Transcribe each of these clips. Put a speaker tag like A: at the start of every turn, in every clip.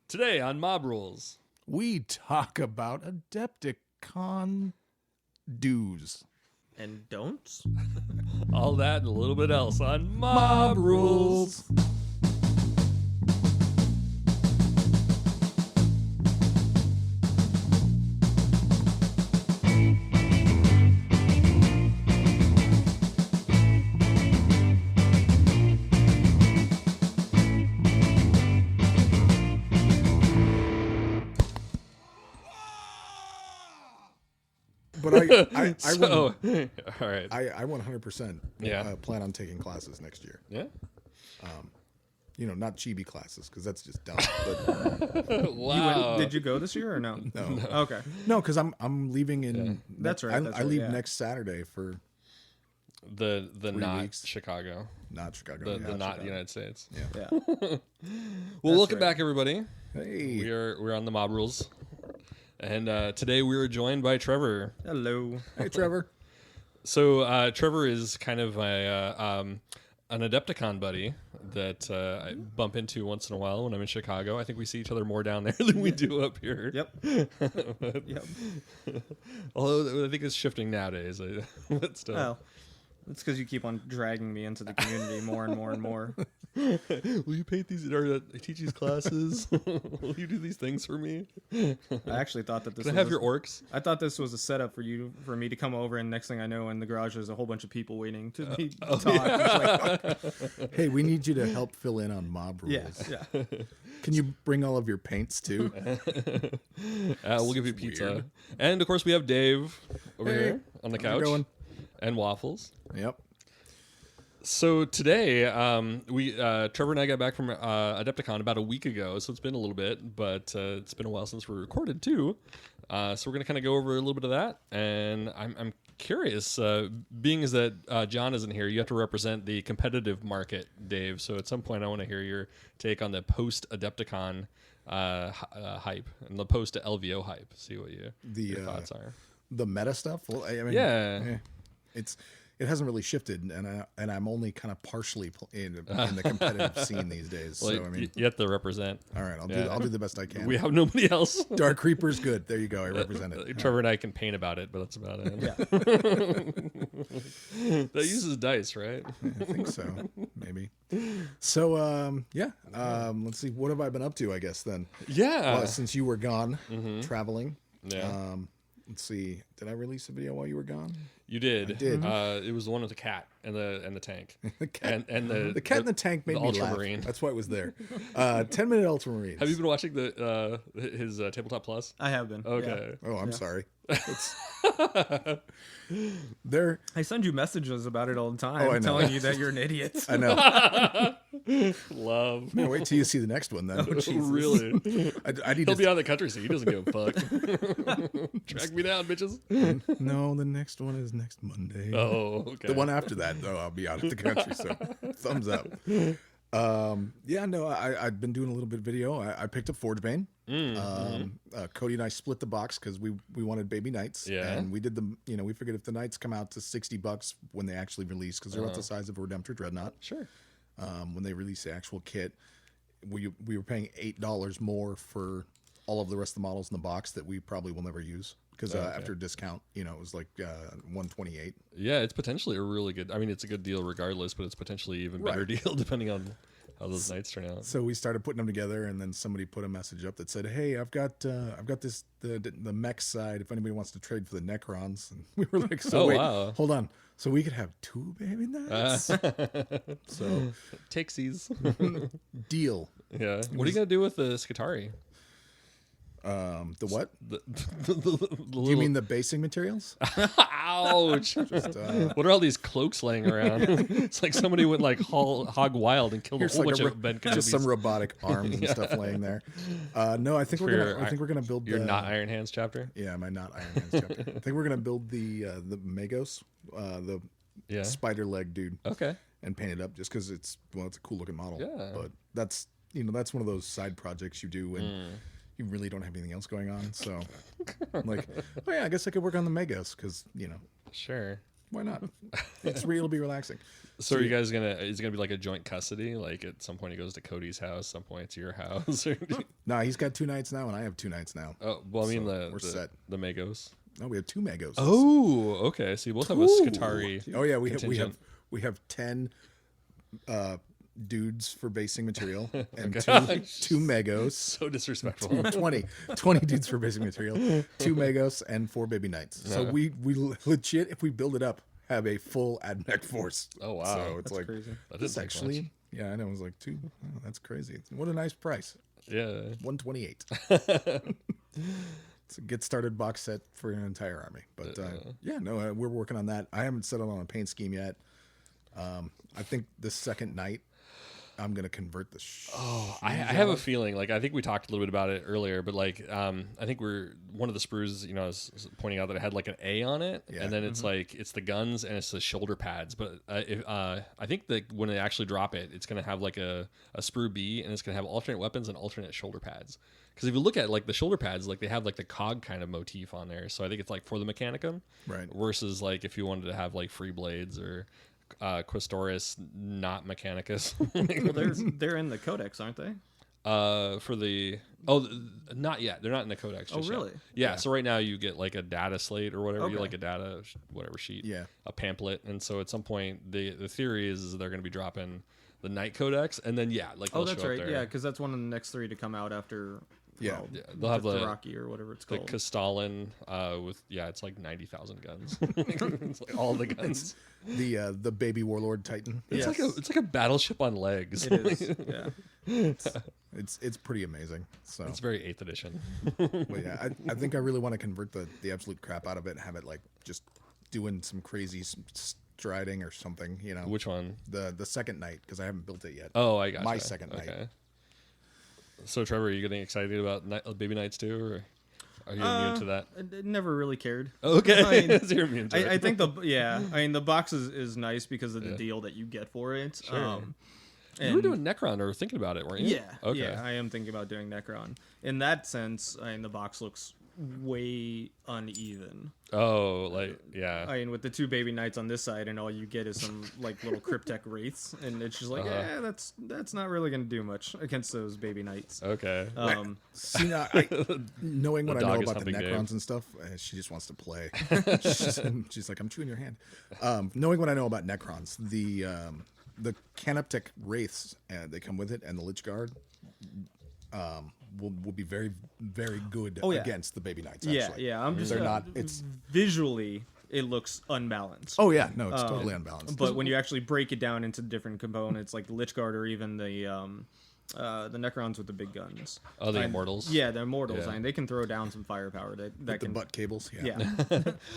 A: Today on Mob Rules,
B: we talk about AdeptiCon do's
C: and don'ts.
A: all that and a little bit else on Mob Rules.
B: But I
A: All right.
B: I 100%
A: Yeah.
B: plan on taking classes next year.
A: Yeah.
B: Not chibi classes because that's just dumb. But
A: Wow.
C: Did you go this year or no?
B: no,
C: Okay.
B: no, because I'm leaving in.
C: That's right,
B: I leave
C: yeah.
B: next Saturday for
A: the not
B: weeks.
A: Chicago,
B: not Chicago.
A: the not United States.
B: Yeah.
C: Yeah.
A: Well, welcome
C: right.
A: back, everybody.
B: Hey.
A: We're on the Mob Rules, and today we were joined by Trevor.
C: Hello.
B: Hey, Trevor.
A: So Trevor is kind of an AdeptiCon buddy that I bump into once in a while when I'm in Chicago. I think we see each other more down there than we do up here.
C: Yep. Yep.
A: Although I think it's shifting nowadays. But still.
C: Well, it's because you keep on dragging me into the community more and more and more.
A: Will you paint these or teach these classes? Will you do these things for me?
C: I actually thought that this
A: Can I
C: was
A: have your orcs?
C: I thought this was a setup for me to come over, and next thing I know, in the garage there's a whole bunch of people waiting to be taught. It's like,
B: Hey, we need you to help fill in on mob rules.
C: yeah.
B: Can you bring all of your paints too?
A: We'll give you
B: It's
A: pizza.
B: weird.
A: And of course we have Dave over
B: Hey,
A: here on the
B: how's it
A: couch.
B: going?
A: And waffles.
B: Yep.
A: So today, Trevor and I got back from AdeptiCon about a week ago, so it's been a little bit, but it's been a while since we recorded too. So we're gonna kind of go over a little bit of that, and I'm curious, being as that John isn't here, you have to represent the competitive market, Dave. So at some point, I want to hear your take on the post AdeptiCon hype and the post LVO hype. See what your thoughts are.
B: The meta stuff. Well, I mean,
A: Yeah.
B: It hasn't really shifted, and I'm only kind of partially in the competitive scene these days.
A: Well,
B: So I mean,
A: you have to represent.
B: all right,
A: Yeah.
B: I'll do the best I can.
A: We have nobody else.
B: Dark Reaper's good. There you go. I represent it.
A: Trevor and I can paint about it, but that's about it.
C: Yeah.
A: That uses dice, right?
B: I think so. Maybe. So let's see. What have I been up to? I guess then.
A: Yeah.
B: Well, since you were gone traveling.
A: Yeah.
B: Let's see. Did I release a video while you were gone?
A: You did.
B: I did.
A: It was the one with the cat and the tank.
B: The cat
A: and the
B: cat in the tank made
A: the
B: me laugh.
A: Ultramarine.
B: That's why it was there. 10-minute Ultramarines.
A: Have you been watching his Tabletop Plus?
C: I have been.
A: Okay.
B: Oh, I'm
C: Yeah.
B: sorry. They're.
C: I send you messages about it all the time,
B: Oh, I know.
C: telling you that you're an idiot.
B: I know.
A: Love.
B: Man, wait till you see the next one then.
A: Really?
B: I need
A: He'll
B: to.
A: be out of the country, so he doesn't give a fuck. Track me down, bitches.
B: No, the next one is next Monday.
A: Oh, okay.
B: The one after that, though, I'll be out of the country. So, thumbs up. I've been doing a little bit of video. I picked up Forgebane. Cody and I split the box because we wanted Baby Knights.
A: Yeah.
B: And we did we figured if the Knights come out to $60 when they actually release, because they're about the size of a Redemptor Dreadnought.
A: Sure.
B: When they release the actual kit, we were paying $8 more for all of the rest of the models in the box that we probably will never use. Because after discount, it was like $128.
A: Yeah, it's potentially a really good. I mean, it's a good deal regardless, but it's potentially even better
B: Right.
A: deal depending on how those nights turn out.
B: So we started putting them together, and then somebody put a message up that said, "Hey, I've got this the mech side. If anybody wants to trade for the Necrons," and we were like, "So wait,
A: wow.
B: hold on. So we could have 2 Baby Knights? So
A: Takesies.
B: deal.
A: Yeah. What are you gonna do with the Skitari?
B: The what?
A: The
B: Do you mean the basing materials?
A: Ouch! What are all these cloaks laying around? It's like somebody went like hog wild and killed a whole bunch of Ben
B: just
A: Kenobis.
B: some robotic arms and stuff laying there. No, I think we're gonna build
A: your
B: the,
A: not Iron Hands chapter.
B: Yeah, my not Iron Hands chapter. I think we're gonna build the Magos, the spider leg dude.
A: Okay.
B: And paint it up just because it's a cool looking model.
A: Yeah.
B: But that's one of those side projects you do when you really don't have anything else going on. So I'm like, oh yeah, I guess I could work on the Magos because
A: Sure.
B: Why not? It'll be relaxing.
A: So are you guys is it gonna be like a joint custody? Like at some point he goes to Cody's house, some point it's your house.
B: No, he's got 2 nights now, and I have 2 nights now.
A: Oh, well, I mean
B: So we're set.
A: the Magos.
B: No, we have 2 Magos.
A: Oh, okay. So you both have a Scutari.
B: Oh yeah,
A: contingent.
B: we have 10 dudes for basing material and
A: gosh.
B: two Magos.
A: So disrespectful.
B: 20 dudes for basing material, 2 Magos, and 4 baby knights. So we legit, if we build it up, have a full AdMech force.
A: Oh wow,
B: So it's
C: That's
B: like
C: crazy.
A: that
B: this
A: didn't take
B: actually,
A: much.
B: yeah, I know. It was like 2. Oh, that's crazy. What a nice price.
A: Yeah.
B: 128. It's a get started box set for an entire army. But yeah, no, we're working on that. I haven't settled on a paint scheme yet. I think the second night I'm gonna convert the.
A: I have a feeling, like, I think we talked a little bit about it earlier, but like, I think one of the sprues, you know, is pointing out that it had like an A on it,
B: Yeah.
A: and then it's like it's the guns and it's the shoulder pads. But I think that when they actually drop it, it's gonna have like a sprue B, and it's gonna have alternate weapons and alternate shoulder pads. Because if you look at like the shoulder pads, like they have like the cog kind of motif on there, so I think it's like for the Mechanicum,
B: Right.
A: Versus like if you wanted to have like free blades or Questoris, not Mechanicus.
C: Well, they're in the Codex, aren't they?
A: For the not yet. They're not in the Codex.
C: Oh,
A: just yet.
C: really?
A: Yeah, so right now you get like a data slate or whatever. You
C: Okay.
A: like a data whatever sheet.
B: Yeah.
A: A pamphlet, and so at some point the theory is they're going to be dropping the Night Codex, and then like
C: Oh,
A: they'll
C: that's
A: show
C: right.
A: up there.
C: Yeah, because that's one of the next 3 to come out after.
B: Yeah.
C: well,
A: Yeah, they'll have the
C: Rocky or whatever it's
A: the
C: called.
A: Castellan with it's like 90,000 guns. It's like all the guns.
B: The baby warlord Titan.
A: It's
C: Yes.
A: like a battleship on legs.
C: It is. Yeah.
B: It's pretty amazing. So
A: It's very 8th edition.
B: but yeah, I think I really want to convert the absolute crap out of it and have it like just doing some crazy striding or something. You know,
A: Which one?
B: the second night, because I haven't built it yet.
A: Oh, I got
B: My second night.
A: Okay. So Trevor, are you getting excited about Baby Nights too, or are you immune to that?
C: I never really cared.
A: Okay,
C: I mean,
A: so you're immune to it.
C: I think the box is nice because of the deal that you get for it.
A: Sure. You were doing Necron or thinking about it, weren't you?
C: Yeah.
A: Okay.
C: Yeah, I am thinking about doing Necron. In that sense, the box looks way uneven.
A: Oh, like yeah.
C: I mean, with the 2 baby knights on this side, and all you get is some like little cryptek wraiths, and it's just like, that's not really going to do much against those baby knights.
A: Okay.
B: See, now, knowing what I know
A: dog is
B: about the
A: humping
B: Necrons
A: Dave.
B: and stuff, she just wants to play. she's like, I'm chewing your hand. Knowing what I know about Necrons, the Canoptek Wraiths, they come with it, and the Lich Guard will be very, very good
C: Oh, yeah.
B: against the baby knights.
C: Yeah,
B: Actually.
C: yeah. I'm just
B: They're not. It's.
C: visually, it looks unbalanced.
B: Oh yeah, no, it's totally unbalanced.
C: But when you actually break it down into different components, like the Lich Guard or even the Necrons with the big guns.
A: Oh, the Immortals?
C: Yeah, the Immortals.
A: Yeah.
C: I mean, they can throw down some firepower. That
B: the
C: can.
B: butt cables.
C: Yeah,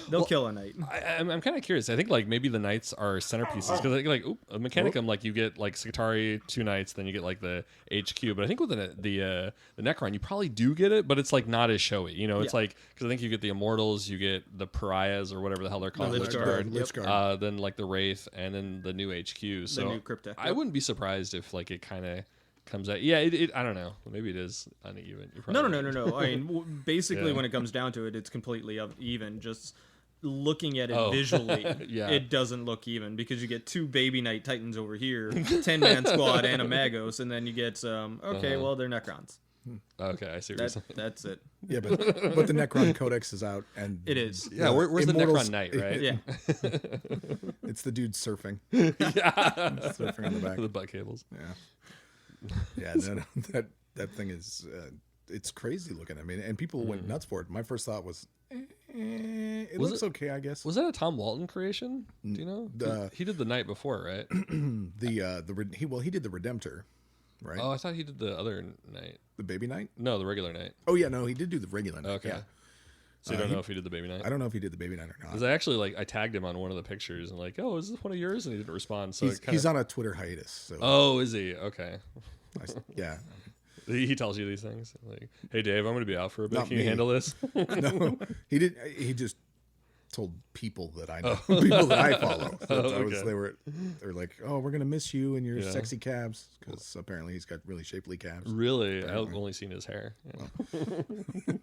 C: they'll kill a knight.
A: I'm kind of curious. I think like maybe the knights are centerpieces because like a Mechanicum, like you get like Scutari 2 knights, then you get like the HQ. But I think with the Necron, you probably do get it, but it's like not as showy. You know, it's like because I think you get the Immortals, you get the Pariahs or whatever the hell they're called,
C: Lich Guard.
B: Lich Guard.
A: then like the Wraith, and then the new HQ. So
C: new Cryptek,
A: I
C: yep.
A: wouldn't be surprised if like it kind of comes out. Yeah, I don't know. Maybe it is uneven. You're
C: No.
A: probably right.
C: I mean, basically,
A: Yeah.
C: when it comes down to it, it's completely even. Just looking at it
A: Oh.
C: visually,
A: Yeah.
C: it doesn't look even because you get 2 baby knight titans over here, 10-man squad, and a Magos, and then you get well, they're Necrons.
A: Okay, I see what you're saying.
C: That's it.
B: Yeah, but the Necron Codex is out, and
C: It is.
A: Yeah, where's the
B: Immortals-
A: Necron Knight, right?
C: Yeah.
B: it's the dude surfing,
A: yeah.
B: surfing on the back.
A: The butt cables.
B: Yeah, no, that thing is it's crazy looking. I mean, and people went nuts for it. My first thought was, it
A: Was
B: looks
A: it-
B: okay, I guess.
A: Was that a Tom Walton creation? Do you know? He did the night before, right?
B: He did the Redemptor, right?
A: Oh, I thought he did the other night.
B: The Baby Knight.
A: No, the regular night.
B: Oh yeah, no, he did do the regular Knight.
A: Okay.
B: Yeah.
A: So you don't know if he did the baby night?
B: I don't know if he did the Baby Knight or not.
A: Because I actually I tagged him on one of the pictures and like, oh, is this one of yours? And he didn't respond. So
B: He's on a Twitter hiatus. So
A: Oh, is he? Okay.
B: yeah.
A: He tells you these things like, hey Dave, I'm going to be out for a bit.
B: Not
A: Can you
B: me.
A: handle this?
B: No, he did. He just told people that I know, people that I follow. So
A: Okay.
B: they were like, "Oh, we're gonna miss you and your
A: Yeah.
B: sexy calves," because apparently he's got really shapely calves.
A: Really? I've only seen his hair. Yeah.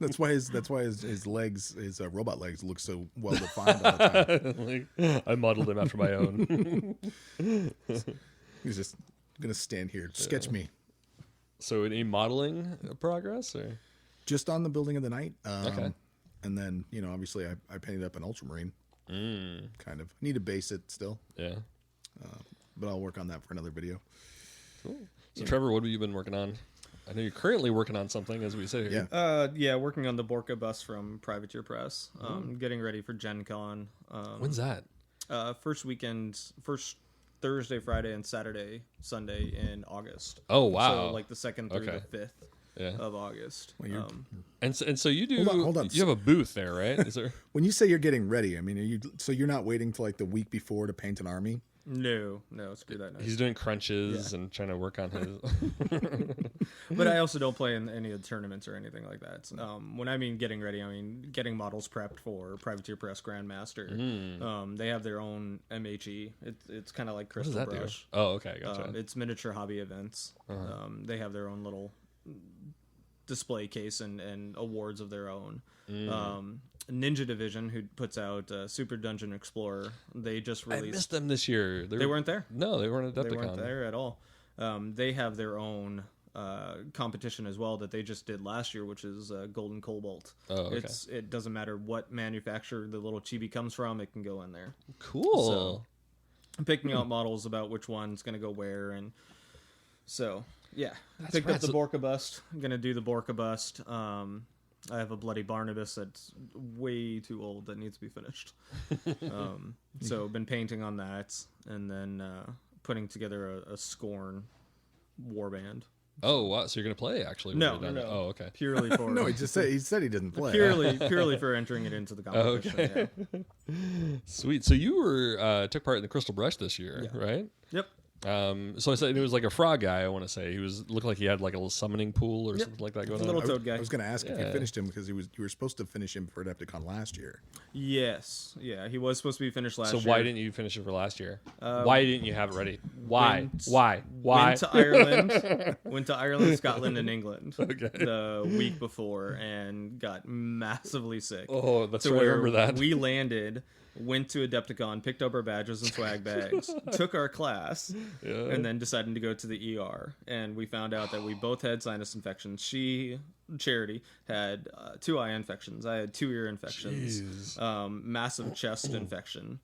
B: That's why his legs, his robot legs, look so well defined all the time.
A: I modeled him after my own.
B: He's just gonna stand here, sketch me.
A: So any modeling progress or?
B: Just on the building of the night.
A: Okay.
B: And then, obviously I painted up an ultramarine. Kind of. Need to base it still.
A: Yeah.
B: But I'll work on that for another video.
A: Cool. So Trevor, what have you been working on? I know you're currently working on something as we sit here.
B: Yeah.
C: Working on the Borka bus from Privateer Press. Getting ready for Gen Con.
A: When's that?
C: First Thursday, Friday, and Sunday in August.
A: Oh, wow.
C: So like the 2nd through the 5th of August.
B: Well,
A: And so you do.
B: Hold on.
A: You have a booth there, right? Is there?
B: When you say you're getting ready, I mean, you're not waiting till like the week before to paint an army?
C: No, screw that noise.
A: He's doing crunches and trying to work on his.
C: But I also don't play in any of the tournaments or anything like that. So, when I mean getting ready, I mean getting models prepped for Privateer Press Grandmaster. They have their own MHE. It's kind of like
A: What does
C: Crystal
A: that
C: Brush.
A: do? Oh, okay, gotcha.
C: It's miniature hobby events. They have their own little display case and awards of their own. Ninja Division, who puts out Super Dungeon Explorer, they just
A: I
C: released.
A: missed them this year.
C: They weren't there.
A: No, they weren't at
C: They
A: AdeptiCon.
C: weren't there at all. They have their own competition as well that they just did last year, which is Golden Cobalt.
A: Oh, okay.
C: It doesn't matter what manufacturer the little chibi comes from, it can go in there.
A: Cool.
C: So, I'm picking out models about which one's going to go where, and so yeah, picked
A: rad.
C: up the Borka bust. I'm going to do the Borka bust. I have a bloody Barnabas that's way too old that needs to be finished. So been painting on that, and then putting together a Scorn warband.
A: Oh, wow. So you're gonna play actually? when
C: No,
A: you're done?
C: no.
A: Oh, okay.
C: Purely for
B: No, he said he didn't play.
C: purely for entering it into the competition.
A: Okay.
C: Yeah.
A: Sweet. So you were took part in the Crystal Brush this year, right?
C: Yep.
A: So I said it was like a frog guy. I want to say he looked like he had like a little summoning pool or something like that going
C: A
A: on.
C: little toad guy.
B: I was going to ask if
A: Yeah.
B: you finished him because you were supposed to finish him for Adepticon last year.
C: Yes. Yeah, he was supposed to be finished last
A: So
C: year.
A: why didn't you finish it for last year? Why didn't you have it ready? Why?
C: Went
A: Why?
C: Went to Ireland, Scotland, and England
A: Okay.
C: the week before and got massively sick.
A: Oh, that's
C: to
A: right. I
C: where
A: remember that.
C: we landed, went to Adepticon, picked up our badges and swag bags, took our class, and then decided to go to the ER. And we found out that we both had sinus infections. Charity, had 2 eye infections. I had 2 ear infections. Massive chest infection.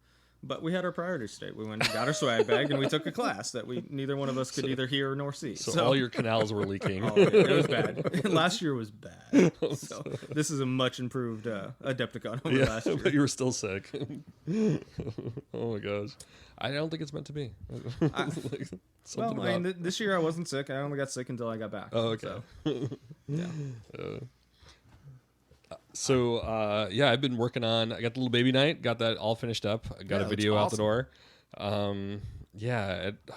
C: But we had our priority state. We went and got our swag bag, and we took a class that neither one of us could either hear nor see.
A: So all your canals were leaking.
C: Oh, yeah, it was bad. Last year was bad. So this is a much improved Adepticon over last year.
A: But you were still sick. Oh my gosh. I don't think it's meant to be. Like, something
C: Well, I mean,
A: about-
C: this year I wasn't sick. I only got sick until I got back.
A: Oh, okay.
C: So, yeah.
A: So yeah, I've been working on. I got the little baby night. Got that all finished up. I got a
B: that's
A: video out the
B: awesome.
A: door.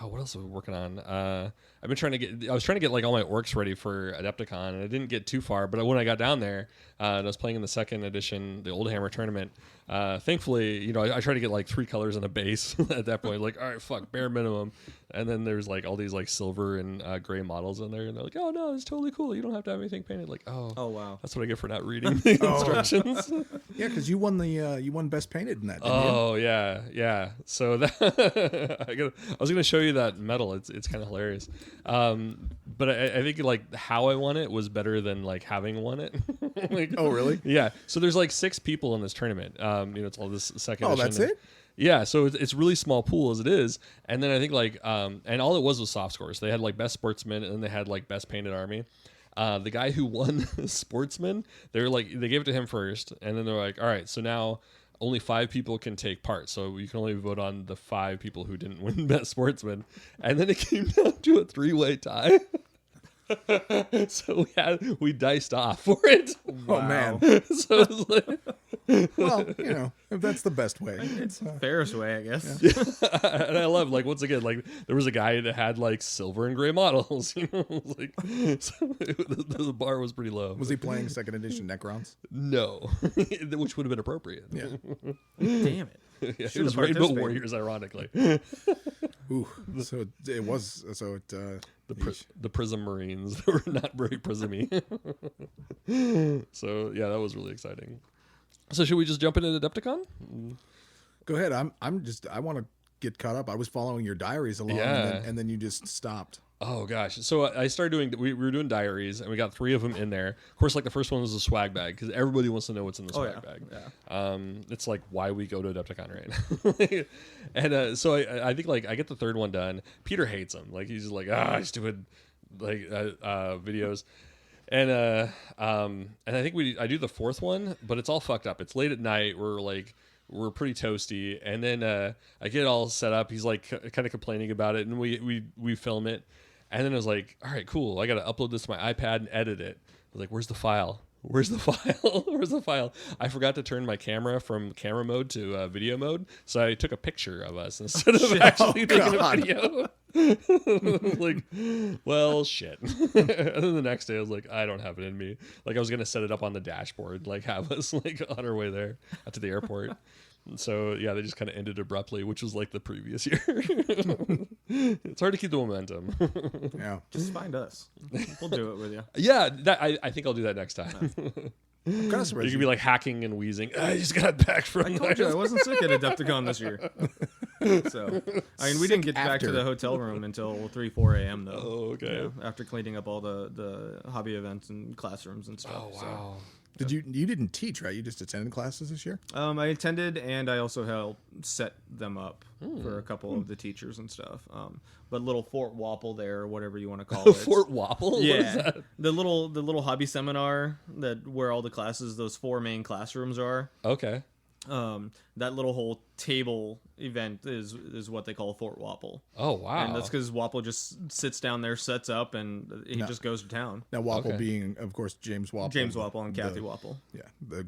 A: What else are we working on? I was trying to get like all my orcs ready for Adepticon, and I didn't get too far. But when I got down there, and I was playing in the 2nd edition, the Old Hammer tournament. Thankfully, I tried to get like 3 colors and a base at that point. Like, all right, fuck, bare minimum. And then there's like all these like silver and gray models in there, and they're like, oh no, it's totally cool. You don't have to have anything painted. Like,
C: Oh wow.
A: that's what I get for not reading the instructions.
B: Yeah, because you won best painted in that. Didn't
A: Oh yeah. So that I was gonna show you that medal. It's kind of hilarious. But I think like how I won it was better than like having won it. Like,
B: Oh, really?
A: Yeah. So there's like 6 people in this tournament. It's all this second.
B: Oh,
A: edition.
B: that's it?
A: Yeah, so it's really small pool as it is, and then I think like and all it was soft scores. They had like best sportsman, and then they had like best painted army. The guy who won sportsman, they gave it to him first, and then they're like, all right, so now only 5 people can take part, so you can only vote on the 5 people who didn't win best sportsman, and then it came down to a 3-way tie. So we diced off for it.
B: Oh man.
A: So it was like,
B: Well, if that's the best way.
C: It's the fairest way, I guess.
A: And I love, like, once again, like, there was a guy that had like silver and gray models, like, so the bar was pretty low.
B: Was he playing second edition Necrons?
A: No, which would have been appropriate.
B: Yeah.
C: Damn it.
A: Yeah, it
C: Should've
A: was Rainbow
C: participated.
A: Warriors, ironically.
B: Ooh. So it was. So it.
A: The Prism Marines that were not very prismy. So yeah, that was really exciting. So should we just jump into Adepticon?
B: Go ahead. I want to get caught up. I was following your diaries along,
A: Yeah.
B: and then you just stopped.
A: Oh gosh! So I started doing. We were doing diaries, and we got 3 of them in there. Of course, like the first one was a swag bag because everybody wants to know what's in the swag bag.
C: Yeah.
A: It's like why we go to Adepticon right now. And so I think like I get the 3rd one done. Peter hates them. Like he's just like he's doing like videos. And I think I do the 4th one, but it's all fucked up. It's late at night. We're pretty toasty, and then I get it all set up. He's like kind of complaining about it, and we film it, and then I was like, all right, cool. I got to upload this to my iPad and edit it. I was like, where's the file? Where's the file? Where's the file? I forgot to turn my camera from camera mode to video mode, so I took a picture of us instead of actually taking a video. Like, well, shit. And then the next day I was like, I don't have it in me. Like I was gonna set it up on the dashboard, like have us like on our way there to the airport. So yeah, they just kind of ended abruptly, which was like the previous year. It's hard to keep the momentum.
B: Yeah.
C: Just find us. We'll do it with you.
A: Yeah, I think I'll do that next time.
B: I'm kind of surprised.
A: You could be like hacking and wheezing. I just got back from.
C: I told you I wasn't sick at Adepticon this year. So, I mean, we didn't get back to the hotel room until 3-4 a.m. though.
A: Oh, okay.
C: After cleaning up all the hobby events and classrooms and stuff.
A: Oh wow.
B: Did you didn't teach, right? You just attended classes this year?
C: I attended, and I also helped set them up for a couple of the teachers and stuff. But little Fort Wapple there, or whatever you want to call it.
A: Fort Wapple?
C: Yeah,
A: What is that?
C: the little hobby seminar where all the classes, those 4 main classrooms are.
A: Okay.
C: That little whole table event is what they call Fort Wapple.
A: Oh wow.
C: And that's because Wapple just sits down there, sets up, and he just goes to town.
B: Now Wapple
A: Okay.
B: being, of course, James Wapple.
C: James Wapple and Kathy Wapple.
B: Yeah,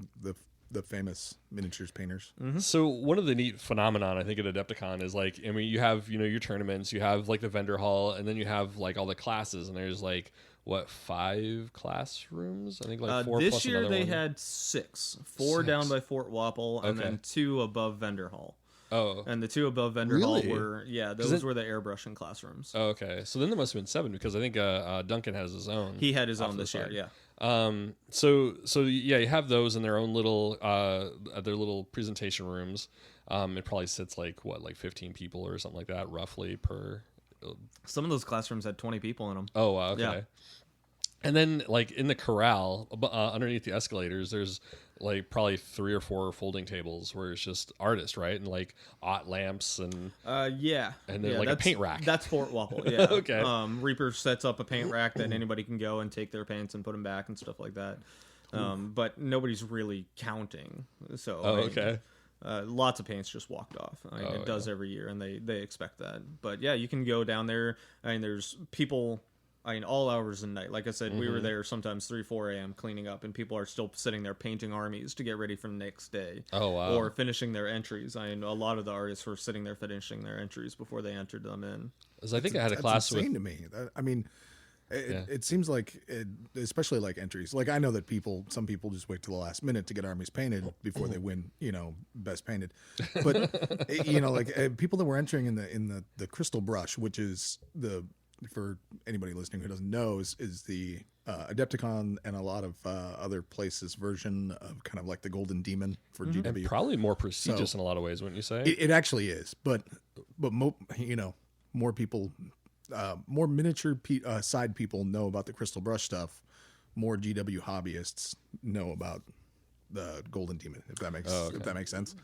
B: the famous miniatures painters.
A: So one of the neat phenomenon I think at Adepticon is like, I mean, you have, your tournaments, you have like the vendor hall, and then you have like all the classes, and there's like, what, 5 classrooms? I think like 4
C: This
A: plus
C: year
A: another
C: they
A: one.
C: had 6. 4
A: 6.
C: down by Fort Wapple, and
A: Okay.
C: then 2 above vendor hall.
A: Oh.
C: And the 2 above vendor
A: Really?
C: hall were, those were the airbrushing classrooms.
A: Oh, okay. So then there must have been 7 because I think Duncan has his own.
C: He had his
A: off
C: own
A: to the
C: this year,
A: side.
C: yeah.
A: So yeah, you have those in their own little presentation rooms. It probably sits like 15 people or something like that, roughly per.
C: Some of those classrooms had 20 people in them.
A: Oh, wow, okay.
C: Yeah.
A: And then like in the corral underneath the escalators, there's like probably 3 or 4 folding tables where it's just artists, right? And like lamps and
C: Yeah.
A: And then,
C: yeah,
A: like, a
C: that's-
A: paint rack.
C: That's Fort Wapple, yeah.
A: Okay.
C: Reaper sets up a paint rack that anybody can go and take their paints and put them back and stuff like that. But nobody's really counting. So
A: Oh, okay.
C: Lots of paints just walked off. I mean, it does every year, and they expect that. But yeah, you can go down there. I mean, there's people. I mean, all hours of the night. Like I said, we were there sometimes 3-4 a.m. cleaning up, and people are still sitting there painting armies to get ready for the next day.
A: Oh, wow.
C: Or finishing their entries. I mean, a lot of the artists were sitting there finishing their entries before they entered them in.
A: 'Cause I think I had a
B: That's
A: class
B: insane
A: with.
B: to me. I mean,
A: Yeah.
B: it seems like, especially like entries. Like I know that some people just wait till the last minute to get armies painted before they win, best painted. But people that were entering in the Crystal Brush, which is for anybody listening who doesn't know, is the Adepticon and a lot of other places version of kind of like the Golden Demon for GW.
A: Probably more prestigious in a lot of ways, wouldn't you say?
B: It actually is, but more people, more miniature side people know about the Crystal Brush stuff. More GW hobbyists know about the Golden Demon. If that makes sense.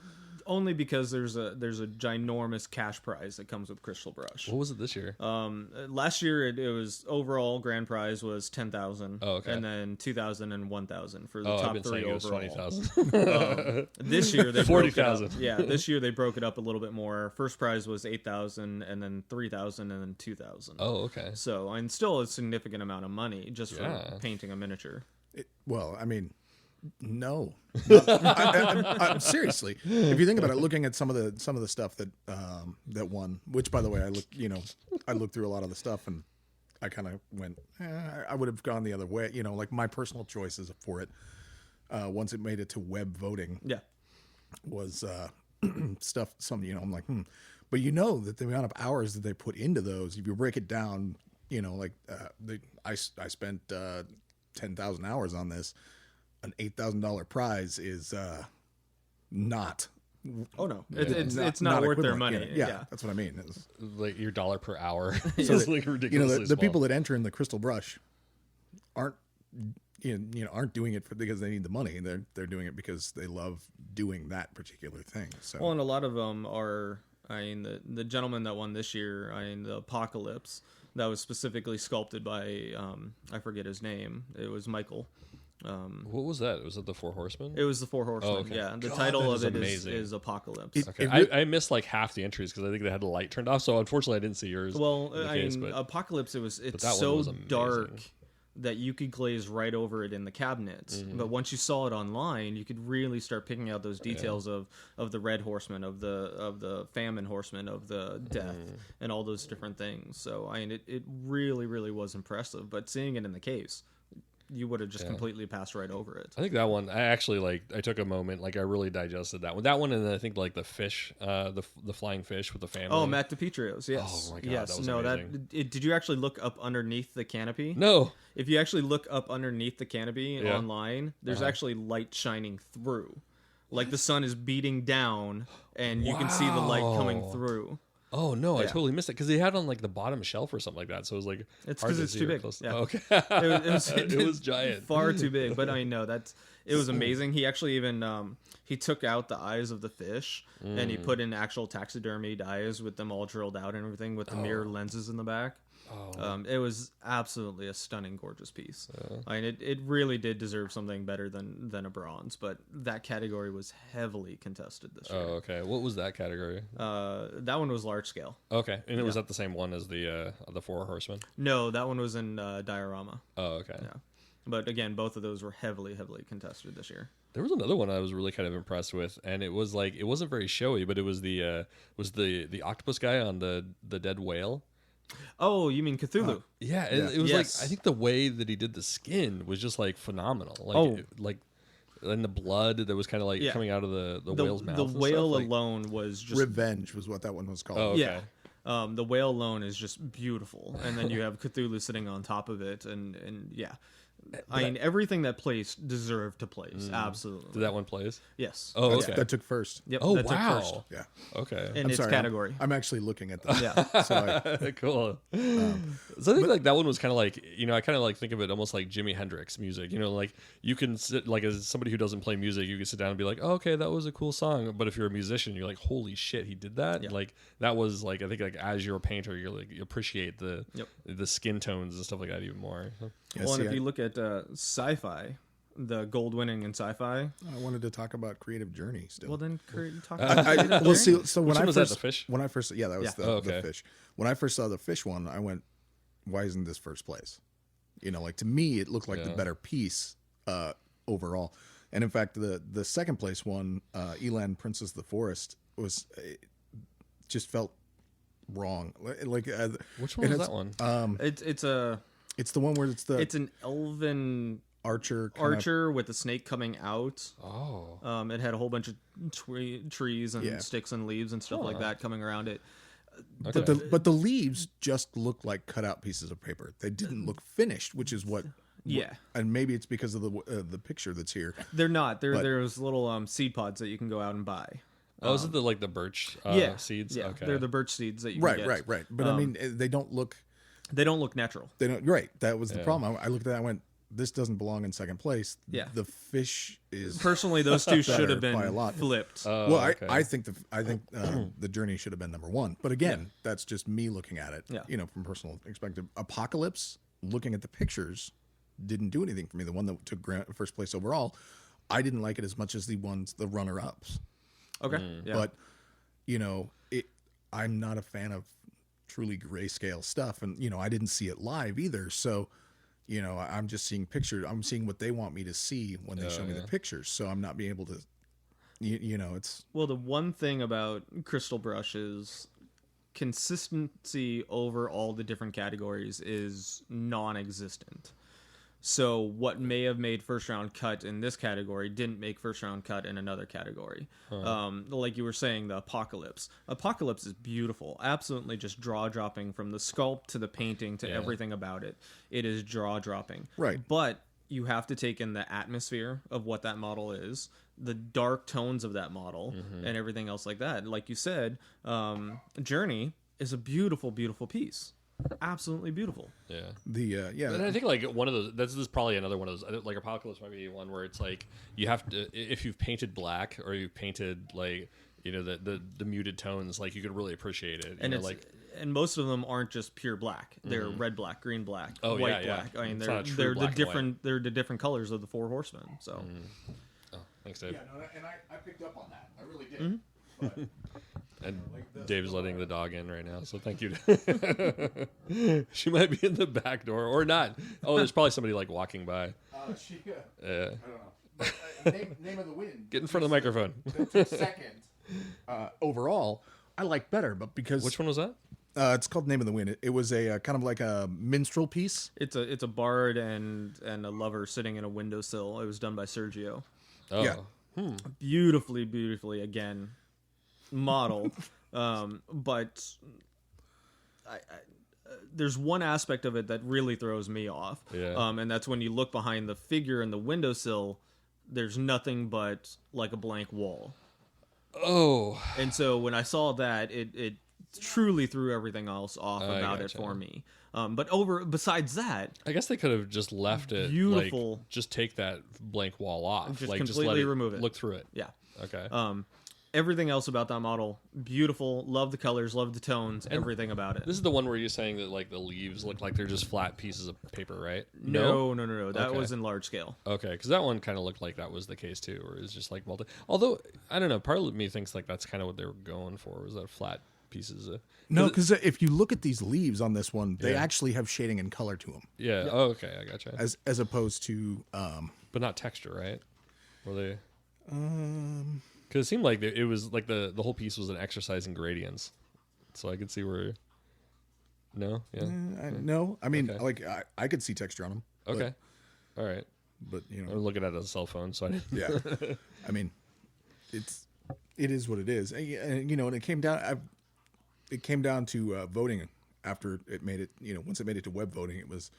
C: Only because there's a ginormous cash prize that comes with Crystal Brush.
A: What was it this year?
C: Last year it was overall grand prize was 10,000.
A: Oh, okay.
C: And then 2,000 and 1,000 for the
A: I've
C: top
A: been
C: 3
A: saying it was
C: overall.
A: 20,000.
C: This year they broke it up.
A: 40,000.
C: Yeah, this year they broke it up a little bit more. First prize was 8,000, and then 3,000, and then 2,000.
A: Oh, okay.
C: So, and still a significant amount of money just for
A: Yeah.
C: painting a miniature.
B: Well, I mean, No, seriously. If you think about it, looking at some of the stuff that won, which by the way, I looked through a lot of the stuff and I kind of went, I would have gone the other way. Like my personal choices for it, once it made it to web voting, was stuff. I'm like, but that the amount of hours that they put into those, if you break it down, I spent 10,000 hours on this. An $8,000 prize is not.
C: Oh no, it's not worth their money.
B: Yeah, that's what I mean. It's,
A: like your dollar per hour
B: so
A: is like ridiculously
B: the people that enter in the Crystal Brush aren't doing it because they need the money. They're doing it because they love doing that particular thing. So
C: well, and a lot of them are. The gentleman that won this year, the Apocalypse, that was specifically sculpted by I forget his name. It was Michael.
A: What was that? Was it the Four Horsemen?
C: It was the Four Horsemen. Oh, okay. Yeah, the title of it is Apocalypse.
A: I missed like half the entries because I think they had the light turned off. So unfortunately, I didn't see yours.
C: Well, Apocalypse. It's so dark that you could glaze right over it in the cabinet. Mm-hmm. But once you saw it online, you could really start picking out those details of the Red Horseman, of the Famine Horseman, of the Death, and all those different things. So it really, really was impressive. But seeing it in the case, you would have just completely passed right over it.
A: I think that one, I actually I took a moment, I really digested that one. That one, and then I think the fish, the flying fish with the family.
C: Oh, Matt DiPietro's, yes.
A: Oh my God,
C: yes.
A: that was amazing.
C: Did you actually look up underneath the canopy?
A: No.
C: If you actually look up underneath the canopy online, there's actually light shining through. Like the sun is beating down, and you can see the light coming through.
A: Oh no, I totally missed it because they had it on the bottom shelf or something like that. So it was
C: it's because it's too big.
A: Yeah. Oh, okay,
C: it
A: was giant,
C: far too big. But no, it was amazing. He actually even he took out the eyes of the fish and he put in actual taxidermied eyes with them all drilled out and everything with the mirror lenses in the back. It was absolutely a stunning, gorgeous piece. It really did deserve something better than a bronze, but that category was heavily contested this year.
A: Oh, okay. What was that category?
C: That one was large scale.
A: Okay, and it was at the same one as the Four Horsemen?
C: No, that one was in diorama.
A: Oh, okay.
C: Yeah, but again, both of those were heavily contested this year.
A: There was another one I was really kind of impressed with, and it was it wasn't very showy, but it was the octopus guy on the dead whale.
C: Oh, you mean Cthulhu?
A: It was I think the way that he did the skin was just phenomenal. And the blood that was kind of coming out of the whale's mouth.
C: The whale alone was just
B: Revenge was what that one was called.
A: Oh, okay.
C: Yeah. The whale alone is just beautiful, and then you have Cthulhu sitting on top of it, and yeah. Everything that placed deserved to place. Absolutely.
A: Did that one place?
C: Yes.
A: Oh, okay.
B: That took first.
C: Yep.
A: Oh,
C: that
A: wow.
C: Took first.
B: Yeah.
A: Okay.
C: In its category.
B: I'm actually looking at that.
C: Yeah.
B: So
A: cool. So I think that one was kind of I kind of think of it almost like Jimi Hendrix music. You can sit, as somebody who doesn't play music, you can sit down and be like, oh, okay, that was a cool song. But if you're a musician, you're like, holy shit, he did that. Yeah. That was I think as you're a painter, you're you appreciate the skin tones and stuff like that even more.
C: Yeah, well, and if you look at sci-fi, the gold winning in sci-fi,
B: I wanted to talk about Creative Journey still.
C: Well, then talk about Creative Journey.
B: So when I
A: was
B: first
A: that, the fish?
B: When I first that was the fish. When I first saw the fish one, I went, why isn't this first place? To me, it looked like the better piece overall. And in fact, the second place one, Elan Princess of the Forest, was just felt wrong.
A: Which one was that one?
B: It's the one where it's
C: an elven
B: archer
C: with a snake coming out.
A: Oh.
C: It had a whole bunch of trees and sticks and leaves and stuff like that coming around it.
A: Okay.
B: But the leaves just looked like cut out pieces of paper. They didn't look finished, which is what. And maybe it's because of the picture that's here.
C: They're not. There's little seed pods that you can go out and buy.
A: Oh, is it the birch seeds?
C: Yeah,
A: okay.
C: They're the birch seeds that you can get.
B: Right. But they don't look.
C: They don't look natural.
B: They don't. Right. That was the problem. I looked at that and went, this doesn't belong in second place.
C: Yeah.
B: The fish is.
C: Personally, those two should have been
B: by a lot.
C: flipped.
B: I think the journey should have been number one. But again, that's just me looking at it.
C: Yeah.
B: From personal perspective. Apocalypse, looking at the pictures, didn't do anything for me. The one that took first place overall, I didn't like it as much as the runner-ups.
C: Okay. Yeah.
B: But I'm not a fan of truly grayscale stuff, and I didn't see it live either. So, I'm just seeing pictures. I'm seeing what they want me to see when they show me the pictures. So I'm not being able to, it's.
C: Well, the one thing about Crystal Brush is consistency over all the different categories is non-existent. So what may have made first round cut in this category didn't make first round cut in another category. Like you were saying, the Apocalypse. Apocalypse is beautiful. Absolutely just jaw-dropping from the sculpt to the painting to everything about it. It is jaw-dropping.
B: Right.
C: But you have to take in the atmosphere of what that model is, the dark tones of that model, and everything else like that. Like you said, Journey is a beautiful, beautiful piece. Absolutely beautiful.
A: Yeah. And I think like one of those. This is probably another one of those. Like Apocalypse might be one where it's like you have to, if you've painted black or you've painted like the muted tones, like you could really appreciate it.
C: And most of them aren't just pure black. They're red, black, green, black, white, black. I mean, they're the different colors of the Four Horsemen. So.
A: Oh, thanks, Dave.
B: Yeah, no, and I picked up on that. I really did. But,
A: and Dave's letting the dog in right now, so thank you. She might be in the back door or not. Oh, there's probably somebody like walking by.
B: I don't know. But, name of the Wind.
A: Get in front of the microphone.
B: Second. Overall, I like better, but because
A: which one was that?
B: It's called Name of the Wind. It was a kind of like a minstrel piece.
C: It's a bard and a lover sitting in a windowsill. It was done by Sergio.
A: Oh.
B: Yeah.
C: Beautifully again modeled. But there's one aspect of it that really throws me off. And that's when you look behind the figure in the windowsill, there's nothing but like a blank wall.
A: Oh.
C: And so when I saw that, it truly threw everything else off about it for me. But besides that,
A: I guess they could have just left it
C: beautiful.
A: Like, just take that blank wall off.
C: Just
A: like
C: completely
A: just let
C: remove it.
A: Look through it.
C: Yeah.
A: Okay.
C: Everything else about that model, beautiful. Love the colors, love the tones, everything about it.
A: This is the one where you're saying that like the leaves look like they're just flat pieces of paper, right?
C: No. That
A: Okay.
C: was in large scale.
A: Okay, because that one kind of looked like that was the case too, where it's just like multi. Although I don't know, part of me thinks like that's kind of what they were going for, was that flat pieces.
B: No, because if you look at these leaves on this one, they actually have shading and color to them.
A: Yeah. Oh, okay, I gotcha.
B: As opposed to,
A: but not texture, right? Were they? Because it seemed like it was like the whole piece was an exercise in gradients, so I could see where. No. Yeah.
B: No, I mean, like I could see texture on them.
A: Okay. All right.
B: But
A: I'm looking at it as a cell phone, so I didn't.
B: Yeah. I mean, it is what it is, and and it came down to voting after it made it. Once it made it to web voting, it was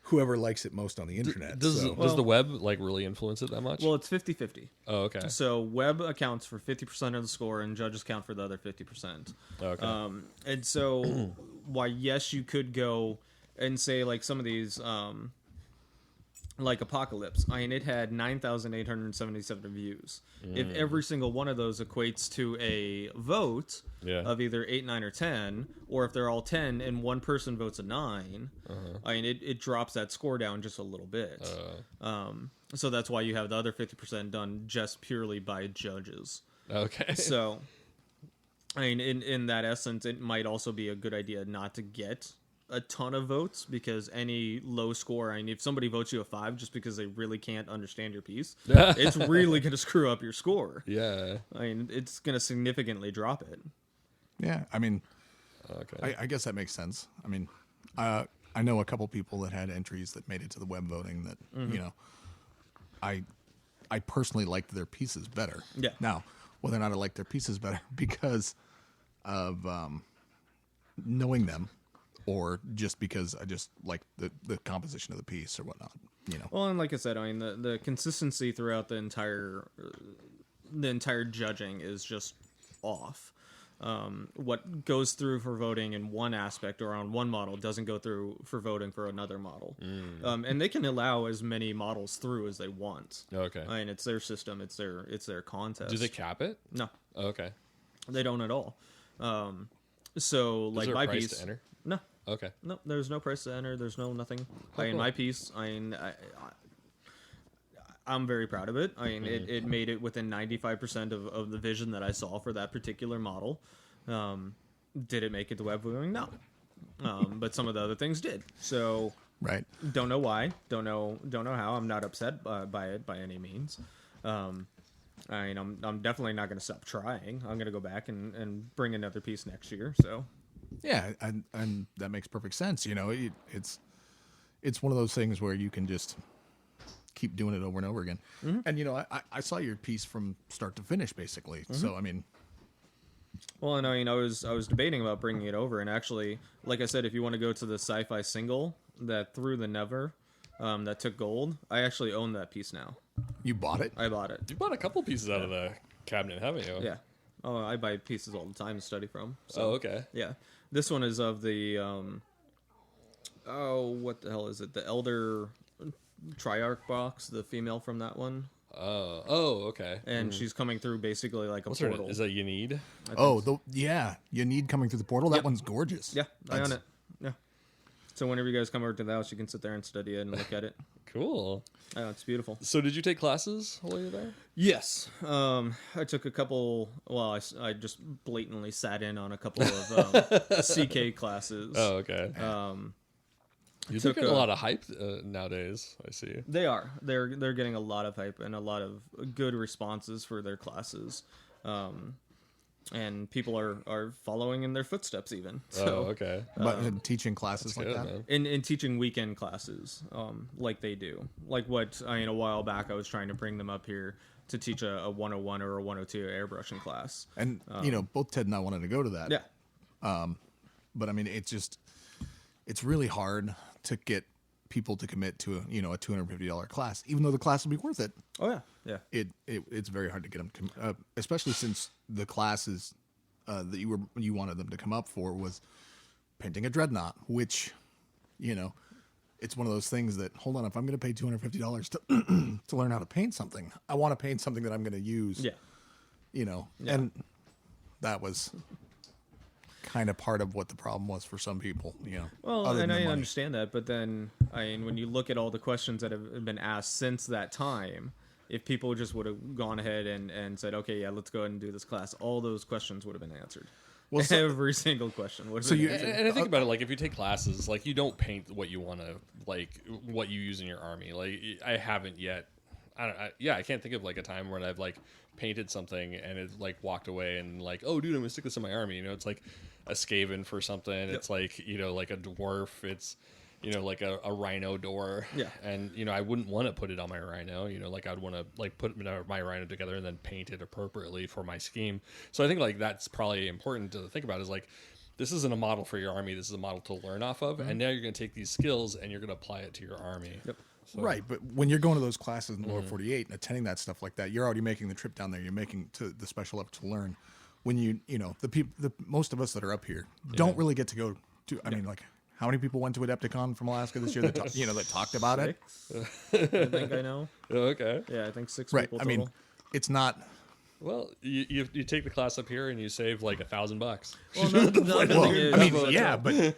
B: whoever likes it most on the internet.
A: Does the web like really influence it that much?
C: Well, it's 50-50.
A: Oh, okay.
C: So web accounts for 50% of the score, and judges count for the other 50%.
A: Okay.
C: And so, why? Yes, you could go and say like some of these, like Apocalypse. I mean, it had 9,877 views. If every single one of those equates to a vote of either 8, 9, or 10, or if they're all 10 and one person votes a 9, I mean, it drops that score down just a little bit. So that's why you have the other 50% done just purely by judges.
A: Okay.
C: So, I mean, in that essence, it might also be a good idea not to get a ton of votes, because any low score, I mean, if somebody votes you a 5 just because they really can't understand your piece, it's really going to screw up your score.
A: Yeah.
C: I mean, it's going to significantly drop it.
B: Yeah, I mean,
A: okay.
B: I guess that makes sense. I mean, I know a couple people that had entries that made it to the web voting that, I personally liked their pieces better.
C: Yeah.
B: Now, whether or not I like their pieces better because of knowing them, or just because I just like the composition of the piece or whatnot,
C: Well, and like I said, I mean, the consistency throughout the entire judging is just off. What goes through for voting in one aspect or on one model doesn't go through for voting for another model. And they can allow as many models through as they want.
A: Okay.
C: I mean, it's their system. It's their contest.
A: Do they cap it?
C: No.
A: Oh, okay.
C: They don't at all. So
A: Is
C: like
A: there a
C: my
A: price
C: piece.
A: to enter?
C: No.
A: Okay.
C: No, there's no price to enter. There's no nothing.
A: Oh, cool.
C: My piece, I'm very proud of it. I mean, it made it within 95% of the vision that I saw for that particular model. Did it make it to web viewing? No. But some of the other things did. So
B: Right.
C: Don't know why. Don't know how. I'm not upset by it by any means. I mean, I'm definitely not going to stop trying. I'm going to go back and bring another piece next year. So,
B: yeah, and that makes perfect sense. You know, it's one of those things where you can just keep doing it over and over again. Mm-hmm. And you know, I saw your piece from start to finish, basically. Mm-hmm. So, I mean,
C: well, and I mean, I was debating about bringing it over, and actually, like I said, if you want to go to the sci-fi single that threw the never, that took gold, I actually own that piece now.
B: You bought it?
C: I bought it.
A: You bought a couple pieces out of the cabinet, haven't you?
C: Yeah. Oh, I buy pieces all the time to study from. So,
A: oh, okay.
C: Yeah. This one is of the, what the hell is it? The Elder Triarch box, the female from that one.
A: Oh, okay.
C: And she's coming through basically like a
A: What's
C: portal.
A: Is that you need?
B: You need coming through the portal. That one's gorgeous.
C: Yeah, I own it. Yeah. So whenever you guys come over to the house, you can sit there and study it and look at it.
A: Cool.
C: Oh, it's beautiful.
A: So did you take classes while you were there?
C: Yes. I took a couple. Well, I just blatantly sat in on a couple of CK classes.
A: Oh, okay. You're taking a lot of hype nowadays, I see.
C: They are. They're getting a lot of hype and a lot of good responses for their classes. And people are following in their footsteps even. So,
A: oh, okay.
B: But teaching classes like that?
C: In teaching weekend classes, like they do. Like what, a while back I was trying to bring them up here to teach a 101 or a 102 airbrushing class.
B: And, both Ted and I wanted to go to that.
C: Yeah.
B: But, I mean, it's really hard to get people to commit to a $250 class, even though the class will be worth it.
C: Oh yeah.
B: It's very hard to get them to, especially since the classes that you wanted them to come up for was painting a dreadnought, which, it's one of those things that, hold on, if I'm going to pay $250 to learn how to paint something, I want to paint something that I'm going to use.
C: Yeah.
B: And that was kind of part of what the problem was for some people,
C: Well, and I understand that, but then, when you look at all the questions that have been asked since that time, if people just would have gone ahead and said, okay, yeah, let's go ahead and do this class, all those questions would have been answered. Well, every single question would have been answered. And
A: I think about it, like, if you take classes, like, you don't paint what you want to, like, what you use in your army. Like, I haven't yet. I can't think of, like, a time when I've, like, painted something and it, like, walked away and, like, oh, dude, I'm going to stick this in my army. It's like a Skaven for something. Yep. It's like, like a dwarf. It's, like a rhino door.
C: Yeah.
A: And, I wouldn't want to put it on my rhino. Like, I'd want to, like, put my rhino together and then paint it appropriately for my scheme. So I think, like, that's probably important to think about is, like, this isn't a model for your army. This is a model to learn off of. Mm-hmm. And now you're going to take these skills and you're going to apply it to your army.
C: Yep.
B: So. Right, but when you're going to those classes in the lower 48 and attending that stuff like that, you're already making the trip down there. You're making to the special effort to learn. When the most of us that are up here don't really get to go to. I mean, like, how many people went to AdeptiCon from Alaska this year that that talked about it?
C: 6, I think I know.
A: Okay.
C: Yeah, I think 6
B: right.
C: people
B: I
C: total.
B: mean, it's not.
A: Well, you take the class up here and you save like $1,000.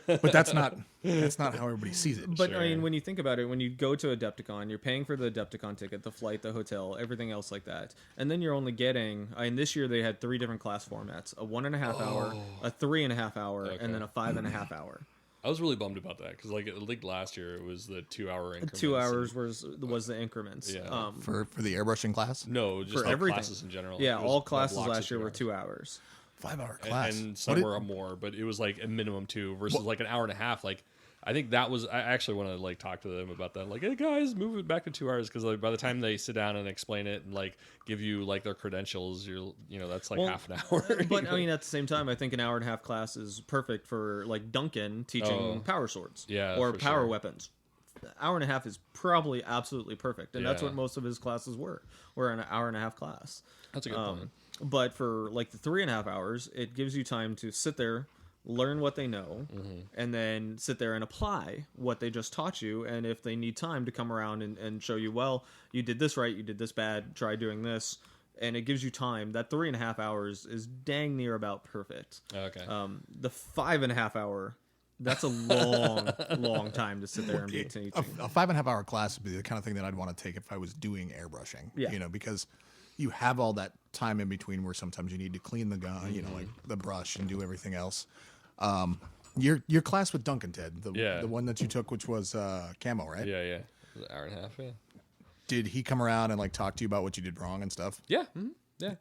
B: But that's not how everybody sees it.
C: But sure. When you think about it, when you go to AdeptiCon, you're paying for the AdeptiCon ticket, the flight, the hotel, everything else like that, and then you're only getting. This year they had 3 different class formats: a 1.5 hour, a 3.5 hour, and then a 5.5 hour.
A: I was really bummed about that because, like last year, it was the 2 hour increments.
C: 2 hours was the increments.
A: Yeah.
B: For the airbrushing class?
A: No, just for everything. Classes in general.
C: Yeah, all classes last year were 2 hours.
B: 5-hour class.
A: And some were more, but it was like a minimum 2 versus like an hour and a half. Like, I think that was. I actually want to like talk to them about that. Like, hey guys, move it back to 2 hours because like, by the time they sit down and explain it and like give you like their credentials, that's like half an hour.
C: But at the same time, I think an hour and a half class is perfect for like Duncan teaching power swords, or power weapons. Hour and a half is probably absolutely perfect, and that's what most of his classes were an hour and a half class.
A: That's a good point.
C: But for like the 3.5 hours, it gives you time to sit there, learn what they know, and then sit there and apply what they just taught you. And if they need time to come around and show you, well, you did this right, you did this bad, try doing this. And it gives you time. That 3.5 hours is dang near about perfect.
A: Okay.
C: The 5.5 hour, that's a long, long time to sit there and be teaching.
B: A 5.5 hour class would be the kind of thing that I'd want to take if I was doing airbrushing.
C: Yeah.
B: Because you have all that time in between where sometimes you need to clean the gun, like the brush and do everything else. Your class with Duncan, Ted,
A: Yeah.
B: the one that you took, which was camo, right?
A: Yeah. It was an hour and a half. Yeah.
B: Did he come around and like talk to you about what you did wrong and stuff?
A: Yeah. Yeah.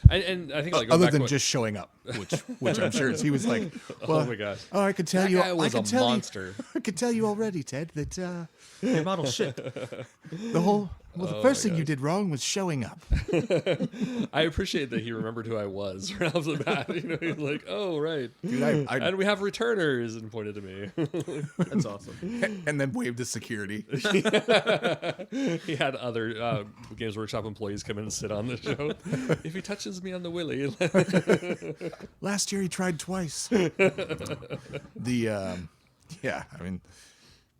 A: And I think like
B: Other than just showing up, which I'm sure is, he was like, well,
A: oh my gosh,
B: I could tell
A: that
B: you,
A: guy was
B: I could
A: a
B: tell
A: monster.
B: I could tell you already, Ted, that
C: Your model shit.
B: the first thing you did wrong was showing up.
A: I appreciate that he remembered who I was right off the bat. You know, he's like, "Oh, right,
B: Dude,
A: and we have returners," and pointed to me.
C: That's awesome.
B: and then waved to security.
A: He had other Games Workshop employees come in and sit on the show. If he touches me on the willy,
B: Last year he tried twice. Yeah, I mean,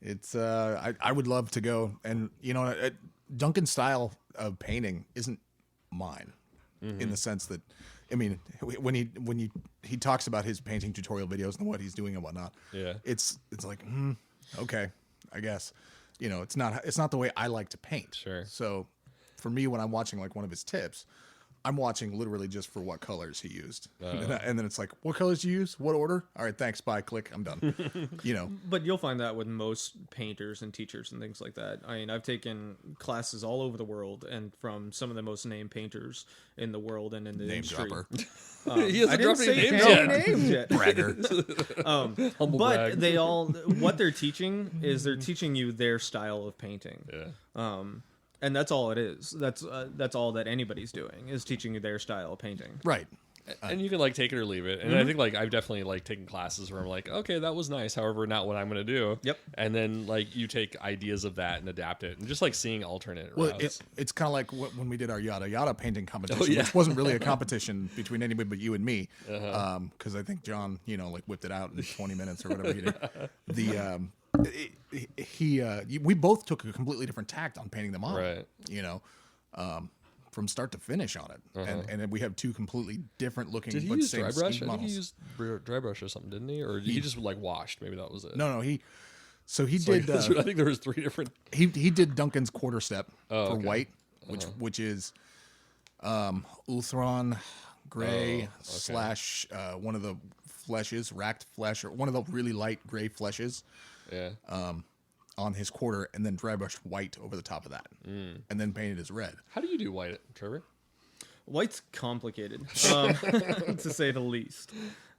B: it's I would love to go, and you know, Duncan's style of painting isn't mine, in the sense that, I mean, when he talks about his painting tutorial videos and what he's doing and whatnot,
A: yeah,
B: it's like, okay, I guess, you know, it's not the way I like to paint.
A: Sure.
B: So for me, when I'm watching like one of his tips, I'm watching literally just for what colors he used. And then it's like, what colors do you use? What order? All right, thanks, bye, click, I'm done. You know.
C: But you'll find that with most painters and teachers and things like that. I mean, I've taken classes all over the world and from some of the most named painters in the world and in the
B: Name
C: industry.
B: dropper.
A: he hasn't
C: I didn't
A: dropped
C: say
A: any names
C: any
A: yet.
C: names yet.
B: Bragger.
A: Humble
C: But
A: brag.
C: they all, what they're teaching is they're teaching you their style of painting.
A: Yeah.
C: And that's all it is. That's all that anybody's doing is teaching you their style of painting.
B: Right.
A: And you can like take it or leave it. And I think like I've definitely like taken classes where I'm like, okay, that was nice. However, not what I'm going to do.
C: Yep.
A: And then like you take ideas of that and adapt it, and just like seeing alternate
B: Well,
A: routes.
B: it's kind of like when we did our yada yada painting competition, which wasn't really a competition between anybody but you and me, because I think John, you know, like whipped it out in 20 minutes or whatever he did. We both took a completely different tact on painting the model,
A: Right.
B: you know, from start to finish on it, and then we have two completely different looking
A: Did he
B: but
A: use
B: same
A: dry brush?
B: scheme
A: I think he
B: models.
A: used dry brush or something, didn't he? Or he just like washed? Maybe that was it.
B: No, he. So he
A: Like,
B: did.
A: I think there was 3 different.
B: He did Duncan's quarter step for
A: okay.
B: white, which is Ulthron gray slash one of the fleshes, racked flesh, or one of the really light gray fleshes.
A: Yeah.
B: On his quarter, and then dry brush white over the top of that, and then painted as red.
A: How do you do white, Trevor?
C: White's complicated, to say the least.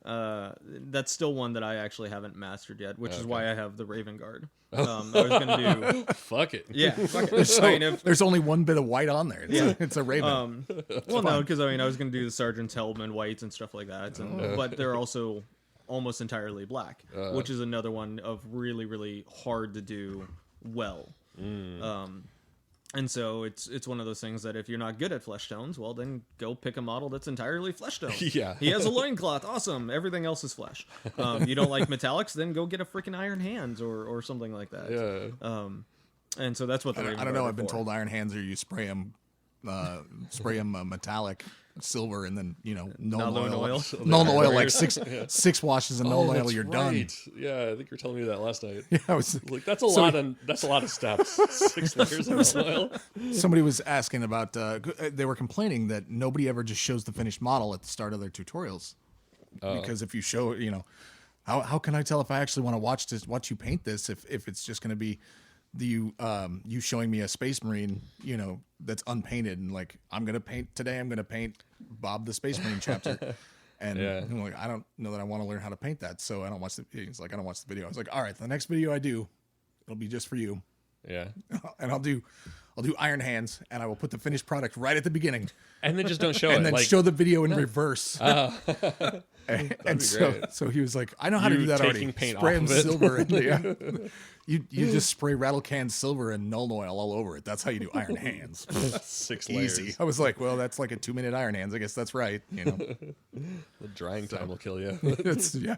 C: That's still one that I actually haven't mastered yet, which is why I have the Raven Guard. I was going to do...
A: Fuck it.
C: Yeah, fuck it.
B: There's only one bit of white on there. It's a raven.
C: Well, no, because I was going to do the Sergeant's Hellman whites and stuff like that, but they're also almost entirely black, which is another one of really, really hard to do well. And so it's one of those things that if you're not good at flesh tones, well, then go pick a model that's entirely flesh tone.
A: Yeah.
C: He has a loincloth. Awesome. Everything else is flesh. You don't like metallics, then go get a freaking Iron Hands or something like that.
A: Yeah.
C: And so that's what the
B: I don't know. I've been told iron hands are you spray them metallic silver, and then Nuln oil. Nuln oil, like six washes of Nuln oil, you're done.
A: Yeah, I think you were telling me that last night.
B: Yeah, I was
A: Like that's a lot of steps. 6 layers of Nuln oil.
B: Somebody was asking about. They were complaining that nobody ever just shows the finished model at the start of their tutorials, because if you show, how can I tell if I actually want to watch you paint this if it's just going to be you showing me a Space Marine, that's unpainted, and like I'm gonna paint Bob the Space Marine chapter, and I'm like, I don't know that I want to learn how to paint that, so I don't watch the. He's like, I don't watch the video. I was like, all right, the next video I do, it'll be just for you.
A: Yeah,
B: and I'll do Iron Hands, and I will put the finished product right at the beginning,
A: and then just don't show it,
B: and then
A: like,
B: show the video in reverse. And so he was like, I know how to do that already.
A: Paint
B: spray
A: off of
B: and
A: it.
B: silver. You just spray rattle can silver and Nuln oil all over it. That's how you do Iron Hands.
A: 6 layers.
B: Easy. I was like, well, that's like a 2-minute Iron Hands. I guess that's right.
A: The drying time will kill you.
B: Yeah.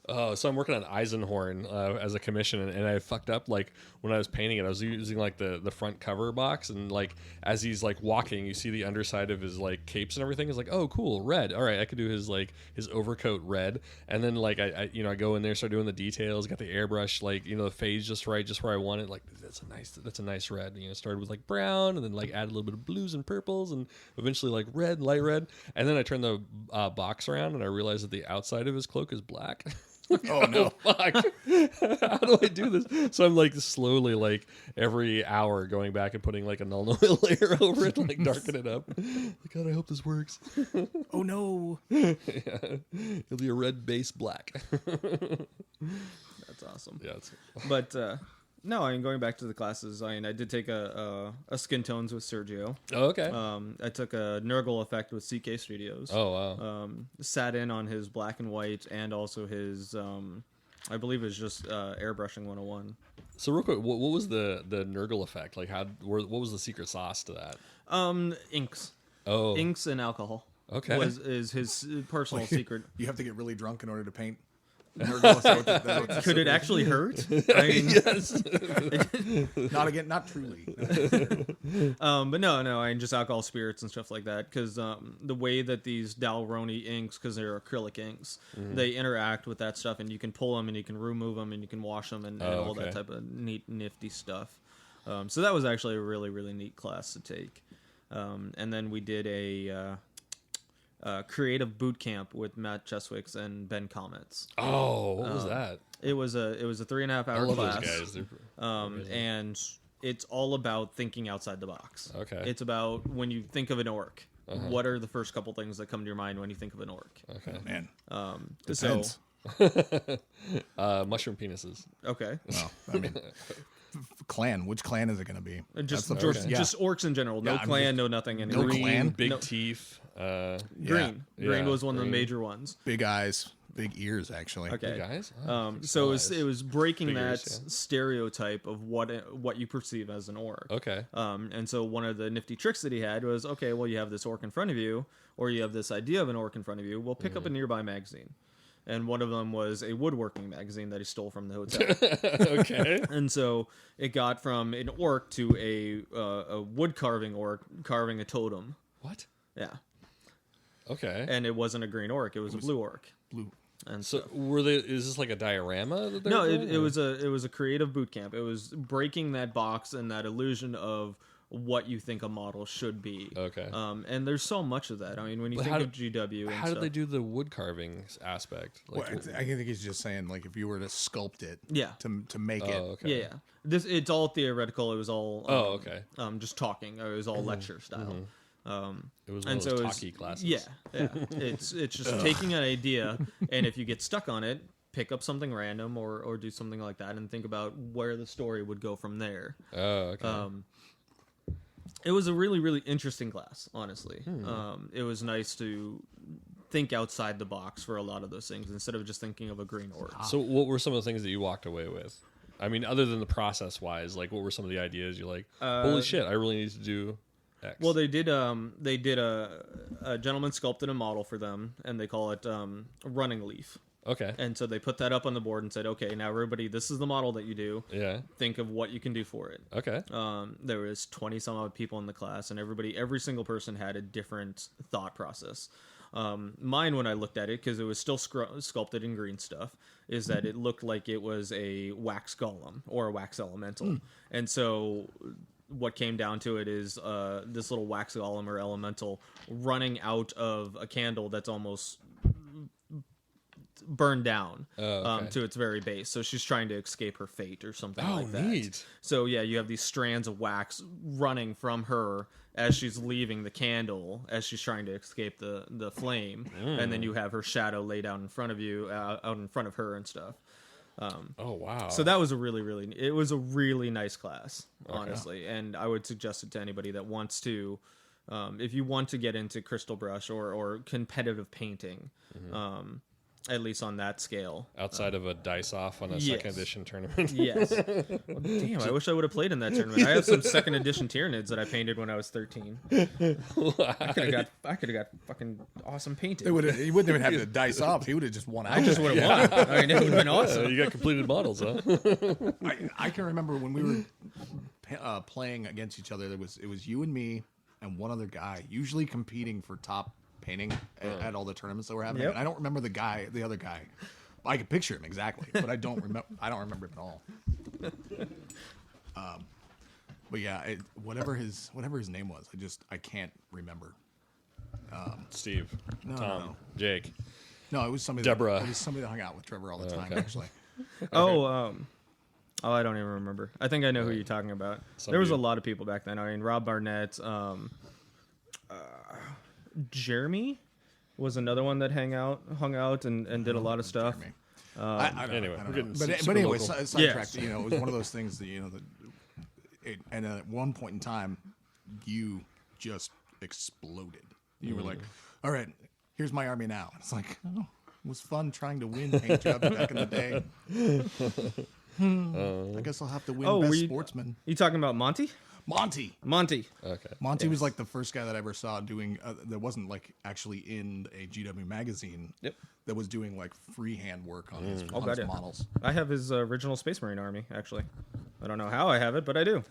A: So I'm working on Eisenhorn as a commission, and I fucked up. Like when I was painting it, I was using like the front cover box, and like as he's like walking, you see the underside of his like capes and everything. It's like, oh, cool, red. All right, I could do his overcoat red, and then like I go in there, start doing the details, got the airbrush, like the fades just right, just where I want it. Like that's a nice red. Started with like brown, and then like added a little bit of blues and purples, and eventually like red, light red, and then I turned the box around, and I realized that the outside of his cloak is black.
B: Oh no!
A: Fuck. How do I do this? So I'm like slowly, like every hour, going back and putting like a null oil layer over it to like darken it up. God, I hope this works.
B: Oh no!
A: Yeah. It'll be a red base black.
C: That's awesome.
A: Yeah.
C: But no, I mean, going back to the classes, I mean, I did take a skin tones with Sergio.
A: Oh, okay.
C: I took a Nurgle effect with CK Studios.
A: Oh, wow.
C: Sat in on his black and white and also his, I believe it's just airbrushing 101.
A: So real quick, what was the Nurgle effect? Like, what was the secret sauce to that?
C: Inks.
A: Oh,
C: Inks and alcohol.
A: Okay.
C: Is his personal secret.
B: You have to get really drunk in order to paint. Nurgle,
C: Could it actually hurt? I mean,
A: yes.
B: not truly.
C: but no, I mean just alcohol, spirits, and stuff like that. Because the way that these Dalroni inks, because they're acrylic inks, they interact with that stuff, and you can pull them, and you can remove them, and you can wash them, and all that type of neat, nifty stuff. So that was actually a really, really neat class to take. And then we did a creative boot camp with Matt Cheswicks and Ben Comets.
A: Oh, what was that?
C: It was a 3.5 hour
A: I love
C: class.
A: those guys. They're
C: And it's all about thinking outside the box.
A: Okay.
C: It's about when you think of an orc. What are the first couple things that come to your mind when you think of an orc?
A: Okay.
B: Man,
C: So
A: Mushroom penises.
C: okay,
B: well, I mean, clan. Which clan is it going to be?
C: just
B: That's the first-
C: just orcs in general. No
B: Yeah, I'm
C: clan,
B: just-
C: no nothing.
B: No
C: Anymore.
A: Green,
B: clan?
A: big
C: No.
A: teeth.
C: Green.
A: Yeah,
C: Green was one of the
A: green.
C: major ones.
B: Big eyes, big ears. Actually,
C: Okay.
A: Guys.
C: So it was breaking
A: Big
C: that
A: ears, yeah.
C: stereotype of what you perceive as an orc.
A: Okay.
C: And so one of the nifty tricks that he had was, okay, well, you have this orc in front of you, or you have this idea of an orc in front of you. Well, pick up a nearby magazine. And one of them was a woodworking magazine that he stole from the hotel.
A: Okay.
C: And so it got from an orc to a wood carving orc carving a totem.
A: What?
C: Yeah.
A: Okay.
C: And it wasn't a green orc, it was a blue orc.
B: blue.
C: And
A: So is this like a diorama? That they're
C: no,
A: doing,
C: it
A: or-
C: was a creative boot camp. It was breaking that box and that illusion of what you think a model should be.
A: Okay.
C: And there's so much of that. I mean, when you
A: But
C: think
A: how
C: of GW, and
A: How did
C: stuff,
A: they do the wood carving aspect?
B: Well,
A: Like,
B: I think he's just saying like if you were to sculpt it,
C: Yeah.
B: to make it.
A: okay.
C: Yeah. It's all theoretical. It was all
A: okay.
C: just talking. It was all lecture style.
A: It was one
C: And
A: of
C: so
A: those
C: it's-
A: talkie classes.
C: Yeah. It's just taking an idea, and if you get stuck on it, pick up something random or do something like that, and think about where the story would go from there.
A: Oh, okay.
C: It was a really, really interesting class, honestly. It was nice to think outside the box for a lot of those things instead of just thinking of a green orc.
A: So what were some of the things that you walked away with? I mean, other than the process wise, like what were some of the ideas you're like, holy shit, I really need to do X?
C: Well, they did a gentleman sculpted a model for them, and they call it running leaf.
A: Okay.
C: And so they put that up on the board and said, okay, now everybody, this is the model that you do.
A: Yeah.
C: Think of what you can do for it.
A: Okay.
C: There was 20 some odd people in the class, and every single person had a different thought process. Mine, when I looked at it, because it was still sculpted in green stuff, is that it looked like it was a wax golem or a wax elemental. And so what came down to it is this little wax golem or elemental running out of a candle that's almost burned down to its very base. So she's trying to escape her fate or something like that.
A: Neat.
C: So yeah, you have these strands of wax running from her as she's leaving the candle, as she's trying to escape the flame, and then you have her shadow laid out in front of you, out in front of her and stuff.
A: Oh, wow.
C: So that was a really nice class, honestly, and I would suggest it to anybody that wants to, if you want to get into crystal brush or competitive painting. At least on that scale.
A: Outside of a dice off on a
C: Yes.
A: second edition tournament.
C: Yes. Well, damn, I wish I would have played in that tournament. I have some second edition Tyranids that I painted when I was 13. I could have got fucking awesome painted.
B: He wouldn't even have to dice off. He would have just won out.
C: I just would have won. I mean, it would have been awesome.
A: You got completed models, huh?
B: I can remember when we were playing against each other. It was you and me and one other guy, usually competing for top painting at all the tournaments that were happening.
C: Yep.
B: And I don't remember the other guy. I can picture him exactly, but I don't remember. I don't remember him at all. But yeah, whatever his name was, I can't remember.
A: Steve,
B: No,
A: Tom,
B: no.
A: Jake.
B: No, it was somebody.
A: Deborah.
B: It was somebody that hung out with Trevor all the time. Actually.
C: Oh, I don't even remember. I think I know who you're talking about. There was a lot of people back then. I mean, Rob Barnett, Jeremy was another one that hung out and did a lot of stuff.
B: I don't
A: Anyway,
B: know.
A: we're getting
B: But
A: super
B: anyway,
A: local.
B: sidetracked. You know, it was one of those things that and at one point in time, you just exploded. You were like, "All right, here's my army now." It's like, oh, it was fun trying to win paint jobs back in the day. I guess I'll have to win best sportsman.
C: You talking about Monty?
B: Monty.
A: Okay.
B: Monty was like the first guy that I ever saw doing that wasn't like actually in a GW magazine.
C: Yep.
B: That was doing like freehand work on his
C: yeah.
B: models.
C: I have his original Space Marine army, actually. I don't know how I have it, but I do.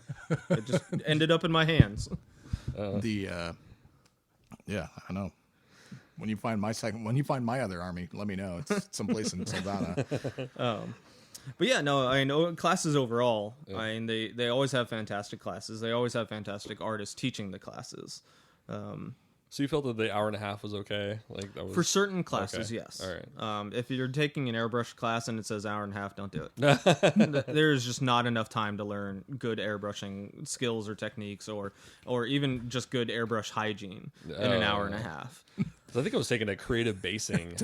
C: It just ended up in my hands.
B: Yeah, I know. When you find my other army, let me know. It's someplace in Saldana.
C: But yeah, no, I mean, classes overall, I mean, they always have fantastic classes. They always have fantastic artists teaching the classes.
A: So you felt that the hour and a half was okay? Like that was
C: For certain classes,
A: okay.
C: yes.
A: All right.
C: If you're taking an airbrush class and it says hour and a half, don't do it. There is just not enough time to learn good airbrushing skills or techniques or even just good airbrush hygiene in an hour and a half.
A: So I think I was taking a creative basing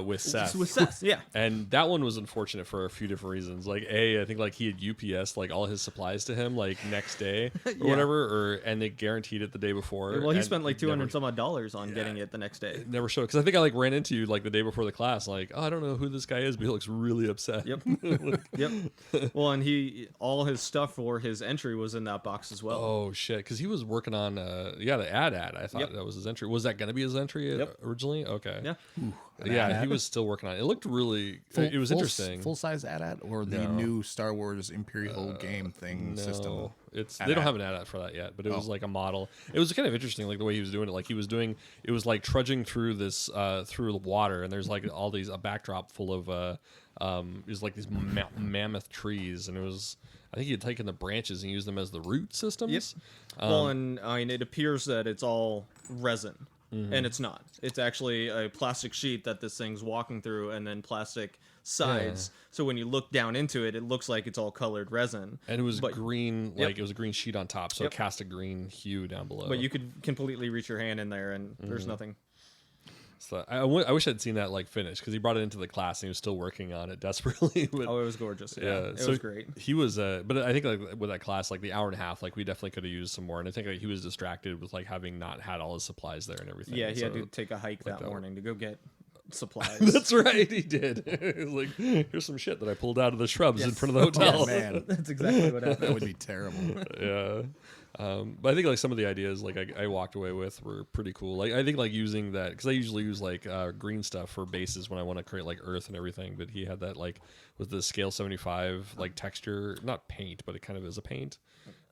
A: with Seth.
C: With Seth, yeah.
A: And that one was unfortunate for a few different reasons. Like I think like he had UPS like all his supplies to him like next day or whatever, and they guaranteed it the day before.
C: Well, he spent like $200 some odd on getting it the next day.
A: It never showed because I think I like ran into you like the day before the class. Like, oh, I don't know who this guy is, but he looks really upset.
C: Yep. Yep. Well, and all his stuff for his entry was in that box as well.
A: Oh shit! Because he was working on the ad. I thought that was his entry. Was that going to be his entry originally? Okay.
C: Yeah.
A: Yeah, he was still working on it. It looked really. It was interesting.
B: Full size AT-AT or the new Star Wars Imperial game thing system.
A: They don't have an AT-AT for that yet, but it was like a model. It was kind of interesting, like the way he was doing it. Like he was doing, it was like trudging through this through the water, and there's like all these a backdrop full of it was like these mammoth trees, and it was. I think he had taken the branches and used them as the root systems.
C: Yep. Well, and I mean, it appears that it's all resin. And it's not. It's actually a plastic sheet that this thing's walking through and then plastic sides. Yeah. So when you look down into it, it looks like it's all colored resin.
A: And it was green, like it was a green sheet on top. So it cast a green hue down below.
C: But you could completely reach your hand in there and there's nothing.
A: So I wish I'd seen that like finished because he brought it into the class and he was still working on it desperately. But,
C: it was gorgeous. Yeah, it was great.
A: He was, but I think like with that class, like the hour and a half, like we definitely could have used some more. And I think like, he was distracted with like having not had all his supplies there and everything.
C: Yeah, he had to take a hike that morning to go get supplies.
A: That's right, he did. He was like, here's some shit that I pulled out of the shrubs in front of the hotel.
B: Oh, man,
C: that's exactly what happened.
B: That would be terrible.
A: Yeah. But I think like some of the ideas like I walked away with were pretty cool. Like I think like using that because I usually use like green stuff for bases when I want to create like earth and everything. But he had that like with the scale 75 like texture, not paint, but it kind of is a paint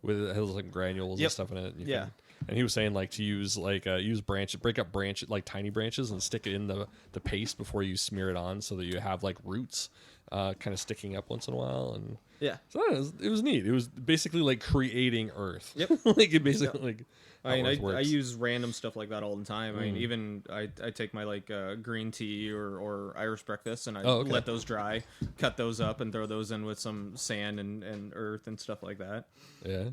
A: with it has like granules and stuff in it. And and he was saying like to use like break up branches like tiny branches and stick it in the paste before you smear it on so that you have like roots kind of sticking up once in a while and.
C: Yeah,
A: so it was neat. It was basically like creating Earth.
C: Yep,
A: like it basically like.
C: I mean, I use random stuff like that all the time. I mean, even I take my like green tea or Irish breakfast and I let those dry, cut those up and throw those in with some sand and earth and stuff like that.
A: Yeah.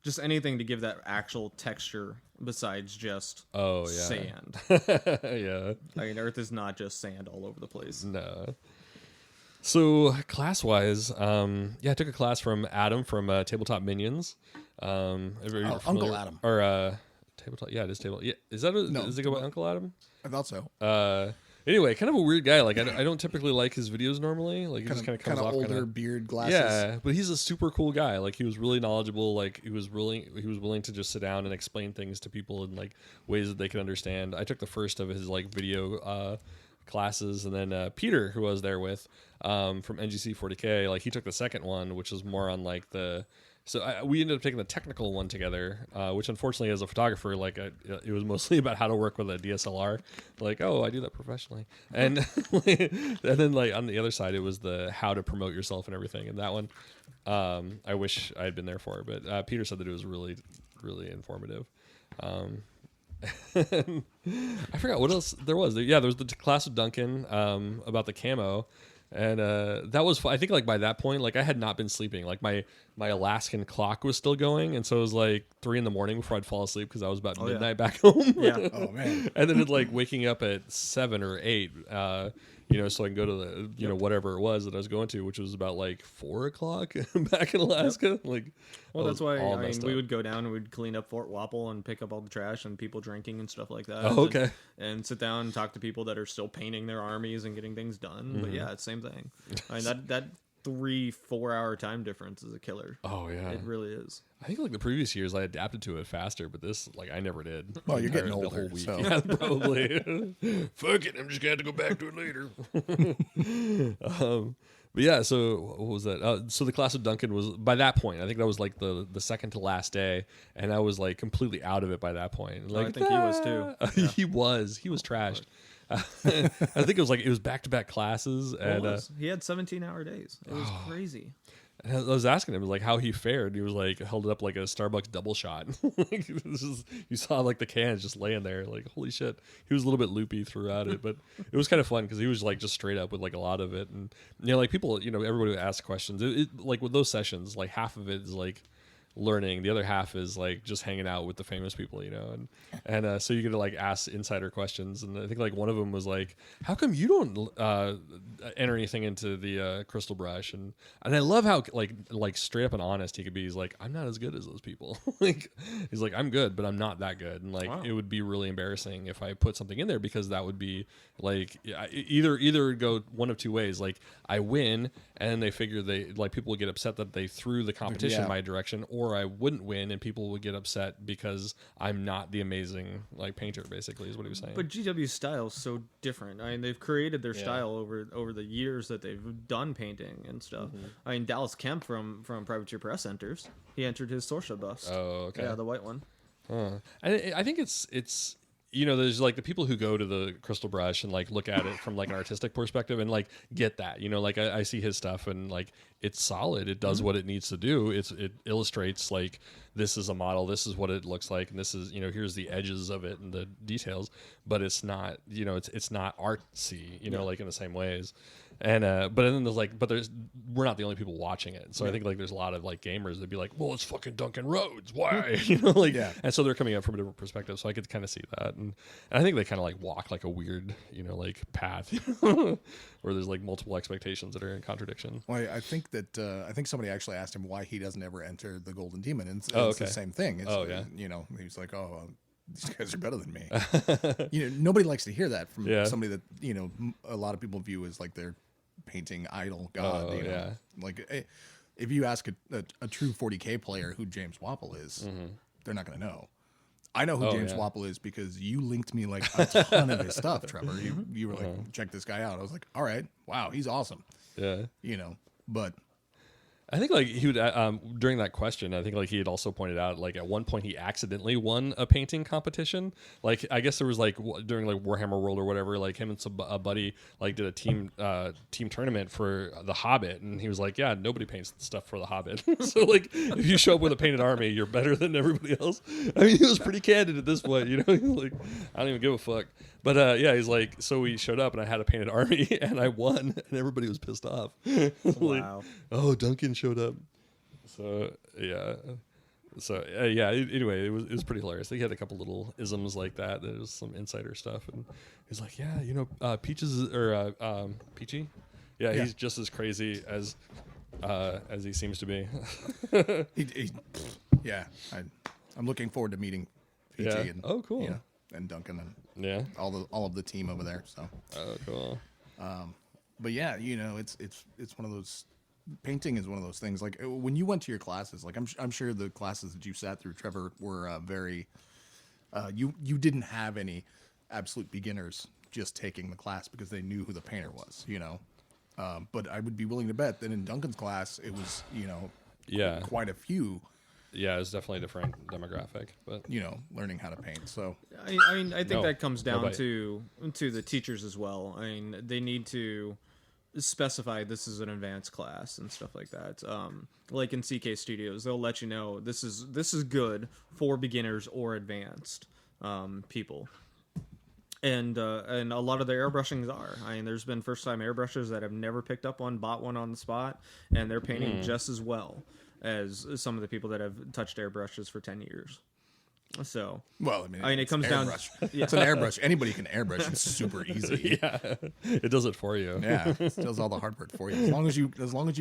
C: Just anything to give that actual texture besides just sand.
A: Yeah.
C: I mean, earth is not just sand all over the place.
A: No. So class-wise, I took a class from Adam from Tabletop Minions.
B: Uncle Adam.
A: Or Tabletop. Yeah, it is Tabletop. Yeah, is that
B: no,
A: does it go by Uncle Adam?
B: I thought so.
A: Anyway, kind of a weird guy. Like I don't typically like his videos normally. Like he just kind of comes off
B: older beard, glasses.
A: Yeah, but he's a super cool guy. Like he was really knowledgeable. Like he was willing to just sit down and explain things to people in like ways that they could understand. I took the first of his like video classes, and then Peter, who I was there with from NGC 40K, like he took the second one, which was more on like we ended up taking the technical one together, which unfortunately as a photographer, like it was mostly about how to work with a DSLR. Like, oh, I do that professionally. And and then like on the other side, it was the how to promote yourself and everything. And that one, I wish I had been there for, but Peter said that it was really, really informative. I forgot what else there was. Yeah, there was the class with Duncan about the camo. And that was, I think, like by that point, like I had not been sleeping. Like my Alaskan clock was still going, and so it was like 3 a.m. before I'd fall asleep because I was about midnight back home.
C: Yeah.
B: Oh man.
A: And then it like waking up at 7 or 8, so I can go to the whatever it was that I was going to, which was about like 4 o'clock back in Alaska. Like,
C: Well, that's why we
A: up.
C: would go down and we'd clean up Fort Wapple and pick up all the trash and people drinking and stuff like that.
A: Oh, okay.
C: And sit down and talk to people that are still painting their armies and getting things done. But yeah, it's same thing. I mean, that 3-4 hour time difference is a killer.
A: Oh yeah,
C: it really is.
A: I think like the previous years I adapted to it faster, but this like I never did.
B: Well, you're getting
A: The
B: older,
A: whole week.
B: so.
A: Yeah, probably. Fuck it, I'm just gonna have to go back to it later. But yeah, so what was that? So the class of Duncan was by that point. I think that was like the second to last day, and I was like completely out of it by that point. Like
C: I think he was too. Yeah.
A: he was trashed. I think it was back-to-back classes, and
C: He had 17-hour days. It was crazy.
A: and I was asking him like how he fared. He was like held it up like a Starbucks double shot. Like, you saw like the cans just laying there. Like holy shit. He was a little bit loopy throughout it, but it was kind of fun because he was like just straight up with like a lot of it, and like people, everybody would ask questions. It like with those sessions, like half of it is like learning, the other half is like just hanging out with the famous people, and so you get to like ask insider questions, and I think like one of them was like, how come you don't enter anything into the crystal brush, and I love how like straight up and honest he could be. He's like, I'm not as good as those people. Like he's like, I'm good, but I'm not that good, and like it would be really embarrassing if I put something in there, because that would be like either go one of two ways. Like I win and they figure people would get upset that they threw the competition my direction, or I wouldn't win and people would get upset because I'm not the amazing like painter, basically is what he was saying.
C: But GW's style is so different. I mean, they've created their style over the years that they've done painting and stuff. I mean, Dallas Kemp from Privateer Press enters. He entered his Sorsha bust.
A: Oh, okay.
C: Yeah, the white one.
A: I think it's there's like the people who go to the crystal brush and like look at it from like an artistic perspective and like get that, like I see his stuff and like it's solid. It does what it needs to do. It illustrates like this is a model, this is what it looks like, and this is here's the edges of it and the details, but it's not it's not artsy like in the same ways. And but then we're not the only people watching it, so I think like there's a lot of like gamers that'd be like, well, it's fucking Duncan Rhodes, why? And so they're coming up from a different perspective, so I could kind of see that, and I think they kind of like walk like a weird like path where there's like multiple expectations that are in contradiction.
B: Well, I think that I think somebody actually asked him why he doesn't ever enter the Golden Demon, and it's the same thing. It's, he's like, these guys are better than me. Nobody likes to hear that from somebody that a lot of people view as like their painting idol god. Like if you ask a true 40K player who James Wapple is, they're not going to know. I know who James Wapple is because you linked me like a ton of his stuff, Trevor. You were like, check this guy out. I was like, all right, wow, he's awesome.
A: Yeah,
B: but
A: I think like he would during that question, I think like he had also pointed out like at one point he accidentally won a painting competition. Like I guess there was like during like Warhammer World or whatever, like him and a buddy like did a team tournament for the Hobbit, and he was like, yeah, nobody paints stuff for the Hobbit. So like if you show up with a painted army, you're better than everybody else. I mean, he was pretty candid at this point, He was like, I don't even give a fuck. But he's like, so we showed up and I had a painted army and I won, and everybody was pissed off. Like,
C: Wow.
A: Oh, Duncan showed up. So yeah. Anyway, it was pretty hilarious. He had a couple little isms like that. There was some insider stuff, and he's like, yeah, Peaches or Peachy. Yeah, he's just as crazy as he seems to be.
B: I'm looking forward to meeting Peachy and
A: cool.
B: And Duncan and all of the team over there. So
A: cool.
B: But yeah, it's one of those. Painting is one of those things. Like when you went to your classes, like I'm sure the classes that you sat through, Trevor, were very. You didn't have any absolute beginners just taking the class because they knew who the painter was. But I would be willing to bet that in Duncan's class it was quite a few.
A: Yeah, it's definitely a different demographic, but
B: learning how to paint. So
C: I think that comes down to the teachers as well. I mean, they need to specify this is an advanced class and stuff like that. Like in CK Studios, they'll let you know this is good for beginners or advanced. people. And a lot of the airbrushings are. I mean, there's been first time airbrushers that have never picked up one, bought one on the spot, and they're painting just as well as some of the people that have touched airbrushes for 10 years. So,
B: well, I mean,
C: it comes down.
B: Yeah. It's an airbrush. Anybody can airbrush. It's super easy.
A: Yeah, it does it for you.
B: Yeah, it does all the hard work for you. As long as you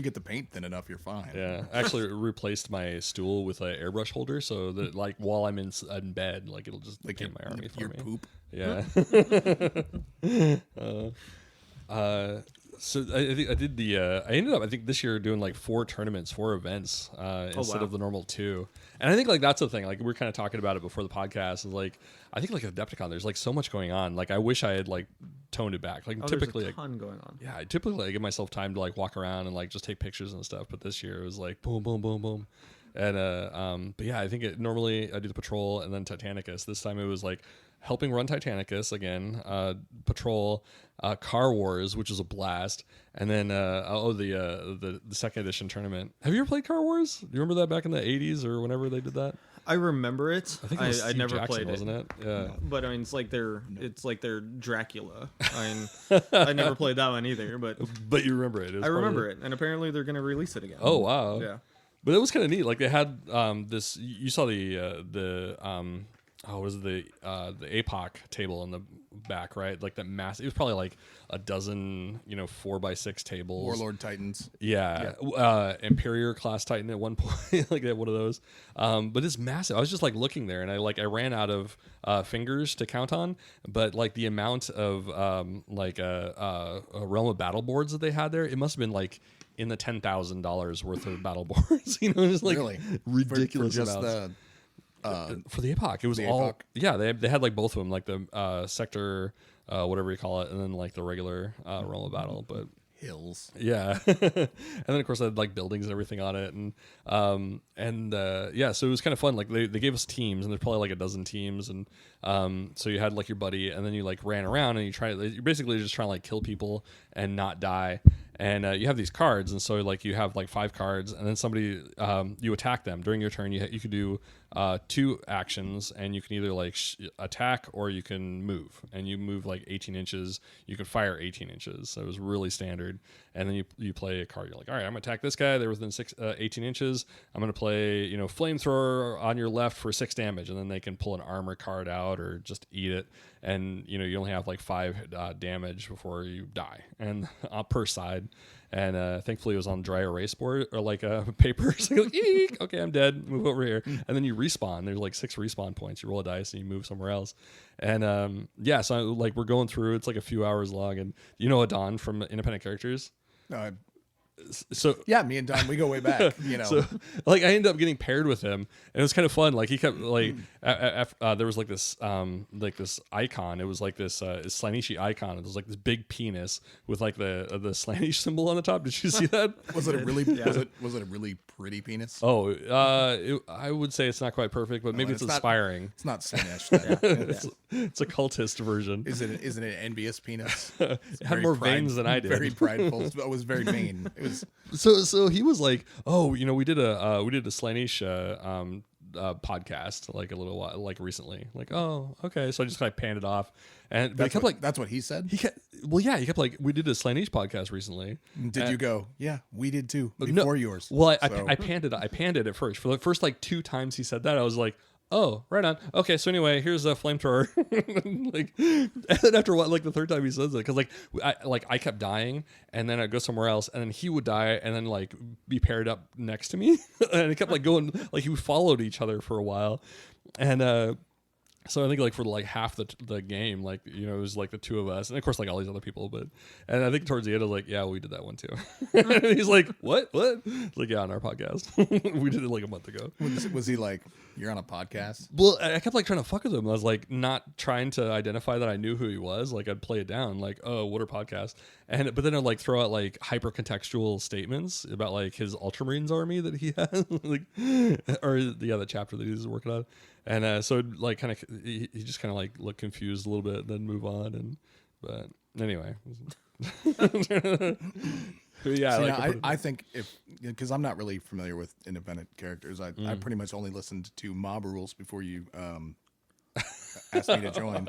B: get the paint thin enough, you're fine.
A: Yeah, I actually replaced my stool with an airbrush holder, so that like while I'm in bed, like it'll just paint my army for
B: your
A: me.
B: Poop.
A: Yeah. So I think I did I ended up, I think this year doing like 4 events instead of the normal 2. And I think like that's the thing. Like we were kind of talking about it before the podcast. Is like I think like at AdeptiCon, there's like so much going on. Like I wish I had like toned it back. Like typically,
C: there's a ton going on.
A: Yeah, I typically like, give myself time to like walk around and like just take pictures and stuff. But this year it was like boom, boom, boom, boom. And but yeah, I think normally I do the patrol and then Titanicus. This time it was like helping run Titanicus again, patrol, Car Wars, which is a blast, and then the second edition tournament. Have you ever played Car Wars? Do you remember that back in the 80s or whenever they did that?
C: I remember it.
A: I think it was
C: I
A: Steve
C: never
A: Jackson,
C: played it,
A: wasn't it? Yeah.
C: But I mean, it's like they're Dracula. I mean, I never played that one either, but
A: you remember it.
C: I remember it, and apparently they're going to release it again.
A: Oh wow.
C: Yeah.
A: But it was kind of neat. Like they had this. You saw the APOC table in the back, right? Like that massive. It was probably like a dozen, 4x6 tables.
B: Warlord Titans.
A: Yeah. Imperior class Titan at one point, like they had one of those. But it's massive. I was just like looking there, and I ran out of fingers to count on. But like the amount of a Realm of Battle boards that they had there, it must have been like in the $10,000 worth of battle boards. Just like
B: really
A: ridiculous
B: for just
A: amounts. For the APOC, it was all
B: APOC?
A: Yeah. They had like both of them, like the sector, whatever you call it, and then like the regular Realm of Battle. But
B: hills,
A: yeah, and then of course I had like buildings and everything on it, and yeah, so it was kind of fun. Like they gave us teams, and there's probably like a dozen teams, and so you had like your buddy, and then you like ran around and you're basically just trying to like kill people and not die. And you have these cards, and so like you have like 5 cards, and then somebody you attack them during your turn. You could do 2 actions, and you can either like attack or you can move, and you move like 18 inches. You can fire 18 inches, so it was really standard. And then you play a card. You're like, all right, I'm gonna attack this guy. They're within 18 inches. I'm gonna play flamethrower on your left for 6 damage, and then they can pull an armor card out or just eat it. And you only have like 5 damage before you die, and per side. And thankfully it was on dry erase board or like paper. So you're like, eek, okay, I'm dead. Move over here, and then you respawn. There's like 6 respawn points. You roll a dice and you move somewhere else. And yeah, so like we're going through. It's like a few hours long. And Adon from Independent Characters. So
B: yeah, me and Don, we go way back.
A: So like I ended up getting paired with him, and it was kind of fun. Like he kept like there was like this icon. It was like this Slaaneshi icon. It was like this big penis with like the Slaanesh symbol on the top. Did you see that?
B: Was it a really was it a really pretty penis?
A: Oh, I would say it's not quite perfect, but maybe it's aspiring.
B: It's not Slaanesh.
A: It's a cultist version.
B: Is it an NBS penis?
A: It had more veins than I did.
B: Very prideful. It was very vain. It was
A: so he was like, oh, we did a Slaanesh podcast like a little while, like recently. Like, oh, okay. So I just kind of panned it off, but he kept like,
B: that's what he said.
A: He kept like, we did a Slaanesh podcast recently.
B: Did you go? Yeah, we did too. Before yours.
A: Well, I panned it at first. For the first like 2 times he said that, I was like, oh, right on. Okay, so anyway, here's a flamethrower. Like, and then after what, like the 3rd time he says it, because I kept dying, and then I'd go somewhere else, and then he would die, and then like be paired up next to me, and it kept like going, like we followed each other for a while, and so I think like for like half the game, like it was like the 2 of us, and of course like all these other people, and I think towards the end I was like, yeah, we did that one too. And he's like, what? It's like, yeah, on our podcast. We did it like a month ago.
B: Was he like, you're on a podcast?
A: Well, I kept like trying to fuck with him. I was like not trying to identify that I knew who he was. Like I'd play it down, like, oh, what are podcasts? But then I'd like throw out like hyper contextual statements about like his Ultramarines army that he has, like, or the chapter that he's working on. And so like kind of he just kind of like look confused a little bit, and then move on. But anyway,
B: yeah. I think because I'm not really familiar with independent characters, I pretty much only listened to Mob Rules before you asked me to join.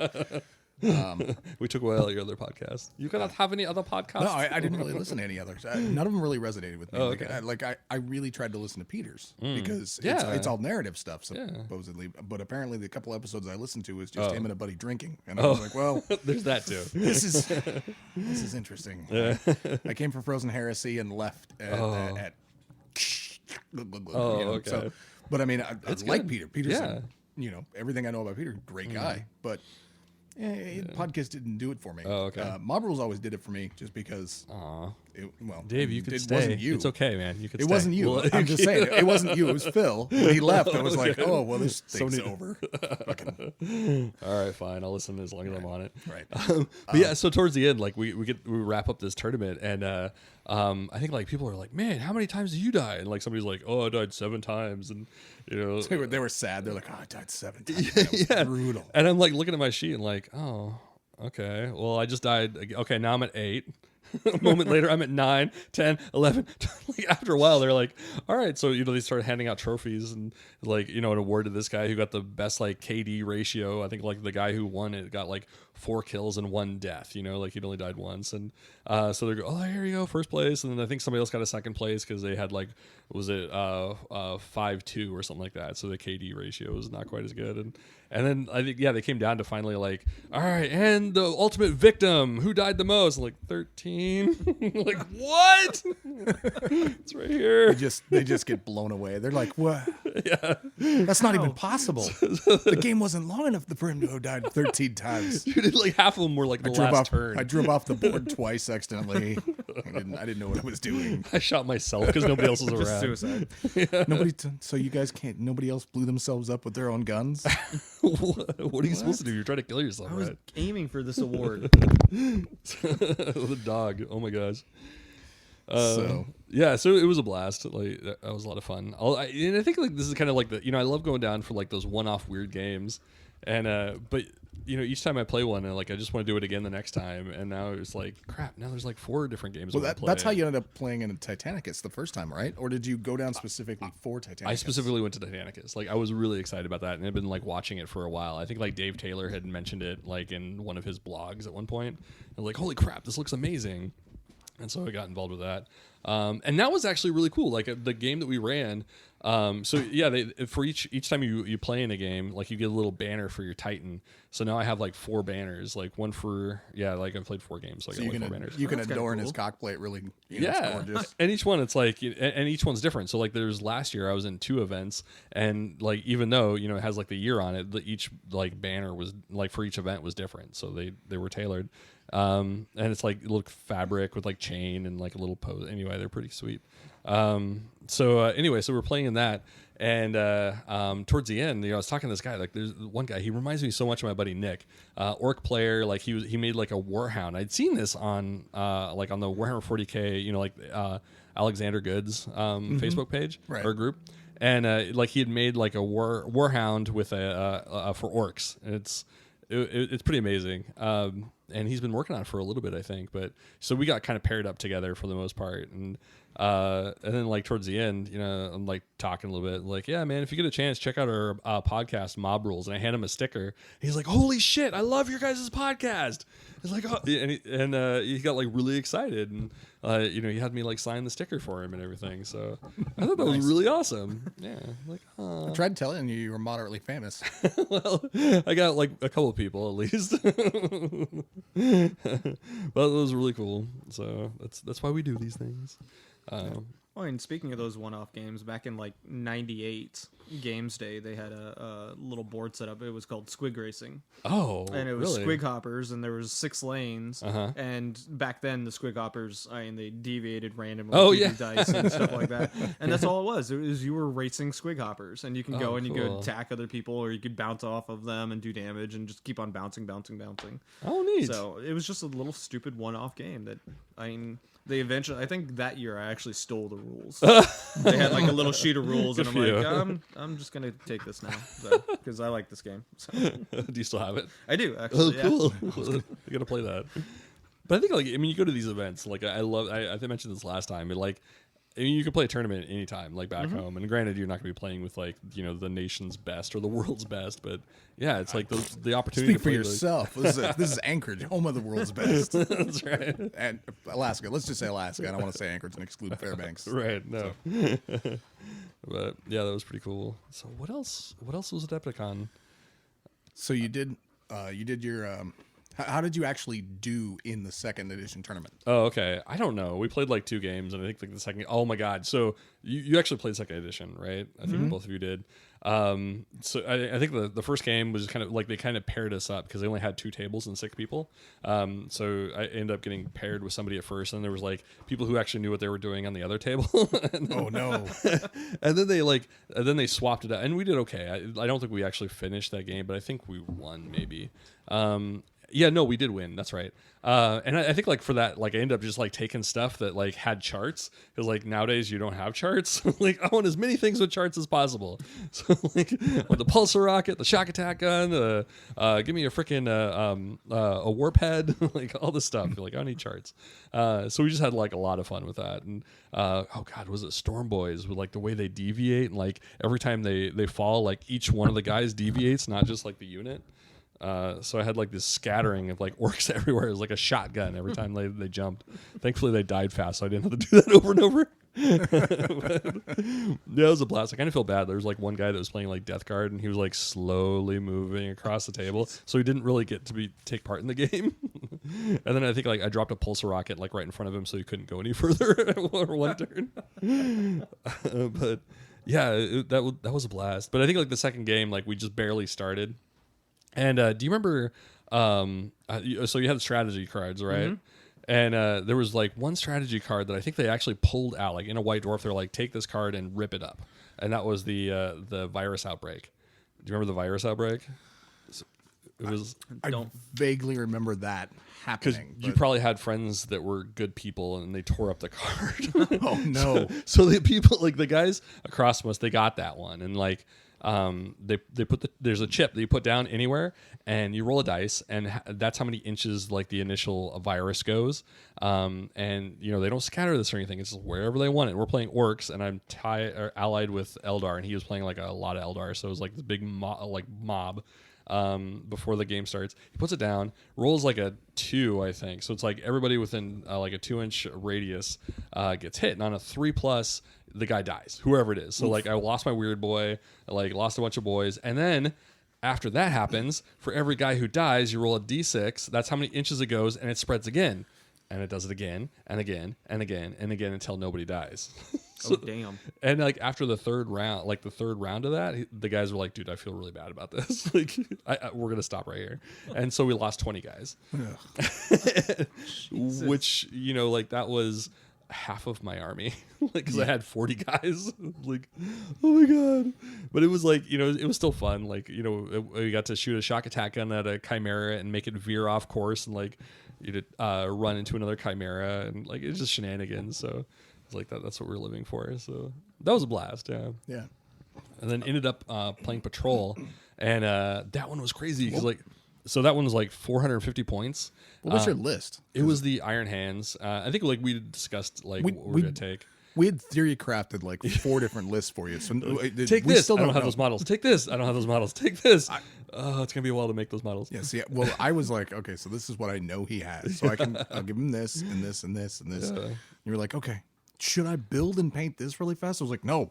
A: We took away all your other podcasts. You cannot have any other podcasts?
B: No, I didn't really listen to any others. None of them really resonated with me.
A: Oh, okay.
B: I really tried to listen to Peter's because
A: Yeah.
B: it's all narrative stuff, supposedly. But apparently the couple episodes I listened to was just him and a buddy drinking. And I was like, well,
A: there's that too.
B: this is interesting. I came from Frozen Heresy and left at
A: okay.
B: So, but I mean, I like
A: good.
B: Peter. Peter's,
A: Yeah.
B: everything I know about Peter, great guy. But podcast didn't do it for me.
A: Oh, okay.
B: Mob Rules always did it for me, just because.
A: Dave, you could
B: it
A: stay.
B: wasn't you.
A: It's okay, man. You could.
B: It
A: stay.
B: wasn't you.
A: Well,
B: I'm just saying, it wasn't you. It was Phil. When he left, I was like,
A: Okay.
B: oh well, this thing's
A: Somebody-
B: over. Fucking,
A: All right, fine. I'll listen as long as I'm on it.
B: right.
A: But yeah, so towards the end, like we wrap up this tournament, and I think like people are like, "Man, how many times did you die?" And like somebody's like, "Oh, I died 7 times," and
B: They were sad. They're like, oh, I died 7 times. That was brutal.
A: And I'm like looking at my sheet and like, oh, okay. Well, I just died. Okay, now I'm at 8. A moment later, I'm at 9, 10, 11. Like after a while, they're like, all right. So, they started handing out trophies and like, an award to this guy who got the best like KD ratio. I think like the guy who won it got like 4 kills and 1 death, like he'd only died once. And so they go, oh, here you go, first place. And then I think somebody else got a second place because they had like, was it 5-2 or something like that. So the KD ratio was not quite as good. And then I think, they came down to finally like, all right, and the ultimate victim, who died the most? I'm like, 13. Like, what? It's right here.
B: They just get blown away. They're like, what?
A: Yeah.
B: That's not even possible. The game wasn't long enough for him to have died 13 times.
A: Dude, like half of them were like the last turn.
B: I drove off the board twice accidentally. I didn't know what I was doing.
A: I shot myself because nobody else was
C: Just
A: around.
C: suicide.
B: So you guys can't. Nobody else blew themselves up with their own guns.
A: What are you supposed to do? You're trying to kill yourself,
C: I was
A: right?
C: aiming for this award.
A: The dog. Oh my gosh.
B: So
A: it was a blast. Like that was a lot of fun. And I think like this is kind of like I love going down for like those one-off weird games, and but each time I play one, and like I just want to do it again the next time. And now it's like crap. Now there's like 4 different games.
B: Well, that's how you ended up playing in Titanicus the first time, right? Or did you go down specifically for Titanicus?
A: I specifically went to Titanicus. Like I was really excited about that, and I've been like watching it for a while. I think like Dave Taylor had mentioned it like in one of his blogs at one point. And like, holy crap, this looks amazing. And so I got involved with that. And that was actually really cool. Like the game that we ran. For each time you play in a game, like you get a little banner for your Titan. So now I have like 4 banners, like one for, like I've played 4 games. So I got like 4 banners.
B: You can
C: That's
B: adorn
C: kinda
B: his
C: cool.
B: cockplate really.
A: Yeah,
B: It's gorgeous.
A: and each one it's like, and each one's different. So like there's last year I was in 2 events, and like even though it has like the year on it, each like banner was like for each event was different. So they were tailored, and it's like a little fabric with like chain and like a little pose. Anyway, they're pretty sweet. So we're playing in that. And towards the end, I was talking to this guy. Like, there's one guy. He reminds me so much of my buddy Nick, orc player. Like he made like a warhound. I'd seen this on like on the Warhammer 40K. Alexander Goods Facebook page or group, and like he had made like a warhound with a for orcs. And it's pretty amazing. And he's been working on it for a little bit, I think. But so we got kind of paired up together for the most part, and then like towards the end, I'm like talking a little bit, like, yeah, man, if you get a chance, check out our podcast, Mob Rules. And I hand him a sticker. He's like, holy shit, I love your guys' podcast. It's like, oh, and he got like really excited, and he had me like sign the sticker for him and everything. So I thought that was really awesome. Yeah, like,
B: I tried telling you were moderately famous.
A: well, I got like a couple people at least. But it was really cool. So that's why we do these things.
C: Well, and speaking of those one-off games, back in like '98 Games Day, they had a little board set up. It was called Squig Racing.
A: Oh,
C: And it was
A: really?
C: squig hoppers, and there was 6 lanes.
A: Uh-huh.
C: And back then, the squig hoppers, they deviated randomly.
A: Oh,
C: with
A: yeah.
C: dice and stuff like that. And that's all it was. It was you were racing squig hoppers, and you can go and you
A: cool.
C: could attack other people, or you could bounce off of them and do damage, and just keep on bouncing.
A: Oh, neat.
C: So it was just a little stupid one-off game that they eventually. I think that year I actually stole the rules. They had like a little sheet of rules, and I'm
A: Good
C: like,
A: for you.
C: I'm just gonna take this now because I like this game. So.
A: Do you still have it?
C: I do
A: Oh,
C: actually. Yeah.
A: cool. I gotta play that. But I think, like, you go to these events. Like, I love. I mentioned this last time. I mean, you can play a tournament anytime, like back home. And granted, you're not going to be playing with like the nation's best or the world's best, but yeah, it's like the opportunity.
B: Speak for yourself. This is Anchorage, home of the world's best.
A: That's right.
B: And Alaska. Let's just say Alaska. I don't want to say Anchorage and exclude Fairbanks.
A: Right. No. But yeah, that was pretty cool. So what else? What else was AdeptiCon?
B: So you did your. How did you actually do in the second edition tournament?
A: Oh, okay. I don't know. We played like 2 games, and I think like the second. Oh my god! So you actually played second edition, right? I think both of you did. So I think the first game was kind of like they kind of paired us up because they only had 2 tables and 6 people. So I ended up getting paired with somebody at first, and there was like people who actually knew what they were doing on the other table.
B: Oh no!
A: And then they swapped it out, and we did okay. I don't think we actually finished that game, but I think we won maybe. Yeah, no, we did win. That's right. And I think like for that, like I ended up just like taking stuff that like had charts because like nowadays you don't have charts. Like I want as many things with charts as possible. So like with the pulsar rocket, the shock attack gun, give me a freaking a warp head, like all this stuff. You're like I need charts. So we just had like a lot of fun with that. And oh god, was it Storm Boys with like the way they deviate and like every time they fall, like each one of the guys deviates, not just like the unit. So I had like this scattering of like orcs everywhere. It was like a shotgun every time they jumped. Thankfully they died fast, so I didn't have to do that over and over. But, yeah, it was a blast. I kind of feel bad. There was like one guy that was playing like Death Guard, and he was like slowly moving across the table, so he didn't really get to take part in the game. And then I think like I dropped a pulsar rocket like right in front of him, so he couldn't go any further or one turn. But yeah, that was a blast. But I think like the second game, like we just barely started. And do you remember? So you had the strategy cards, right? And there was like one strategy card that I think they actually pulled out, like in a White Dwarf. They're like, take this card and rip it up, and that was the virus outbreak. Do you remember the virus outbreak? It was.
B: I don't vaguely remember that happening.
A: You probably had friends that were good people, and they tore up the card.
B: Oh no!
A: So the people, like the guys across from us, they got that one, and like. They put there's a chip that you put down anywhere and you roll a dice and that's how many inches like the initial virus goes. And they don't scatter this or anything. It's just wherever they want it. We're playing orcs and I'm allied with Eldar and he was playing like a lot of Eldar. So it was like this big mob. Before the game starts, he puts it down, rolls like a 2, I think. So it's like everybody within like a 2-inch radius gets hit, and on a 3+, the guy dies, whoever it is. So like I lost my weird boy, I like lost a bunch of boys, and then after that happens, for every guy who dies, you roll a d6. That's how many inches it goes, and it spreads again, and it does it again and again and again and again until nobody dies.
C: So, oh damn!
A: And like after the third round of that, the guys were like, "Dude, I feel really bad about this. Like, we're gonna stop right here." And so we lost 20 guys, which like that was half of my army, like because I had 40 guys. Like, oh my god! But it was like it was still fun. Like we got to shoot a shock attack gun at a chimera and make it veer off course and like you run into another chimera and like it's just shenanigans. So. It's like that's what we're living for. So that was a blast. Yeah. And then ended up playing Patrol, and that one was crazy because so that one was like 450 points.
B: What was your list?
A: It was the Iron Hands. I think like we discussed like what we're gonna take.
B: We had theory crafted like 4 different lists for you. So
A: take this. Still I don't have those models. Take this. I don't have those models. Take this. It's gonna be a while to make those models.
B: Yes. Yeah. Well, I was like, okay, so this is what I know he has. So I'll give him this and this and this and this. And you were like, okay. Should I build and paint this really fast? I was like, no.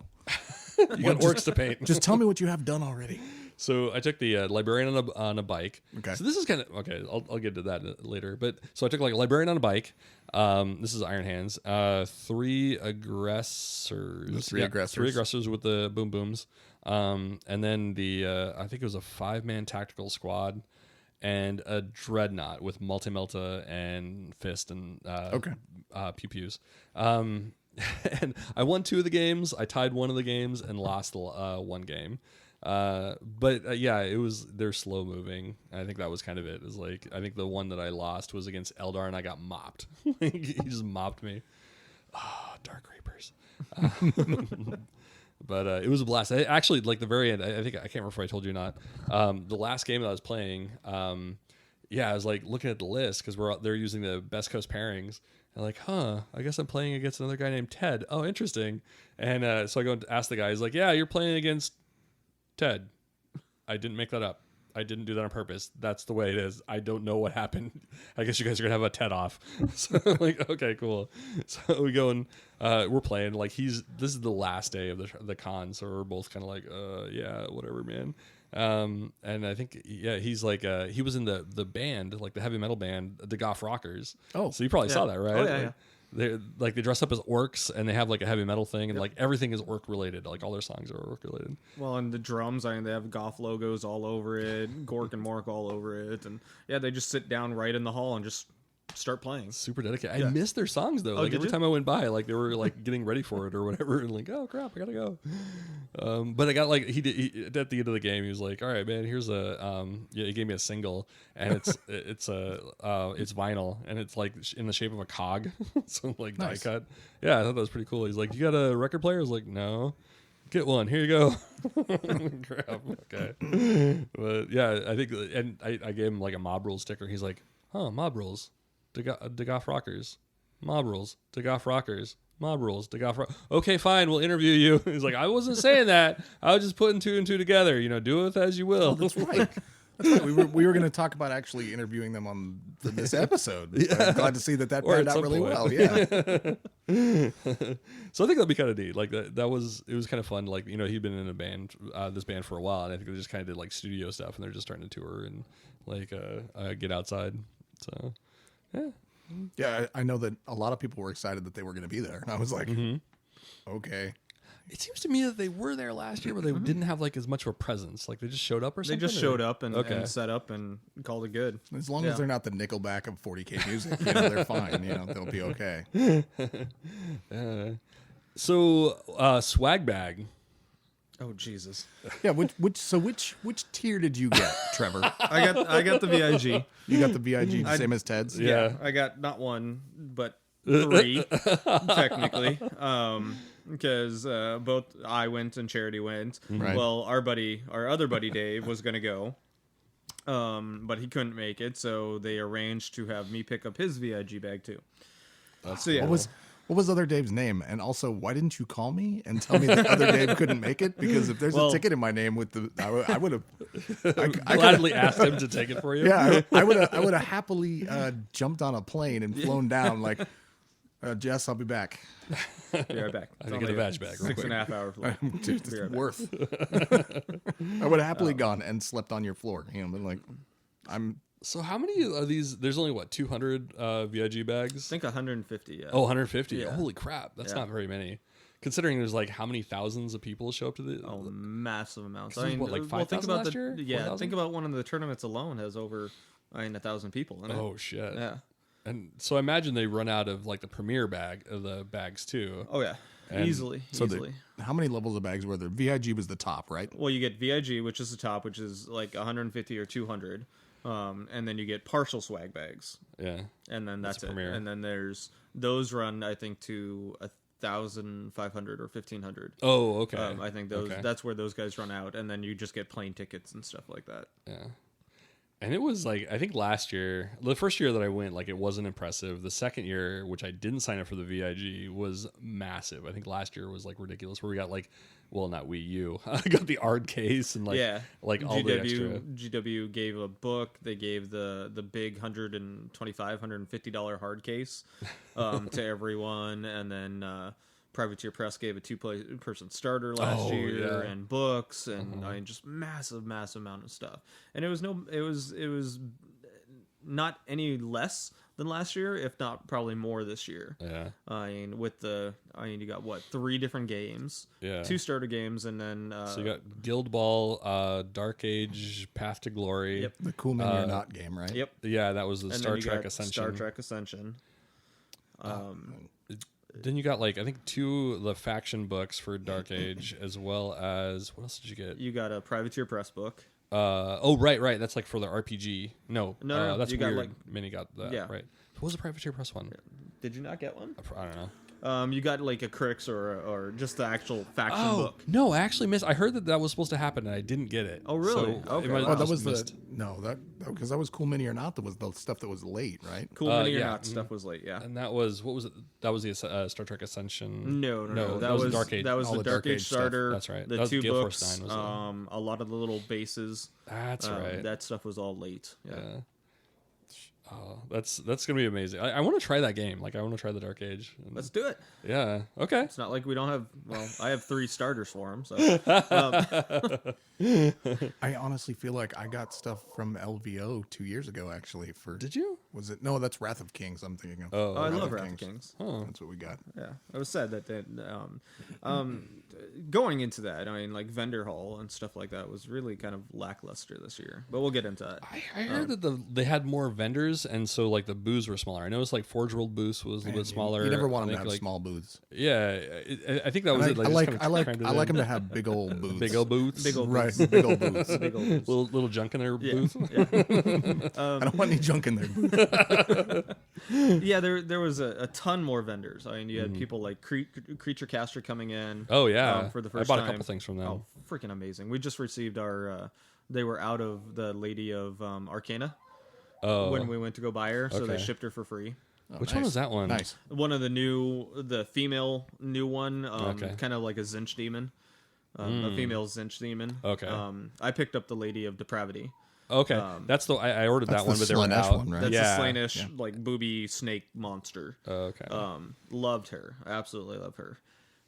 A: You got orcs to paint.
B: Just tell me what you have done already.
A: So I took the librarian on a bike.
B: Okay.
A: So this is kind of okay. I'll get to that later. But so I took like a librarian on a bike. This is Iron Hands. 3 aggressors.
B: Three aggressors.
A: 3 aggressors with the boom booms. And then I think it was a 5-man tactical squad. And a dreadnought with multi-melta and fist and pew-pews. And I won 2 of the games. I tied 1 of the games and lost 1 game. But they're slow moving. I think that was kind of it. It was like I think the one that I lost was against Eldar and I got mopped. He just mopped me. Oh, Dark Reapers. But it was a blast. I actually, like the very end, I think I can't remember if I told you or not. The last game that I was playing, I was like looking at the list because they're using the Best Coast pairings. And like, huh, I guess I'm playing against another guy named Ted. Oh, interesting. And so I go and ask the guy. He's like, yeah, you're playing against Ted. I didn't make that up. I didn't do that on purpose. That's the way it is. I don't know what happened. I guess you guys are going to have a TED off. So I'm like, okay, cool. So we go and we're playing. Like this is the last day of the con. So we're both kind of like, yeah, whatever, man. And I think, yeah, he's like, he was in the band, like the heavy metal band, the Goth Rockers.
B: Oh,
A: so you probably saw that, right?
C: Oh, yeah,
A: like, they dress up as orcs and they have like a heavy metal thing and like everything is orc related. Like all their songs are orc related.
C: Well, and the drums, I mean, they have goth logos all over it, Gork and Mork all over it, and yeah, they just sit down right in the hall and just start playing.
A: Super dedicated. I missed their songs though. Like every time I went by, like they were like getting ready for it or whatever, and like, oh crap, I gotta go. But I got like he at the end of the game, he was like, all right, man, here's he gave me a single, and it's vinyl, and it's like in the shape of a cog, so like
B: nice.
A: die cut. Yeah, I thought that was pretty cool. He's like, you got a record player? I was like, no. Get one. Here you go. Crap. Okay. But yeah, I think, and I gave him like a Mob Rules sticker. He's like, huh, Mob Rules. Goth Rockers, Mob Rules, Goth Rockers, Mob Rules, Goth Rockers. Okay, fine, we'll interview you. He's like, I wasn't saying that. I was just putting 2 and 2 together. You know, do with as you will.
B: Oh, that's right. That's right. We were going to talk about actually interviewing them on this episode. Yeah. I'm glad to see that panned out really well. Yeah.
A: So I think that'd be kind of neat. Like it was kind of fun. Like, you know, he'd been in a band, this band for a while, and I think they just kind of did like studio stuff, and they're just starting to tour and like get outside. So.
B: Yeah, I know that a lot of people were excited that they were going to be there. And I was like, okay.
A: It seems to me that they were there last year, but they didn't have like as much of a presence. Like they just showed up or something?
C: They just showed up and set up and called it good.
B: As long as they're not the Nickelback of 40K music, you know, they're fine. You know, they'll be okay.
A: So, swag bag.
C: Oh Jesus!
B: Yeah, which tier did you get, Trevor?
C: I got the VIG.
B: You got the VIG, same as Ted's.
A: Yeah,
C: I got not 1 but 3 technically, because both I went and Charity went.
B: Right.
C: Well, our other buddy Dave was gonna go, but he couldn't make it, so they arranged to have me pick up his VIG bag too.
A: That's
C: yeah.
B: What was other Dave's name? And also, why didn't you call me and tell me that other Dave couldn't make it? Because if there's a ticket in my name with I would have. I
A: gladly asked him to take it for you.
B: Yeah, I would have happily jumped on a plane and flown down. Like, Jess, I'll be back.
C: Be right back.
A: I get a badge back.
C: 6.5 hour flight.
B: Dude, it's worth. I would have happily gone and slept on your floor. You know, but like,
A: So how many of these? There's only 200 VIG bags?
C: I think 150. Yeah.
A: Oh, 150.
C: Yeah.
A: Holy crap, that's not very many. Considering there's like how many thousands of people show up to the
C: massive amounts.
A: I mean, what, like 5,000 last year?
C: Yeah,
A: 4,000?
C: think about one of the tournaments alone has over 1,000 people in it.
A: Oh shit.
C: Yeah.
A: And so I imagine they run out of like the premier bag of the bags too.
C: Oh yeah. Easily.
B: How many levels of bags were there? VIG was the top, right?
C: Well, you get VIG, which is the top, which is like 150 or 200. And then you get partial swag bags.
A: Yeah.
C: And then that's it.
A: Premier.
C: And then there's those run, I think, to 1,500 or 1,500.
A: Oh, okay.
C: I think that's where those guys run out, and then you just get plane tickets and stuff like that.
A: Yeah. And it was like, I think last year, the first year that I went, like it wasn't impressive. The second year, which I didn't sign up for the VIG, was massive. I think last year was like ridiculous, where we got like, well, not you. I got the art case and like, like all the extra.
C: GW gave a book. They gave the big $125, $150 hard case to everyone, and then Privateer Press gave a 2-person starter last year, and books, and I mean, just massive amount of stuff. And it was not any less than last year, if not probably more this year.
A: Yeah.
C: I mean, you got 3 different games, 2 starter games, and then
A: so you got Guild Ball, Dark Age, Path to Glory.
C: Yep.
B: The Cool Men You're Not game, right?
C: Yep.
A: Yeah, that was the
C: and
A: Star Trek Ascension.
C: Star Trek Ascension.
A: Then you got like I think 2 of the faction books for Dark Age, as well as what else did you get?
C: You got a Privateer Press book.
A: Right. That's like for the RPG. No, that's
C: you
A: weird.
C: Got like,
A: Minnie got that.
C: Yeah.
A: Right. What was the Privateer Press one?
C: Did you not get one?
A: I don't know.
C: You got like a Crix or just the actual faction book.
A: No, I actually missed. I heard that was supposed to happen, and I didn't get it.
C: Oh, really?
A: So
C: okay.
B: That was No, that because that was Cool Mini or Not. That was the stuff that was late, right?
C: Cool Mini or
A: yeah.
C: Not stuff was late, yeah.
A: And that was what was it? That was the Star Trek Ascension.
C: No.
A: That was Dark Age.
C: That was
B: All
C: the
B: the
C: Dark
B: Dark
C: Age
B: Age stuff.
C: starter.
A: That's right.
C: The
A: That was
C: 2
A: Gale
C: books.
A: Force 9 was
C: a lot of the little bases.
A: That's right.
C: That stuff was all late. Yeah.
A: Oh, that's gonna be amazing. I want to try that game. Like I want to try the Dark Age.
C: Let's do it.
A: Yeah. Okay.
C: It's not like we don't have. Well, I have 3 starters for them. So
B: I honestly feel like I got stuff from LVO 2 years ago. Actually, for
A: Did you?
B: was it? No, that's Wrath of Kings. I'm thinking of.
A: Oh,
C: I love Wrath of Kings.
B: That's what we got.
C: Yeah, I was sad that going into that, I mean, like vendor hall and stuff like that was really kind of lackluster this year. But we'll get into that.
A: I heard that they had more vendors, and so like the booths were smaller. I noticed like Forge World booths was a little bit smaller.
B: You never want
A: I
B: them to
A: think,
B: have small booths.
A: Yeah, I think that was it.
B: I like them to have big old booths.
A: Big old booths.
C: Big old
B: Right,
C: booths.
B: big old booths.
C: Big old booths.
A: little junk in their booth.
C: Yeah.
B: I don't want any junk in their booth.
C: Yeah, there was a ton more vendors. I mean, you had people like Creature Caster coming in.
A: Oh yeah,
C: for the first
A: I bought
C: time.
A: a couple things from them.
C: Oh, freaking amazing! We just received our. They were out of the Lady of Arcana when we went to go buy her, so they
A: Okay.
C: shipped her for free.
A: Which one was that one?
B: Nice.
C: One of the female new one,
A: Okay.
C: kind of like a Zinch demon, a female Zinch demon.
A: Okay.
C: I picked up the Lady of Depravity.
A: Okay, that's the I ordered that one, but they were
B: Slaanesh
A: out.
B: one, right?
C: That's
A: Yeah.
C: a Slaanesh like booby snake monster.
A: Okay.
C: Loved her, absolutely love her.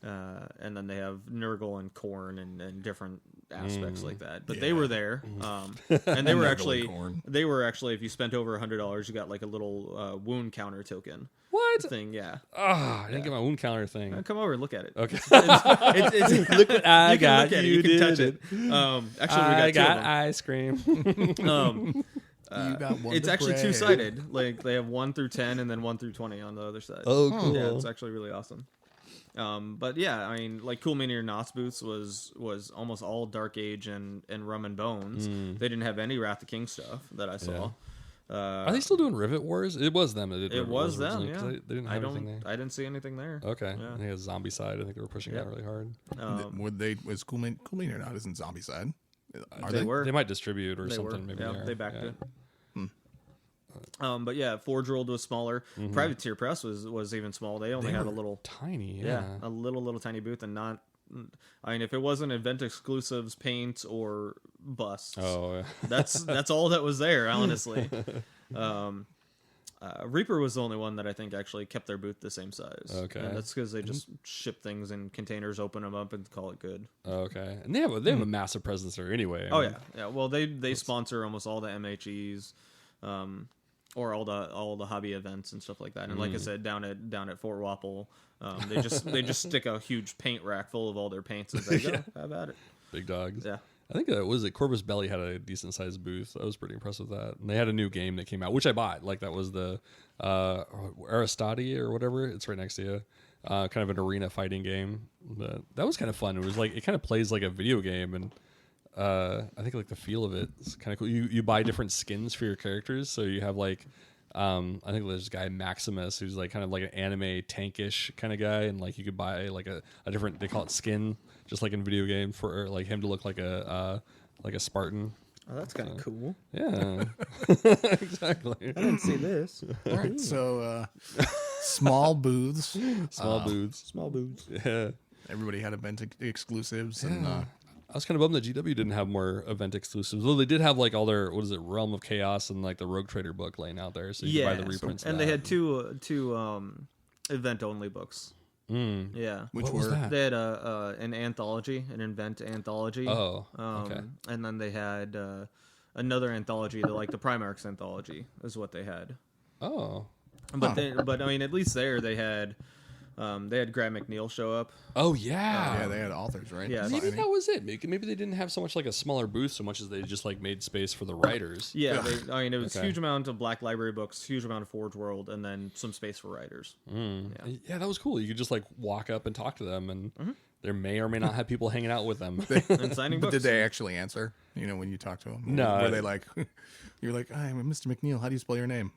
C: And then they have Nurgle and Khorne and different aspects like that. But they were there, and they were
B: Nurgle
C: actually
B: and Khorne.
C: if you spent over $100, you got like a little wound counter token
A: What?
C: thing. Yeah,
A: I didn't get my wound counter thing.
C: come over and look at it.
A: Okay.
C: It's
A: Look what I
C: you can
A: got.
C: look at it.
A: You
C: You can
A: did
C: touch
A: it.
C: it. Actually, we got
A: I
C: two of
A: got
C: them.
A: ice cream.
B: You got one.
C: It's
B: to
C: actually
B: brag.
C: 2-sided. Like they have 1 through 10 and then 1 through 20 on the other side.
A: Oh, cool.
C: Yeah, it's actually really awesome. But yeah, I mean, like Cool Mini or Knott's booths was almost all Dark Age and Rum and Bones. They didn't have any Wrath the King stuff that I saw.
A: Are they still doing Rivet Wars? It was them that did
C: It
A: Rivet
C: was
A: Wars
C: them,
A: originally, 'cause
C: yeah.
A: They didn't have anything there.
C: I didn't see anything there.
A: Okay.
C: Yeah.
A: And they had Zombie Side. I think they were pushing that really hard.
B: Was Cool Mini or Not isn't Zombie Side? Are
C: They were.
A: They might distribute or
C: They
A: something.
C: were.
A: Maybe
C: Yeah, they backed
A: yeah.
C: it. But yeah, Forge World was smaller. Privateer Press was even small. They only had a little
A: Tiny. Yeah.
C: a little tiny booth, and not. I mean, if it wasn't event exclusives, paint or busts,
A: Oh, yeah.
C: that's all that was there. Honestly, Reaper was the only one that I think actually kept their booth the same size.
A: Okay.
C: and that's because they just ship things in containers, open them up, and call it good.
A: Okay. And they have a massive presence there anyway.
C: Oh yeah. Well, they sponsor almost all the MHEs. Or all the hobby events and stuff like that, and like I said, down at Fort Wapple, they just stick a huge paint rack full of all their paints and say, "Go, have at it."
A: Big dogs.
C: Yeah.
A: I think Corvus Belly had a decent sized booth. I was pretty impressed with that. And they had a new game that came out, which I bought. Like that was the Aristati or whatever. It's right next to you. Kind of an arena fighting game. But that was kind of fun. It was like it kind of plays like a video game, and I think like the feel of it is kind of cool. You buy different skins for your characters, so you have like I think there's this guy Maximus who's like kind of like an anime tankish kind of guy, and like you could buy like a different, they call it skin, just like in video game, for like him to look like a Spartan.
C: Oh, that's kind of cool.
A: Yeah, exactly.
C: I didn't see this.
B: All right, so small booths.
A: Small booths.
C: Small booths.
A: Yeah.
B: Everybody had event exclusives, and
A: I was kind of bummed that GW didn't have more event exclusives. Though they did have like all their Realm of Chaos and like the Rogue Trader book laying out there, so you could buy the reprints.
C: and
A: of
C: they
A: that.
C: had two event only books. Yeah,
B: which
A: What was
B: were
A: that?
C: they had an anthology, an event anthology.
A: Oh, okay.
C: And then they had another anthology, like the Primarch's anthology, is what they had.
A: Oh.
C: But I mean, at least there they had Grant McNeil show up.
A: Oh yeah.
B: yeah, they had authors, right?
C: Yeah,
A: Maybe
B: Signing.
A: that was it. Maybe they didn't have so much like a smaller booth so much as they just like made space for the writers.
C: Yeah, I mean, it was
A: Okay.
C: huge amount of Black Library books, huge amount of Forge World, and then some space for writers.
A: Yeah, that was cool. You could just like walk up and talk to them, and there may or may not have people hanging out with them.
C: And signing
B: But
C: books.
B: did they actually answer? You know, when you talk to them,
A: No.
B: Were they like, you're like, I'm Mr. McNeil. How do you spell your name?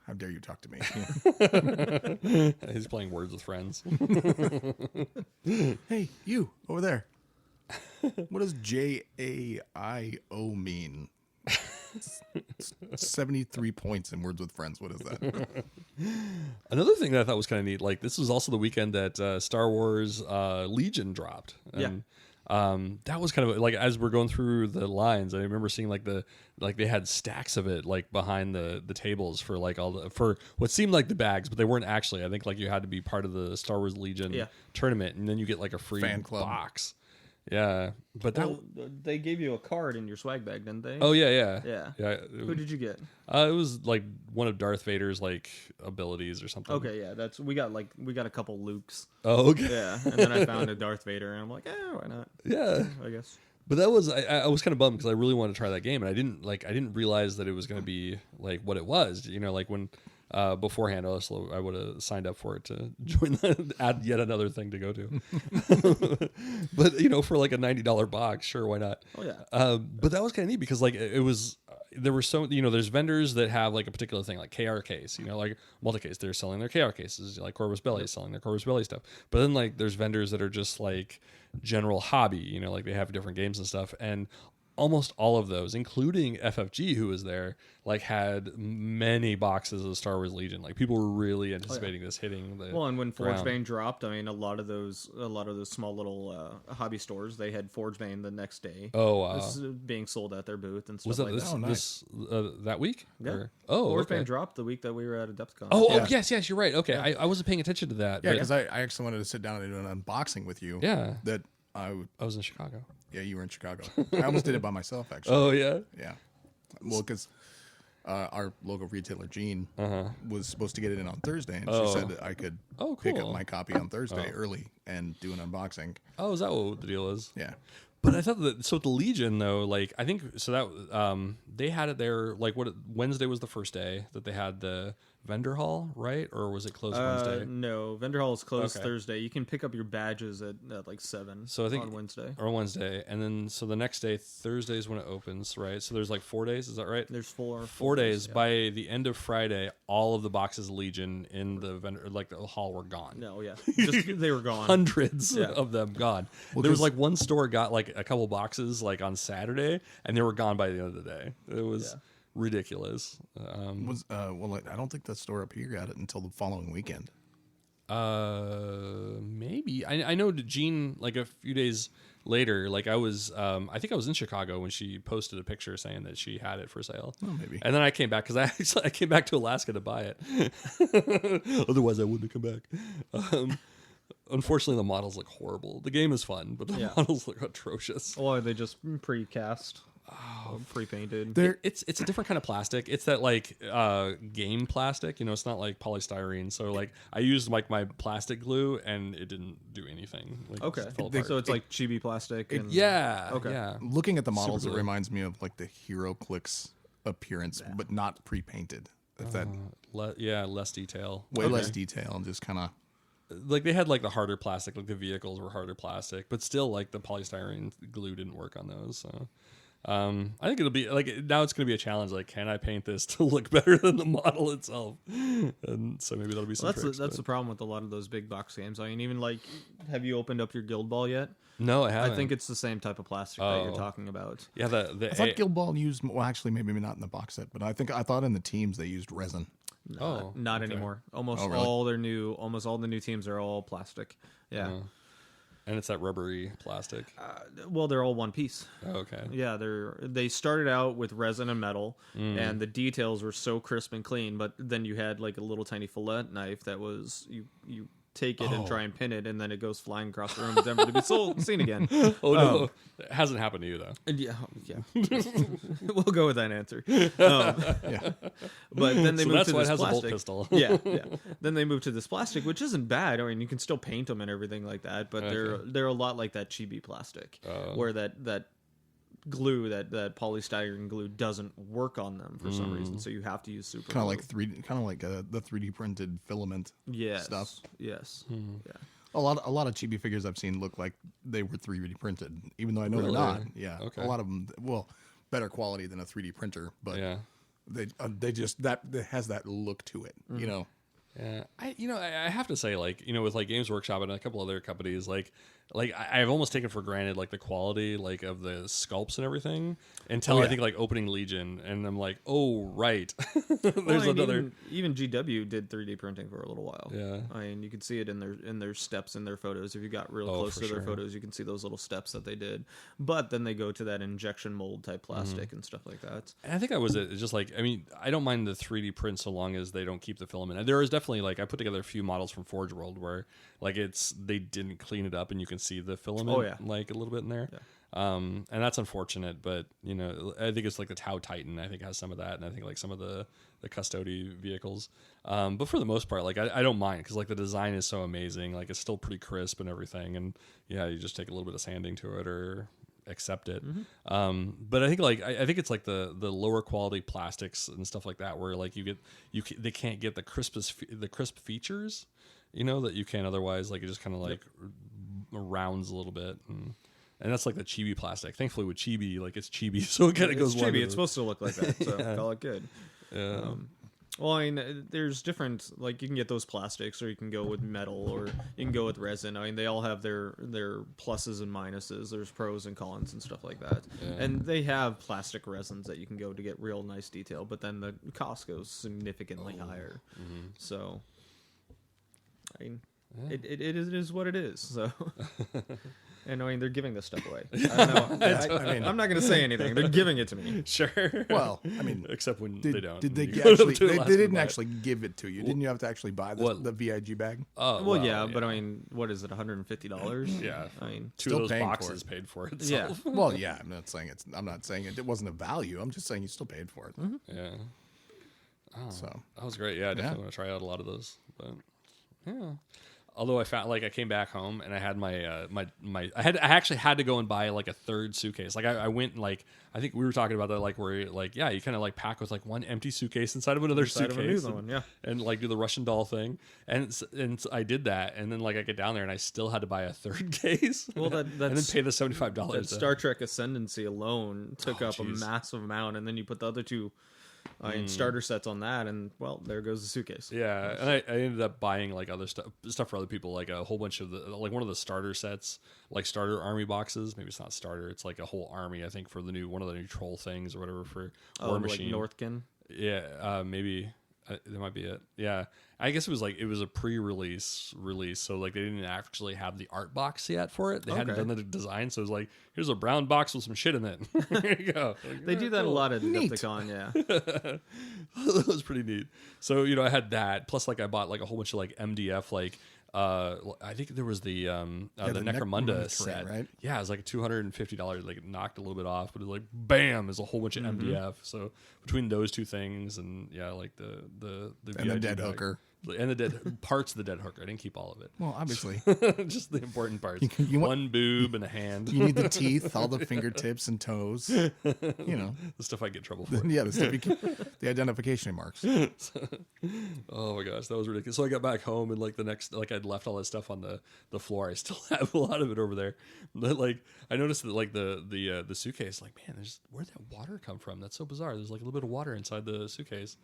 B: How dare you talk to me?
A: He's playing Words with Friends.
B: Hey, you over there. What does JAIO mean? 73 points in Words with Friends. What is that?
A: Another thing that I thought was kind of neat, like this was also the weekend that Star Wars Legion dropped. And, that was kind of like, as we're going through the lines, I remember seeing like they had stacks of it like behind the tables for like for what seemed like the bags, but they weren't actually. I think like you had to be part of the Star Wars Legion tournament, and then you get like a free
B: fan club
A: box. Yeah, but
C: they gave you a card in your swag bag, didn't they?
A: Oh yeah.
C: Who did you get?
A: It was like one of Darth Vader's like abilities or something.
C: Okay, yeah, we got a couple Lukes.
A: Oh, okay.
C: Yeah, and then I found a Darth Vader, and I'm like, why not?
A: Yeah,
C: I guess.
A: But that was I was kind of bummed because I really wanted to try that game, and I didn't realize that it was going to be like what it was. You know, like when beforehand, I would have signed up for it to join add yet another thing to go to. But you know, for like a $90 box, sure, why not?
C: Oh yeah.
A: But that was kind of neat because like it was. There were so, you know, there's vendors that have like a particular thing, like KR case, you know, like multi-case, they're selling their KR cases, like Corvus Belli is selling their Corvus Belli stuff. But then like there's vendors that are just like general hobby, you know, like they have different games and stuff. And almost all of those, including FFG, who was there, like had many boxes of Star Wars Legion. Like people were really anticipating this hitting the
C: and when
A: ground.
C: Forgebane dropped, I mean, a lot of those small little hobby stores, they had Forgebane the next day.
A: Oh, wow.
C: This is being sold at their booth and stuff
A: Was that
C: like
A: this,
C: that.
A: this that week?
C: Yeah.
A: Or, oh,
C: Forgebane
A: okay.
C: dropped the week that we were at AdeptiCon.
A: Oh, yes, you're right. Okay, I wasn't paying attention to that.
B: Yeah,
A: but-
B: because I actually wanted to sit down and do an unboxing with you.
A: Yeah.
B: That I
A: was in Chicago.
B: Yeah, you were in Chicago. I almost did it by myself, actually.
A: Oh, yeah?
B: Yeah. Well, because our local retailer, Jean, was supposed to get it in on Thursday, and she said that I could pick up my copy on Thursday early and do an unboxing.
A: Oh, is that what the deal is?
B: Yeah.
A: But I thought that, so the Legion, though, like, I think, so that, they had it there, like, Wednesday was the first day that they had the vendor hall, right? Or was it closed Wednesday?
C: No, vendor hall is closed
A: Okay.
C: Thursday. You can pick up your badges at like 7
A: So I think
C: on Wednesday.
A: Or Wednesday. And then, so the next day, Thursday is when it opens, right? So there's like 4 days, is that right?
C: There's 4
A: 4 days.
C: yeah.
A: By the end of Friday, all of the boxes of Legion in the vendor, like the hall, were gone.
C: No, yeah. Just, they were gone.
A: Hundreds
C: Yeah.
A: of them gone.
B: Well,
A: there was
B: 'cause-
A: like one store got like a couple boxes like on Saturday, and they were gone by the end of the day. It was ridiculous.
B: Well, I don't think the store up here got it until the following weekend.
A: Maybe I know Jean, like a few days later, like I was I think I was in Chicago when she posted a picture saying that she had it for sale.
B: Oh, maybe.
A: And then I came back because I came back to Alaska to buy it. Otherwise I wouldn't have come back. Unfortunately, the models look horrible. The game is fun, but the models look atrocious.
C: Or they just pre-cast, pre-painted.
A: It's a different kind of plastic. It's that like game plastic. You know, it's not like polystyrene. So like I used like my plastic glue and it didn't do anything. Like, it
C: Okay,
A: just fell apart.
C: so it's like chibi plastic. And,
A: Yeah.
C: Okay.
A: Yeah.
B: Looking at the models,
A: Super
B: it
A: glue.
B: reminds me of like the HeroClix appearance, but not pre-painted. If that
A: Less detail.
B: way less detail and just kind of.
A: Like they had like the harder plastic, like the vehicles were harder plastic, but still like the polystyrene glue didn't work on those. So I think it'll be like now it's going to be a challenge. Like, can I paint this to look better than the model itself? And so maybe that'll be some.
C: That's the problem with a lot of those big box games. I mean, even like, have you opened up your Guild Ball yet?
A: No, I haven't.
C: I think it's the same type of plastic that you're talking about.
A: Yeah,
B: I thought Guild Ball used, well, actually, maybe not in the box set, but I thought in the teams they used resin.
C: Not anymore. Almost
B: really?
C: all the new teams are all plastic. Yeah.
A: And it's that rubbery plastic.
C: Well, they're all one piece.
A: Oh, okay.
C: Yeah, they started out with resin and metal, and the details were so crisp and clean. But then you had like a little tiny fillet knife that was you take it and try and pin it, and then it goes flying across the room, never to be seen again.
A: Oh no, it hasn't happened to you though.
C: And yeah. We'll go with that answer. Yeah. But then they
A: So
C: moved
A: that's
C: to
A: why
C: this
A: it has a bolt
C: plastic.
A: pistol.
C: Yeah. Then they moved to this plastic, which isn't bad. I mean, you can still paint them and everything like that, but they're a lot like that chibi plastic, where that glue, that polystyrene glue, doesn't work on them for some reason. So you have to use super.
B: Kind of like the 3D printed filament stuff.
C: Yes. Yeah.
B: A lot of chibi figures I've seen look like they were 3D printed, even though I know they're not. Yeah,
A: Okay.
B: A lot of them, well, better quality than a 3D printer, but
A: Yeah.
B: they just that has that look to it, you know.
A: Yeah, I have to say, like, you know, with like Games Workshop and a couple other companies, like like I've almost taken for granted like the quality like of the sculpts and everything until I think like opening Legion, and I'm like, oh right, there's another.
C: Even GW did 3D printing for a little while.
A: Yeah,
C: I mean, you can see it in their steps in their photos. If you got real close to their photos, you can see those little steps that they did. But then they go to that injection mold type plastic and stuff like that.
A: And I think that was it. It's just like, I mean, I don't mind the 3D print so long as they don't keep the filament. And there is definitely like I put together a few models from Forge World where like they didn't clean it up and you can see the filament like a little bit in there.
C: Yeah.
A: And that's unfortunate, but you know, I think it's like the Tau Titan I think has some of that, and I think like some of the Custody vehicles. But for the most part, like I don't mind because like the design is so amazing, like it's still pretty crisp and everything, and yeah, you just take a little bit of sanding to it or accept it. But I think like I think it's like the lower quality plastics and stuff like that where like they can't get the crisp features, you know, that you can otherwise. Like it just kind of like rounds a little bit. And that's like the chibi plastic. Thankfully with chibi, like it's chibi, so it kind of goes
C: chibi. It's supposed to look like that, so call it good.
A: Yeah.
C: Well, I mean, there's different, like you can get those plastics, or you can go with metal, or you can go with resin. I mean, they all have their pluses and minuses. There's pros and cons and stuff like that. Yeah. And they have plastic resins that you can go to get real nice detail, but then the cost goes significantly higher. So, I mean, it is what it is. So. And I mean, they're giving this stuff away. I don't know. I mean, I'm not going to say anything. They're giving it to me.
A: Sure.
B: Well, I mean,
A: except when they don't.
B: Did they actually? They didn't actually give it to you. Didn't you have to actually buy the VIG bag?
C: Well, yeah, but I mean, what is it? $150?
A: Yeah.
C: I mean,
A: two of those boxes paid for it.
C: Yeah.
B: Well, yeah. I'm not saying it wasn't a value. I'm just saying you still paid for it.
A: Yeah. Oh,
B: so
A: that was great. Yeah, I definitely want to try out a lot of those. But yeah. Although I found like I came back home and I had I actually had to go and buy like a third suitcase. Like I went and like I think we were talking about that like where like yeah you kind of like pack with like one empty suitcase inside of another suitcase and like do the Russian doll thing and I did that, and then like I get down there and I still had to buy a third case. Well, that's and then pay the $75.
C: That Star Trek Ascendancy alone took up a massive amount, and then you put the other two. Starter sets on that, and well, there goes the suitcase.
A: Yeah, and I ended up buying like other stuff for other people, like a whole bunch of like one of the starter sets, like starter army boxes. Maybe it's not starter; it's like a whole army. I think for one of the new troll things or whatever for War Machine.
C: Like Northkin.
A: Yeah, maybe that might be it. Yeah, I guess it was a pre-release release, so like they didn't actually have the art box yet for it. They hadn't done the design, so it was like here's a brown box with some shit in it. There you go. Like,
C: they do that a lot at AdeptiCon, yeah.
A: That was pretty neat. So you know, I had that plus like I bought like a whole bunch of like MDF like. I think there was the Necromunda set, right? Yeah, it was like $250. Like it knocked a little bit off, but it was like bam, there's a whole bunch of MDF. So between those two things, and yeah, like the
B: and the dead hooker.
A: And the dead parts of the dead hooker. I didn't keep all of it.
B: Well, obviously.
A: Just the important parts. One boob and a hand.
B: You need the teeth, all the fingertips and toes. You know.
A: The stuff I get in trouble for.
B: Yeah, the identification marks.
A: Oh my gosh, that was ridiculous. So I got back home and like the next, like I'd left all that stuff on the floor. I still have a lot of it over there. But like I noticed that like the suitcase, like, man, where'd that water come from? That's so bizarre. There's like a little bit of water inside the suitcase.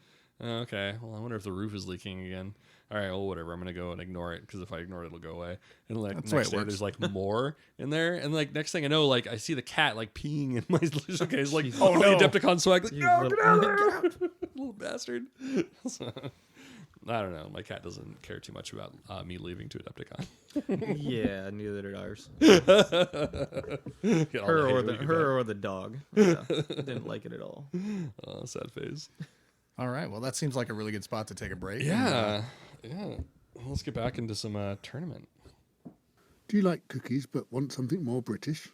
A: Okay, well, I wonder if the roof is leaking again. All right, well, whatever. I'm gonna go and ignore it because if I ignore it, it'll go away. And like
B: that's
A: next day, there's like more in there, and like next thing I know, like I see the cat like peeing in my suitcase. Like, oh no, Adepticon swag! Like, no, get out of there, little bastard. So, I don't know. My cat doesn't care too much about me leaving to Adepticon.
C: Yeah, neither did ours.
A: Her
C: or the dog. Yeah, didn't like it at all.
A: Oh, sad face.
B: All right. Well, that seems like a really good spot to take a break.
A: Yeah. Yeah. Let's get back into some tournament.
D: Do you like cookies but want something more British?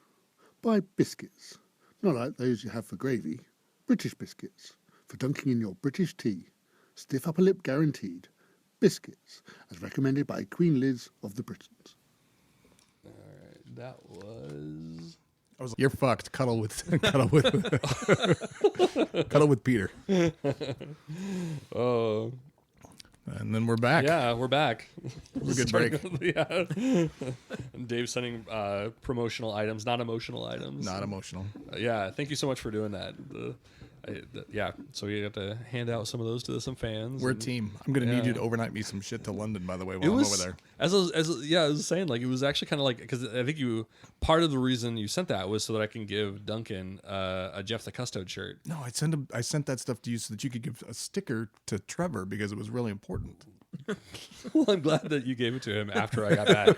D: Buy biscuits. Not like those you have for gravy. British biscuits. For dunking in your British tea. Stiff upper lip guaranteed. Biscuits. As recommended by Queen Liz of the Britons.
A: All right. That was...
B: You're fucked. Cuddle with Peter.
A: Oh,
B: and then we're back.
A: Yeah, we're back.
B: We're good break.
A: Yeah. Dave's sending promotional items, not emotional items.
B: Not emotional.
A: Yeah, thank you so much for doing that. Yeah, so you have to hand out some of those to some fans.
B: We're a team. I'm gonna need you to overnight me some shit to London, by the way, while I'm over there.
A: I was saying, like, it was actually kind of like, because I think part of the reason you sent that was so that I can give Duncan a Jeff the Custode shirt.
B: No, I sent that stuff to you so that you could give a sticker to Trevor because it was really important.
A: Well, I'm glad that you gave it to him after I got back.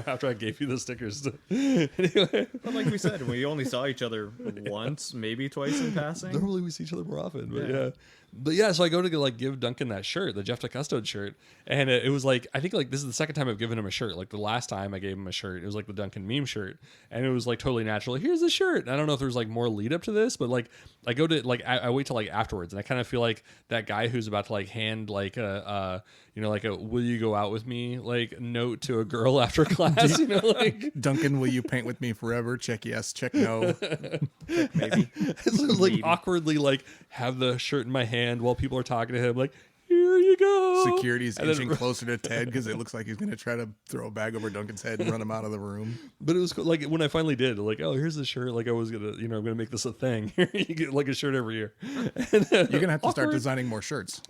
A: After I gave you the stickers. Anyway.
C: But like we said, we only saw each other once, maybe twice in passing.
A: Normally we see each other more often, but yeah. But yeah, so I go to like give Duncan that shirt, the Jeff the Custode shirt, and it was like, I think like this is the second time I've given him a shirt. Like the last time I gave him a shirt, it was like the Duncan meme shirt, and it was like totally natural. Here's the shirt. And I don't know if there's like more lead up to this, but like I go to like I wait till like afterwards, and I kind of feel like that guy who's about to like hand like a like a "Will you go out with me?" like note to a girl after class. Like
B: Duncan, will you paint with me forever? Check yes, check no.
C: Check maybe.
A: So, like awkwardly like have the shirt in my hand while people are talking to him, like, here you go.
B: Security's inching closer to Ted because it looks like he's going to try to throw a bag over Duncan's head and run him out of the room.
A: But it was cool. Like when I finally did, like, oh, here's the shirt. Like I was gonna, I'm gonna make this a thing. You get like a shirt every year. And,
B: you're gonna have to start designing more shirts.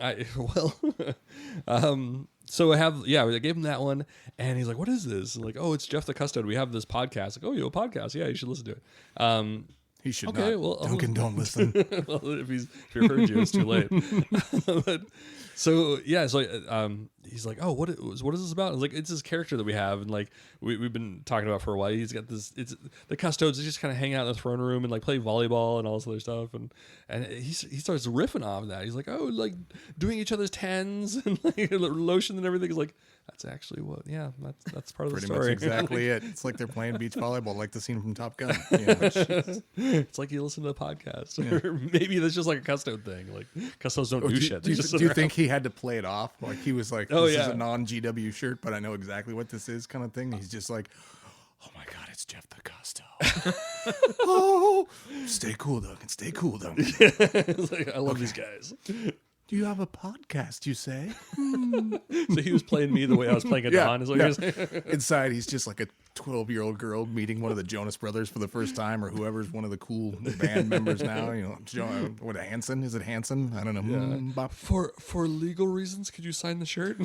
A: So I gave him that one, and he's like, "What is this?" I'm like, "Oh, it's Jeff the Custode. We have this podcast." Like, "Oh, you have a podcast? Yeah, you should listen to it."
B: He should
A: okay,
B: not.
A: Well,
B: Duncan, don't listen.
A: Well, if you heard you, it's too late. But, so he's like, "Oh, what is this about?" I was like, "It's this character that we have, and like we've been talking about for a while. He's got this. It's the Custodes. They just kind of hang out in the throne room and like play volleyball and all this other stuff. And he starts riffing off that. He's like, "Oh, like doing each other's tens and like lotion and everything." He's like, "That's actually what. Yeah, that's part of the story.
B: Pretty much exactly it. It's like they're playing beach volleyball, like the scene from Top Gun.
A: It's like you listen to the podcast, or maybe that's just like a Custode thing. Like Custodes don't do shit.
B: Do you think he had to play it off? Like he was like,
A: "Oh,
B: this
A: yeah.
B: is a non-GW shirt, but I know exactly what this is," kind of thing. He's just like, "Oh my god, it's Jeff the Custode." Oh, stay cool, Duncan. Stay cool, Duncan.
A: It's like, I love these guys.
B: Do you have a podcast, you say?
A: So he was playing me the way I was playing Don. Is what you're saying?
B: Inside, he's just like a 12-year-old girl meeting one of the Jonas Brothers for the first time, or whoever's one of the cool band members now. What, Hanson? Is it Hanson? I don't know.
A: Yeah. For legal reasons, could you sign the shirt?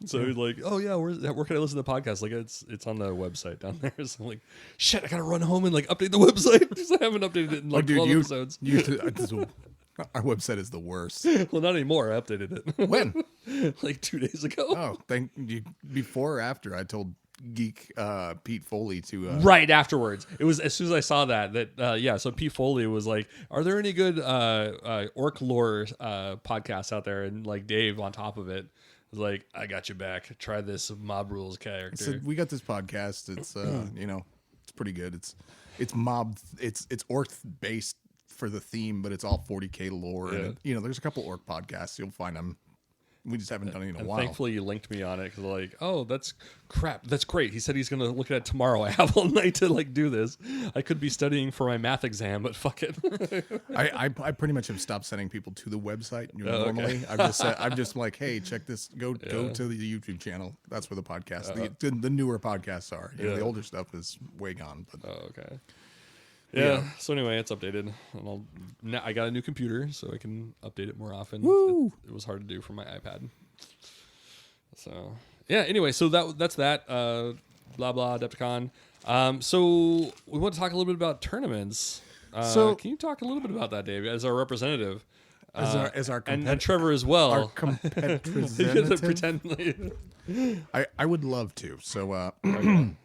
A: So he's like, "Oh yeah, where can I listen to the podcast?" Like it's on the website down there. So I'm like, "Shit, I gotta run home and like update the website because I haven't updated it in like 12 episodes."
B: Our website is the worst.
A: Well, not anymore. I updated it.
B: When?
A: Like 2 days ago.
B: Oh, thank you. Before or after I told Geek Pete Foley to
A: right afterwards. It was as soon as I saw that so Pete Foley was like, "Are there any good orc lore podcasts out there?" And like Dave on top of it was like, "I got you back. Try this Mob Rules character."
B: So we got this podcast. It's it's pretty good. It's mob. It's orc based for the theme, but it's all 40K lore.
A: Yeah.
B: And there's a couple orc podcasts. You'll find them. We just haven't done it in a while.
A: Thankfully, you linked me on it because like, "Oh, that's crap. That's great." He said he's going to look at it tomorrow. I have all night to like do this. I could be studying for my math exam, but fuck it.
B: I pretty much have stopped sending people to the website normally. Okay. I'm just like, "Hey, check this. Go to the YouTube channel. That's where the podcast, the newer podcasts are. The older stuff is way gone." But
A: okay. Yeah. So anyway, it's updated, and I got a new computer, so I can update it more often.
B: Woo!
A: It was hard to do for my iPad. So yeah. Anyway, so that's that. Blah blah AdeptiCon. So we want to talk a little bit about tournaments. So can you talk a little bit about that, Dave, as our representative?
B: As our
A: and Trevor as well.
B: Our competitor.
A: Pretend.
B: I would love to. So I'm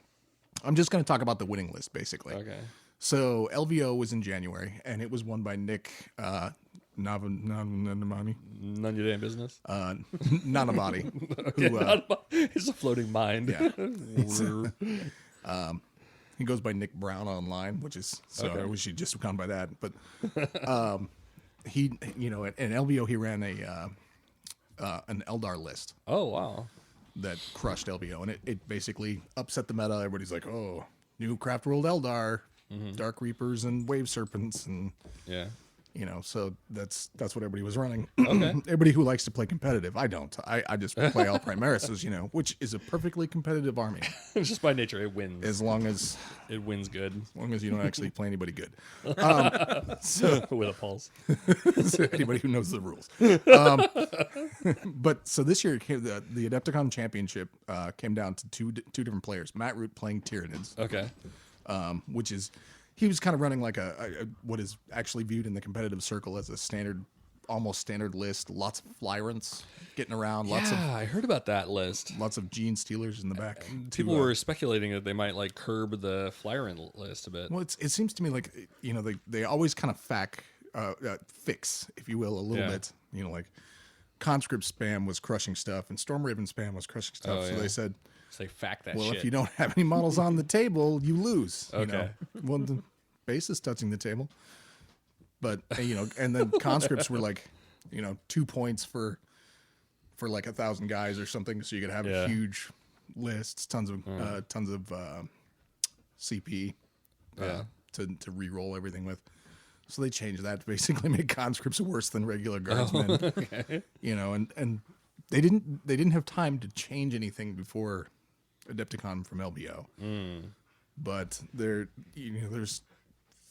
B: just going to talk about the winning list, basically.
A: Okay.
B: So LVO was in January, and it was won by Nick Nanamani.
A: None of your damn business.
B: Nanamani.
A: Okay, it's a floating mind.
B: Yeah. He goes by Nick Brown online, which is I wish he'd just gone by that. But he, at LVO, he ran an Eldar list.
A: Oh wow.
B: That crushed LVO, and it basically upset the meta. Everybody's like, "Oh, new Craft World Eldar." Mm-hmm. Dark Reapers and Wave Serpents, and So that's what everybody was running.
A: Okay.
B: Everybody who likes to play competitive. I don't. I just play all Primaris, which is a perfectly competitive army.
A: Just by nature, it wins.
B: As long as
A: good.
B: you don't actually play anybody good.
A: With a pulse.
B: So anybody who knows the rules. But so this year, the Adepticon Championship came down to two different players. Matt Root playing Tyranids.
A: Okay.
B: Which is, he was kind of running like a what is actually viewed in the competitive circle as a almost standard list. Lots of Flyrants getting around.
A: I heard about that list.
B: Lots of Gene Stealers in the back.
A: People were speculating that they might like curb the Flyrant list a bit.
B: Well, it seems to me like they always kind of fix, if you will, a little bit. Like conscript spam was crushing stuff, and Storm Raven spam was crushing stuff. So they said,
A: say fact that
B: well,
A: shit.
B: if you don't have any models on the table, you lose.
A: Okay.
B: Well, the base is touching the table, but and then conscripts were like 2 points for like 1,000 guys or something, so you could have huge lists, tons of CP to re-roll everything with. So they changed that to basically make conscripts worse than regular guardsmen.
A: Okay.
B: And they didn't have time to change anything before Adepticon from LVO. But there's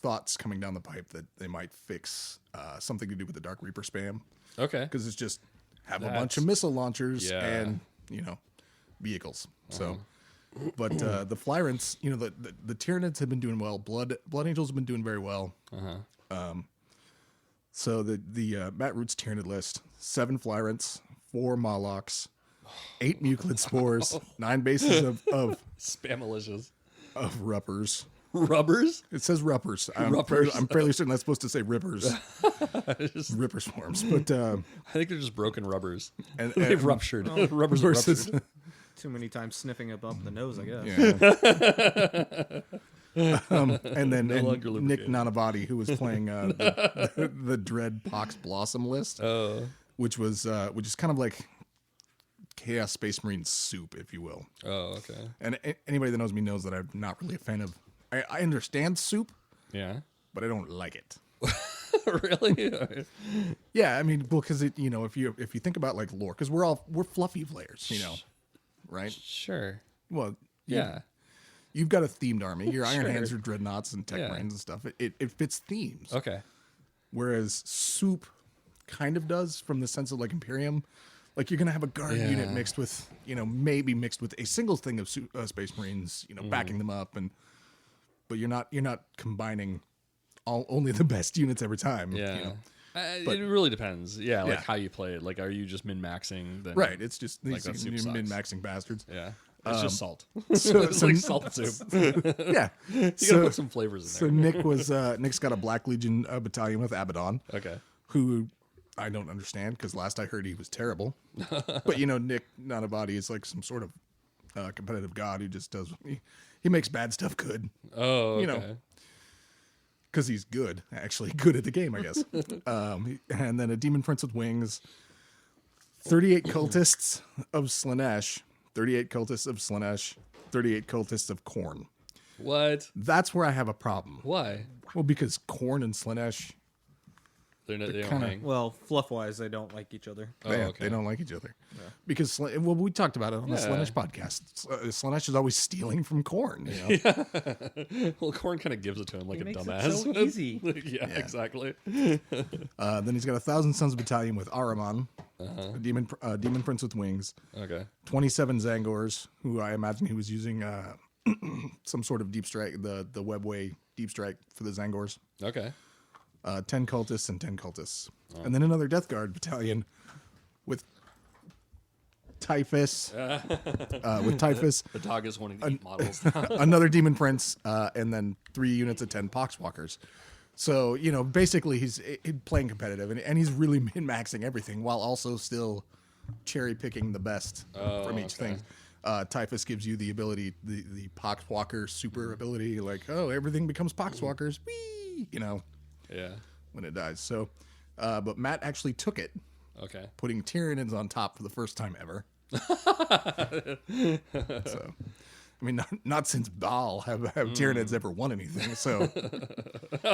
B: thoughts coming down the pipe that they might fix something to do with the Dark Reaper spam.
A: Okay.
B: Because it's just have a bunch of missile launchers and vehicles. So, but the Flyrants, the Tyranids have been doing well. Blood Angels have been doing very well. So the Matt Root's Tyranid list: 7 Flyrants, 4 Molochs, 8 Muclid Spores, 9 bases of
A: Spamalicious.
B: of Ruppers.
A: Rubbers?
B: It says Ruppers. I'm fairly certain that's supposed to say Rippers. Ripper swarms. But
A: I think they're just broken rubbers.
B: and
A: They've ruptured. Rubbers
B: versus
A: ruptured.
C: Too many times sniffing it up the nose, I guess.
B: And then
A: No longer
B: Nick
A: lubricated.
B: Nanavati, who was playing the Dread Pox Blossom list, which is kind of like Chaos Space Marine soup, if you will.
A: Oh, okay.
B: And anybody that knows me knows that I'm not really a fan of. I understand soup,
A: Yeah.
B: but I don't like it.
A: Really?
B: Yeah, I mean, well, because if you think about like lore, because we're fluffy players, right?
A: Sure.
B: Well,
A: Yeah.
B: you've got a themed army. Your Iron
A: Sure.
B: Hands are dreadnoughts and tech brains and stuff. It fits themes.
A: Okay.
B: Whereas soup kind of does from the sense of like Imperium. Like you're gonna have a guard unit mixed with, maybe mixed with a single thing of Space Marines, backing them up, but you're not combining only the best units every time.
A: Yeah.
B: But-
A: it really depends. Yeah, like
B: Yeah.
A: how you play it. Like, are you just min-maxing? Then,
B: Right. It's just
A: Like that
B: these
A: soup sucks.
B: min-maxing bastards.
A: Yeah. It's just salt.
B: So,
A: It's like salt soup.
B: yeah.
A: You gotta put some flavors in
B: So
A: there.
B: Nick's got a Black Legion battalion with Abaddon.
A: Okay.
B: Who I don't understand because last I heard he was terrible. But Nick Nanavati is like some sort of competitive god who just does he makes bad stuff good.
A: Oh, okay.
B: Because he's good, actually good at the game, I guess. And then a Demon Prince with wings, 38 cultists of Slanesh, 38 cultists of Slanesh, 38 cultists of Khorne.
A: What?
B: That's where I have a problem.
A: Why?
B: Well, because Khorne and Slanesh,
A: They don't
B: kinda-
A: hang.
C: Well, fluff-wise, they don't like each other.
A: Oh, okay.
B: they don't like each other. Because, we talked about it on the
A: Yeah.
B: Slanesh podcast. Slanesh is always stealing from Khorne.
A: Well, Korn kind of gives it to him like
C: He
A: a
C: makes it
A: dumbass.
C: so easy.
A: yeah, exactly.
B: Then he's got a 1,000 Sons battalion with Ahriman, a demon prince with wings,
A: Okay.
B: 27 Zangors, who I imagine he was using some sort of deep strike, the webway deep strike for the Zangors.
A: Okay.
B: 10 cultists and 10 cultists. And then another Death Guard battalion with Typhus.
A: The dog is wanting to eat models.
B: Another Demon Prince, and then 3 units of 10 Poxwalkers. So, basically he's playing competitive, and he's really min-maxing everything while also still cherry-picking the best from each thing. Typhus gives you the ability, the Poxwalker super ability, like, everything becomes Poxwalkers, whee!
A: Yeah.
B: When it dies. So, but Matt actually took it,
A: Okay.
B: putting Tyranids on top for the first time ever. So, I mean, not since Baal have Tyranids ever won anything. So,
A: I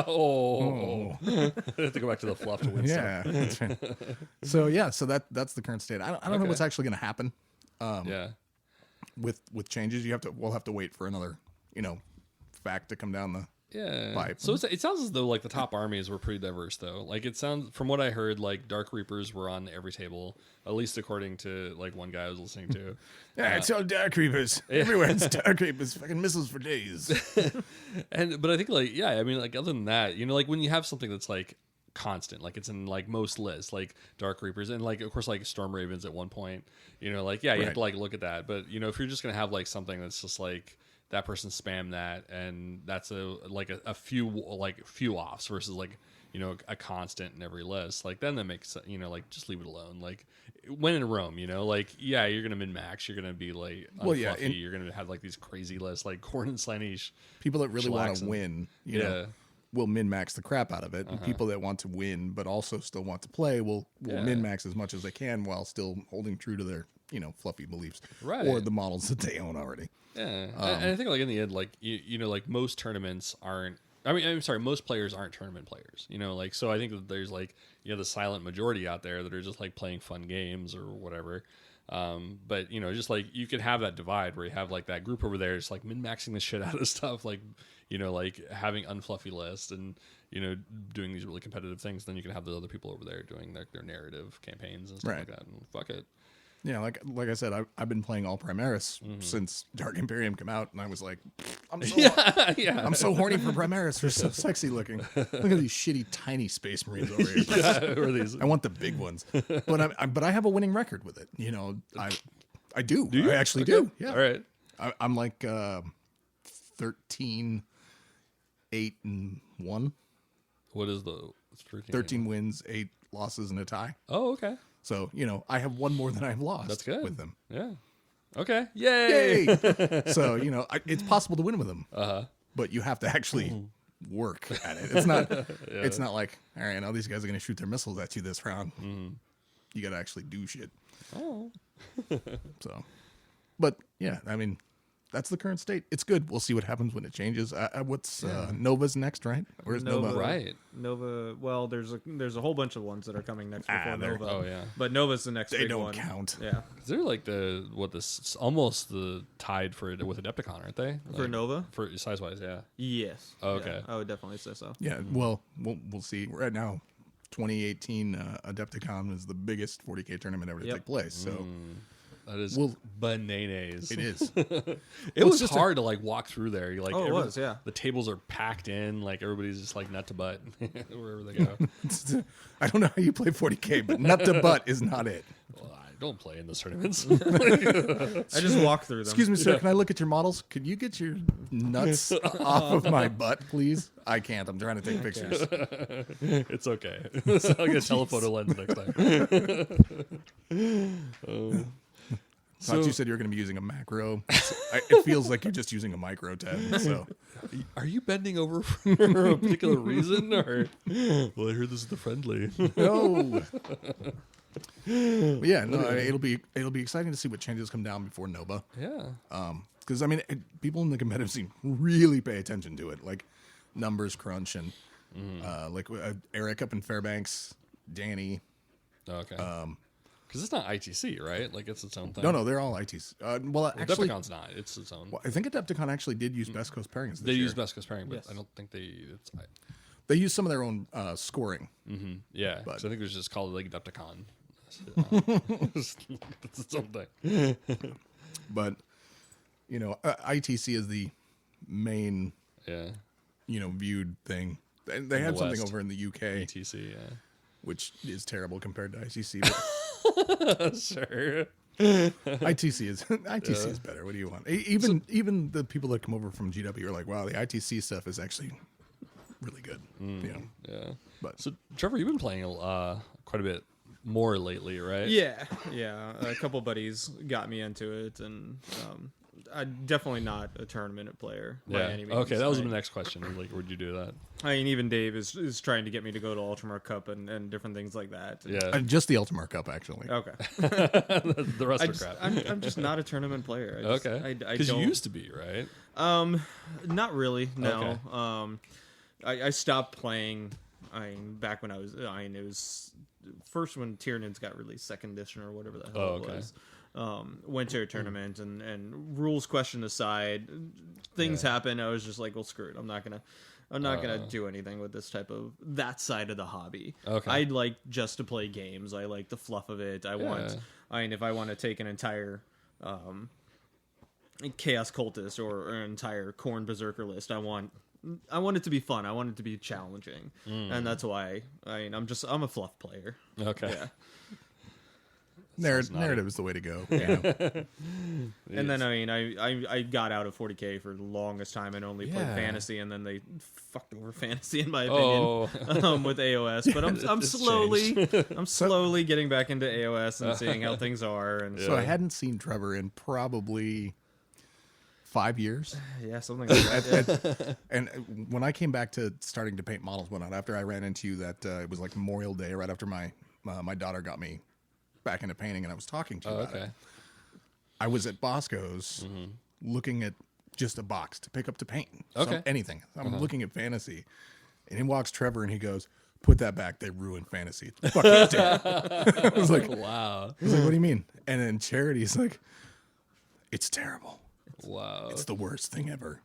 A: have to go back to the fluff to win stuff.
B: yeah. That's right. So that's the current state. I don't know what's actually going to happen. With changes, we'll have to wait for another, fact to come down the pipe.
A: So it sounds as though like the top armies were pretty diverse though. Like it sounds, from what I heard, like Dark Reapers were on every table, at least according to like one guy I was listening to.
B: Yeah, it's all Dark Reapers. Everywhere it's Dark Reapers. Fucking missiles for days.
A: But I think like, yeah, I mean, like other than that, like when you have something that's like constant, like it's in like most lists, like Dark Reapers and like of course like Storm Ravens at one point, like you have to like look at that. But if you're just gonna have like something that's just like that person spam that and that's a few offs versus like a constant in every list, like then that makes like just leave it alone. Like when in Rome, like you're gonna min max, you're gonna be like unfluffy, you're gonna have like these crazy lists like Khorne and Slaanesh.
B: People that really want to win, will min-max the crap out of it. And people that want to win but also still want to play will min-max as much as they can while still holding true to their, fluffy beliefs.
A: Right.
B: Or the models that they own already.
A: Yeah. And I think like in the end, like, like most tournaments aren't, I'm sorry, most players aren't tournament players, like, so I think that there's like, the silent majority out there that are just like playing fun games or whatever. But just like you could have that divide where you have like that group over there just like min-maxing the shit out of stuff, like like having unfluffy lists and doing these really competitive things. Then you can have the other people over there doing their narrative campaigns and stuff like that, and fuck it.
B: Yeah, like I said, I've been playing all Primaris since Dark Imperium came out, and I was like, I'm so horny for Primaris. They're so sexy looking. Look at these shitty tiny Space Marines over here.
A: Or these.
B: I want the big ones, but I have a winning record with it. I do.
A: Do you?
B: I actually do. Yeah.
A: All right.
B: I'm like 13, 8, and 1.
A: What is the
B: 13 wins, 8 losses, and a tie.
A: Oh, okay.
B: So, I have one more than I've lost.
A: That's good.
B: With them.
A: Yeah. Okay. Yay!
B: So, it's possible to win with them. But you have to actually work at it. It's not It's not like, all right, now these guys are going to shoot their missiles at you this round. You got to actually do shit.
A: Oh.
B: So, but yeah, that's the current state. It's good. We'll see what happens when it changes. Nova's next, right? Where's Nova?
A: Right.
C: Nova. Well, there's a whole bunch of ones that are coming next before Nova.
A: Oh yeah.
C: But Nova's the next
B: They
C: big
B: don't
C: one.
B: count.
C: Yeah.
A: Is there like almost the tied for it with Adepticon, aren't they?
C: For Nova?
A: For size wise, yeah.
C: Yes.
A: Oh, okay.
C: Yeah, I would definitely say so.
B: Yeah. Well, we'll see. Right now, 2018 Adepticon is the biggest 40K tournament ever to take place. So.
A: That is bananas.
B: It is.
A: It was just hard to like walk through there. You're like,
C: it was, yeah.
A: The tables are packed in. Like everybody's just like nut to butt wherever they go.
B: I don't know how you play 40K, but nut to butt is not it.
A: Well, I don't play in those tournaments.
C: I just walk through them.
B: Excuse me, sir. Can I look at your models? Could you get your nuts off of my butt, please? I can't. I'm trying to take pictures.
A: It's okay. So I'll get a telephoto lens next time.
B: I thought you said you were going to be using a macro. It feels like you're just using a micro tab. So,
A: are you bending over for a particular reason, or? Well, I heard this is the friendly.
B: No. But yeah, no. It'll be exciting to see what changes come down before Nova.
A: Yeah.
B: Because people in the competitive scene really pay attention to it, like numbers crunch and like Eric up in Fairbanks, Danny.
A: Okay. Because it's not ITC, right? Like it's its own thing.
B: No, they're all ITs. Well, actually,
A: Adepticon's not. It's its own.
B: Well, I think Adepticon actually did use Best Coast pairings.
A: They use Best Coast pairing, but I don't think
B: they use some of their own scoring.
A: Mm-hmm. Yeah,
B: but
A: I think there's just called like Adepticon. It's its own thing.
B: But ITC is the main viewed thing. They had something over in the UK.
A: ETC,
B: which is terrible compared to ITC. But
A: sure.
B: ITC is better. What do you want? Even the people that come over from GW are like, wow, the ITC stuff is actually really good.
A: Yeah.
B: But
A: so Trevor, you've been playing quite a bit more lately, right?
C: Yeah. A couple buddies got me into it, and definitely not a tournament player by any means.
A: Okay, that was the next question. Like, would you do that?
C: I mean, even Dave is trying to get me to go to Ultramar Cup and different things like that.
A: Yeah.
B: Just the Ultramar Cup, actually.
C: Okay.
A: The rest are crap.
C: I'm just not a tournament player.
A: Okay. Because you used to be, right?
C: Not really. No.
A: Okay.
C: I stopped playing. Back when it was first when Tyranids got released, second edition or whatever the hell it was. Went to a tournament and rules question aside, things happen. I was just like, well, screw it. I'm not gonna do anything with this type of that side of the hobby.
A: Okay.
C: I like just to play games. I like the fluff of it. If I want to take an entire Chaos Cultist or an entire Khorne Berserker list, I want it to be fun. I want it to be challenging, and that's why I'm a fluff player.
A: Okay.
C: Yeah.
B: Narrative is the way to go.
C: And then I got out of 40K for the longest time and only played fantasy, and then they fucked over fantasy in my opinion with AOS. But I'm slowly getting back into AOS and seeing how things are. And
B: So I hadn't seen Trevor in probably 5 years.
C: Yeah, something like that. Yeah.
B: And when I came back to starting to paint models, whatnot, after I ran into you, that it was like Memorial Day, right after my daughter got me back into painting, and I was talking to you about it. I was at Bosco's looking at just a box to pick up to paint. Anything. I'm looking at fantasy, and in walks Trevor, and he goes, "Put that back. They ruined fantasy." Fuck you, Dad. I was like,
A: wow.
B: I was like, what do you mean? And then Charity's like, it's terrible.
A: Wow.
B: It's the worst thing ever.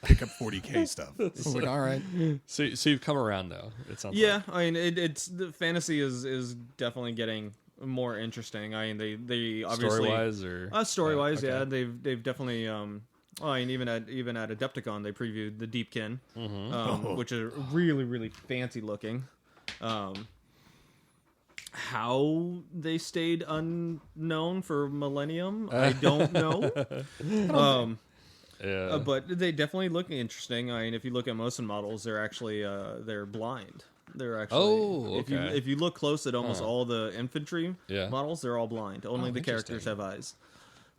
B: Pick up 40K stuff. I was like, all right.
A: So you've come around though. It sounds
C: Yeah, I mean, it's the fantasy is definitely getting more interesting. I mean, they obviously
A: story-wise or
C: story-wise,
A: okay.
C: yeah, they've definitely and even at AdeptiCon they previewed the Deepkin, which is really really fancy looking. How they stayed unknown for Millennium, I don't know. But they definitely look interesting. I mean, if you look at most of the models, they're actually they're blind. They're actually if you look close at almost all the infantry models, they're all blind. Only the characters have eyes.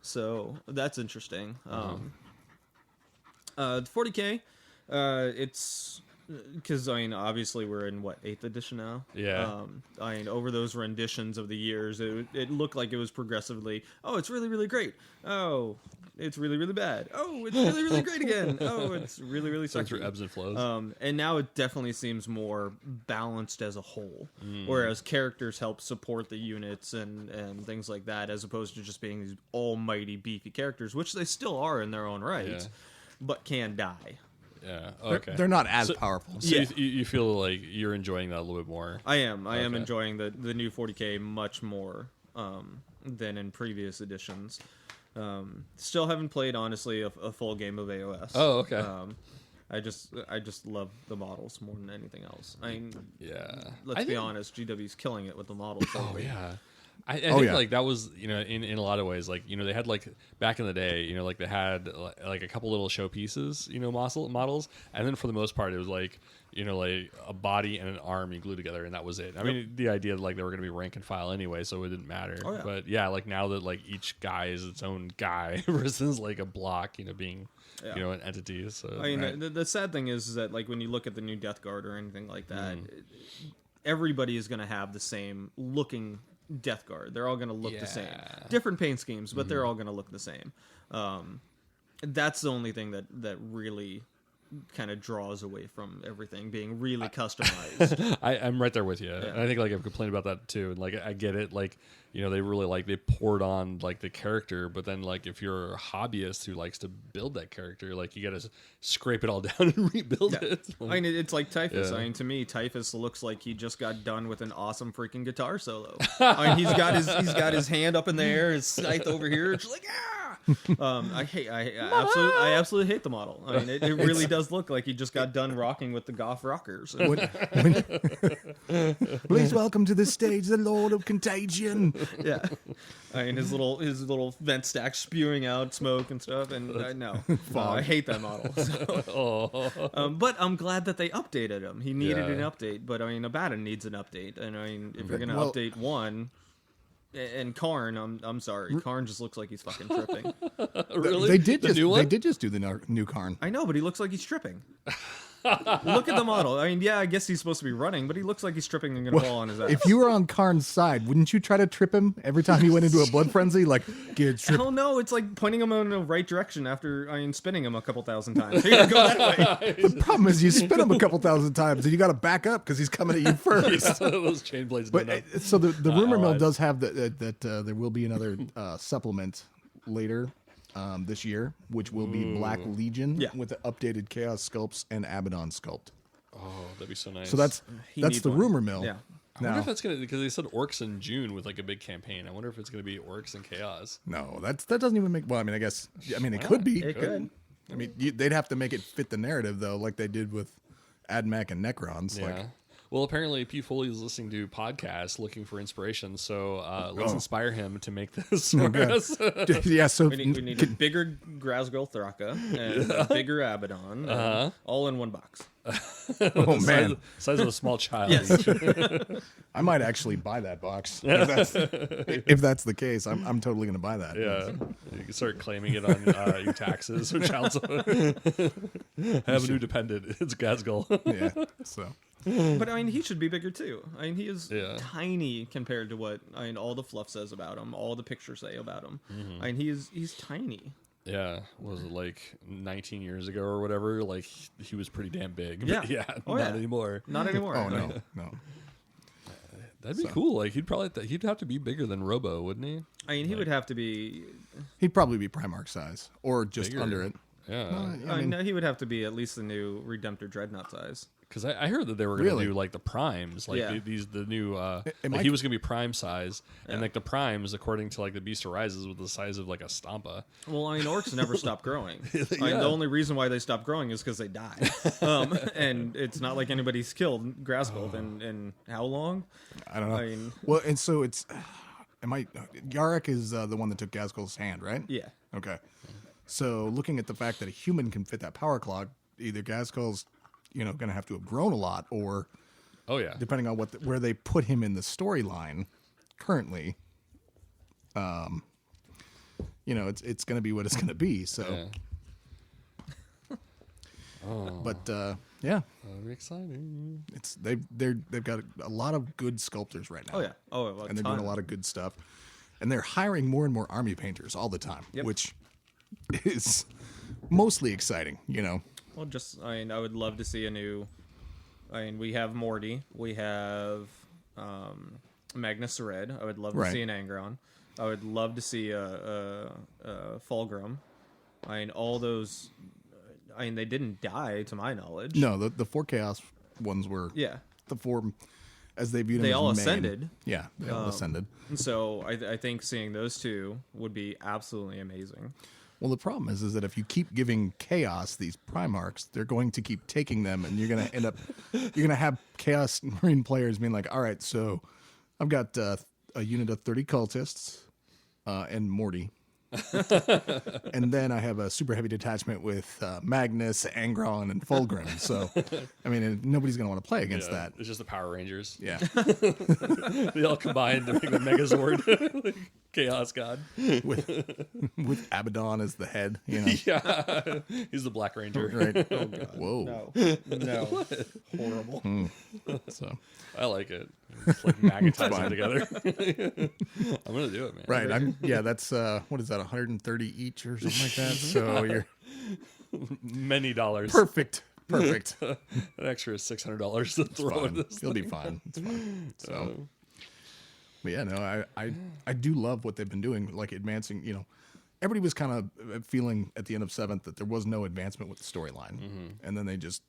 C: So that's interesting. 40K, it's because I mean obviously we're in 8th edition now.
A: Yeah.
C: I mean over those renditions of the years, it looked like it was progressively. Oh, it's really really great. Oh, it's really really bad. Oh, it's really really great again. Oh, it's really really sucky.
A: Through ebbs and flows.
C: And now it definitely seems more balanced as a whole, whereas characters help support the units and things like that, as opposed to just being these almighty beefy characters, which they still are in their own right, but can die.
A: Yeah. Okay.
B: They're not as powerful.
A: So you feel like you're enjoying that a little bit more.
C: I am enjoying the new 40K much more than in previous editions. Still haven't played honestly a full game of AOS.
A: Oh, okay.
C: I just love the models more than anything else. I mean,
A: let's
C: be honest, GW's killing it with the models.
A: Oh yeah. I think like that was, in a lot of ways, like, they had like back in the day, like they had like a couple little showpieces, models. And then for the most part, it was like, like a body and an arm you glue together, and that was it. I mean, the idea like they were going to be rank and file anyway, so it didn't matter.
C: Oh, yeah.
A: But yeah, like now that like each guy is its own guy versus like a block, being, an entity. So
C: I mean, the sad thing is that like when you look at the new Death Guard or anything like that, everybody is going to have the same looking Death Guard. They're all going to look the same. Different paint schemes, but they're all going to look the same. That's the only thing that really kind of draws away from everything being really customized.
A: I'm right there with you. And I think like I've complained about that too. And like I get it. Like, they really they poured on like the character, but then like if you're a hobbyist who likes to build that character, like you got to scrape it all down and rebuild it.
C: I mean, it's like Typhus. I mean, to me, Typhus looks like he just got done with an awesome freaking guitar solo. I mean, he's got his hand up in the air, his scythe over here. It's like I absolutely hate the model. I mean, it really does look like he just got done rocking with the goth rockers.
B: Please welcome to the stage the Lord of Contagion.
C: Yeah, I mean his little vent stack spewing out smoke and stuff, and I hate that model. So. But I'm glad that they updated him. He needed an update, but I mean Abaddon needs an update, and I mean if you're gonna update one. And Karn, I'm sorry, Karn just looks like he's fucking tripping.
A: Really?
B: They did
A: the new one?
B: They did just do the new Karn.
C: I know, but he looks like he's tripping. Look at the model. I mean, yeah, I guess he's supposed to be running, but he looks like he's tripping and gonna fall on his ass.
B: If you were on Karn's side, wouldn't you try to trip him every time he went into a blood frenzy? Like, get tripped.
C: Hell no, it's like pointing him in the right direction after spinning him a couple thousand times. Here, go that way.
B: The problem is you spin him a couple thousand times and you got to back up because he's coming at you first.
A: Those chain blades.
B: But so the rumor mill does have that there will be another supplement later this year, which will be Black Legion with the updated Chaos sculpts and Abaddon sculpt.
A: Oh, that'd be so nice.
B: So that's the rumor mill.
C: Yeah.
A: I wonder if that's gonna, because they said Orcs in June with like a big campaign. I wonder if it's gonna be Orcs and Chaos.
B: No, that doesn't even make. Well, I mean, it could be.
C: It could.
B: I mean, they'd have to make it fit the narrative though, like they did with Admech and Necrons.
A: Yeah.
B: Like,
A: Well, apparently P. Foley is listening to podcasts looking for inspiration, so let's inspire him to make this.
B: yeah, so
C: We need a bigger Grasgirl Thraka and a bigger Abaddon, all in one box.
B: oh man,
A: size of a small child.
C: Yes.
B: I might actually buy that box if that's the case. I'm totally going to buy that.
A: Yeah, you can start claiming it on your taxes or child support. Have a new dependent. It's Gazgul.
B: Yeah. So.
C: But I mean, he should be bigger too. I mean, he is tiny compared to what all the fluff says about him, all the pictures say about him.
A: Mm-hmm.
C: I mean, he's tiny.
A: Yeah, was it like 19 years ago or whatever? Like he was pretty damn big.
C: Yeah.
A: But yeah,
C: Oh,
A: not
C: yeah.
A: anymore.
C: Not anymore.
B: Oh no.
A: That'd be cool. Like he'd have to be bigger than Robo, wouldn't he?
C: I mean, he would have to be.
B: He'd probably be Primarch size or just
A: Bigger.
B: under it.
A: Yeah,
C: I mean, no, he would have to be at least the new Redemptor Dreadnought size.
A: because I heard that they were going to
B: Really?
A: do like the primes, like
C: Yeah.
A: the new. Like
B: I-
A: he was going to be prime size, and like the primes, according to like the Beast Arises, was the size of like a Stampa.
C: Well, I mean, orcs never stop growing. I mean,
A: Yeah.
C: the only reason why they stop growing is because they die. And it's not like anybody's killed Grasgold in how long?
B: I don't know.
C: I mean,
B: Well, and so it's. Yarrick is the one that took Gazgul's hand, right?
C: yeah.
B: Okay. So looking at the fact that a human can fit that power clog, either Gazgul's, going to have to have grown a lot, or
A: Oh yeah,
B: depending on where they put him in the storyline currently, it's going to be what it's going to be. So,
A: yeah.
B: but yeah,
A: That'd be exciting.
B: they've got a lot of good sculptors right now.
C: Oh yeah. Oh, well,
B: And they're doing a lot of good stuff, and they're hiring more and more army painters all the time,
C: Yep.
B: which is mostly exciting.
C: Well, I would love to see a new. We have Morty. We have Magnus Red. I would love to
B: Right.
C: see an Angron. I would love to see a Fulgrim. All those. They didn't die to my knowledge.
B: No, the 4 Chaos ones were
C: Yeah.
B: the 4 as they viewed them
C: They
B: as
C: all
B: main.
C: ascended.
B: Yeah, they all ascended.
C: And so I think seeing those two would be absolutely amazing.
B: Well, the problem is that if you keep giving Chaos these Primarchs, they're going to keep taking them, and you're going to end up, you're going to have Chaos Marine players being like, all right, so I've got a unit of 30 cultists and Morty. And then I have a super heavy detachment with Magnus, Angron, and Fulgrim. So, nobody's going to want to play against
A: Yeah,
B: that.
A: it's just the Power Rangers.
B: Yeah.
A: They all combined to make the Megazord, like Chaos God.
B: With Abaddon as the head,
A: Yeah, he's the Black Ranger.
B: Right. Oh, God. Whoa.
C: No. Horrible.
B: So.
A: I like it. It's like magnetizing together. I'm gonna do it, man.
B: Right. That's what is that? 130 each or something like that. So you're
A: Many dollars.
B: perfect.
A: An extra $600 to throw in this.
B: You'll be fine. It's fine. So, but yeah, no, I do love what they've been doing, like advancing. Everybody was kind of feeling at the end of 7th that there was no advancement with the storyline, and then they just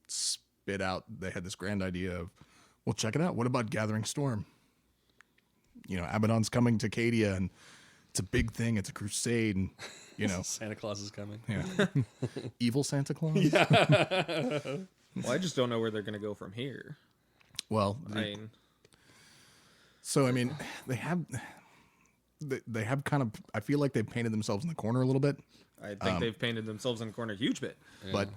B: spit out. They had this grand idea of, well, check it out. What about Gathering Storm? Abaddon's coming to Cadia, and it's a big thing. It's a crusade, and
A: Santa Claus is coming.
B: yeah, evil Santa Claus.
C: Well, I just don't know where they're going to go from here.
B: Well, they have kind of. I feel like they've painted themselves in the corner a little bit,
C: I think they've painted themselves in a corner a huge bit.
B: but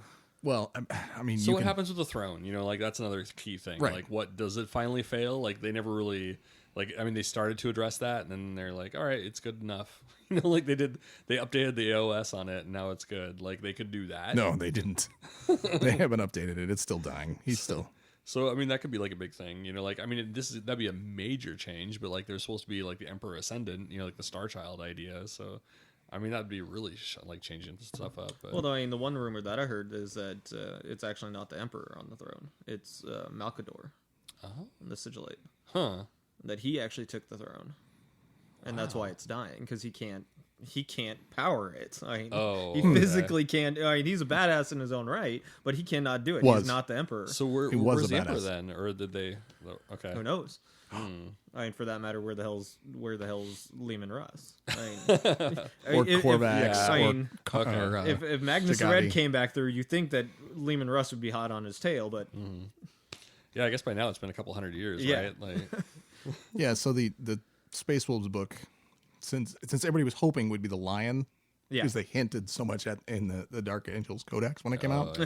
B: Well, I mean,
A: So what happens with the throne? You know, like that's another key thing.
B: Right.
A: Like, what does it finally fail? Like, they never really, like, I mean, they started to address that, and then they're like, all right, it's good enough. You know, like they updated the OS on it, and now it's good. Like, they could do that.
B: No, they didn't. They haven't updated it. It's still dying. He's still.
A: So I mean, that could be like a big thing. You know, like I mean, that'd be a major change. But like, there's supposed to be like the Emperor Ascendant. You know, like the Star Child idea. So. I mean, that'd be really like changing stuff up. But.
C: Well, I mean, the one rumor that I heard is that it's actually not the Emperor on the throne. It's Malkador, the Sigillate.
A: Huh.
C: That he actually took the throne. And that's why it's dying, because he can't power it. I mean, he physically can't. I mean, he's a badass in his own right, but he cannot do it. He's not the Emperor.
A: So where's the Emperor then? Or did they... Okay.
C: Who knows? I mean, for that matter, where the hell's Lehman Russ? I mean,
B: or Corvax.
C: If Magnus the Red came back through, you think that Lehman Russ would be hot on his tail, but
A: yeah, I guess by now it's been a couple hundred years, right? Like,
B: yeah. So the Space Wolves book, since everybody was hoping would be the Lion, because they hinted so much in the Dark Angels Codex when it came out,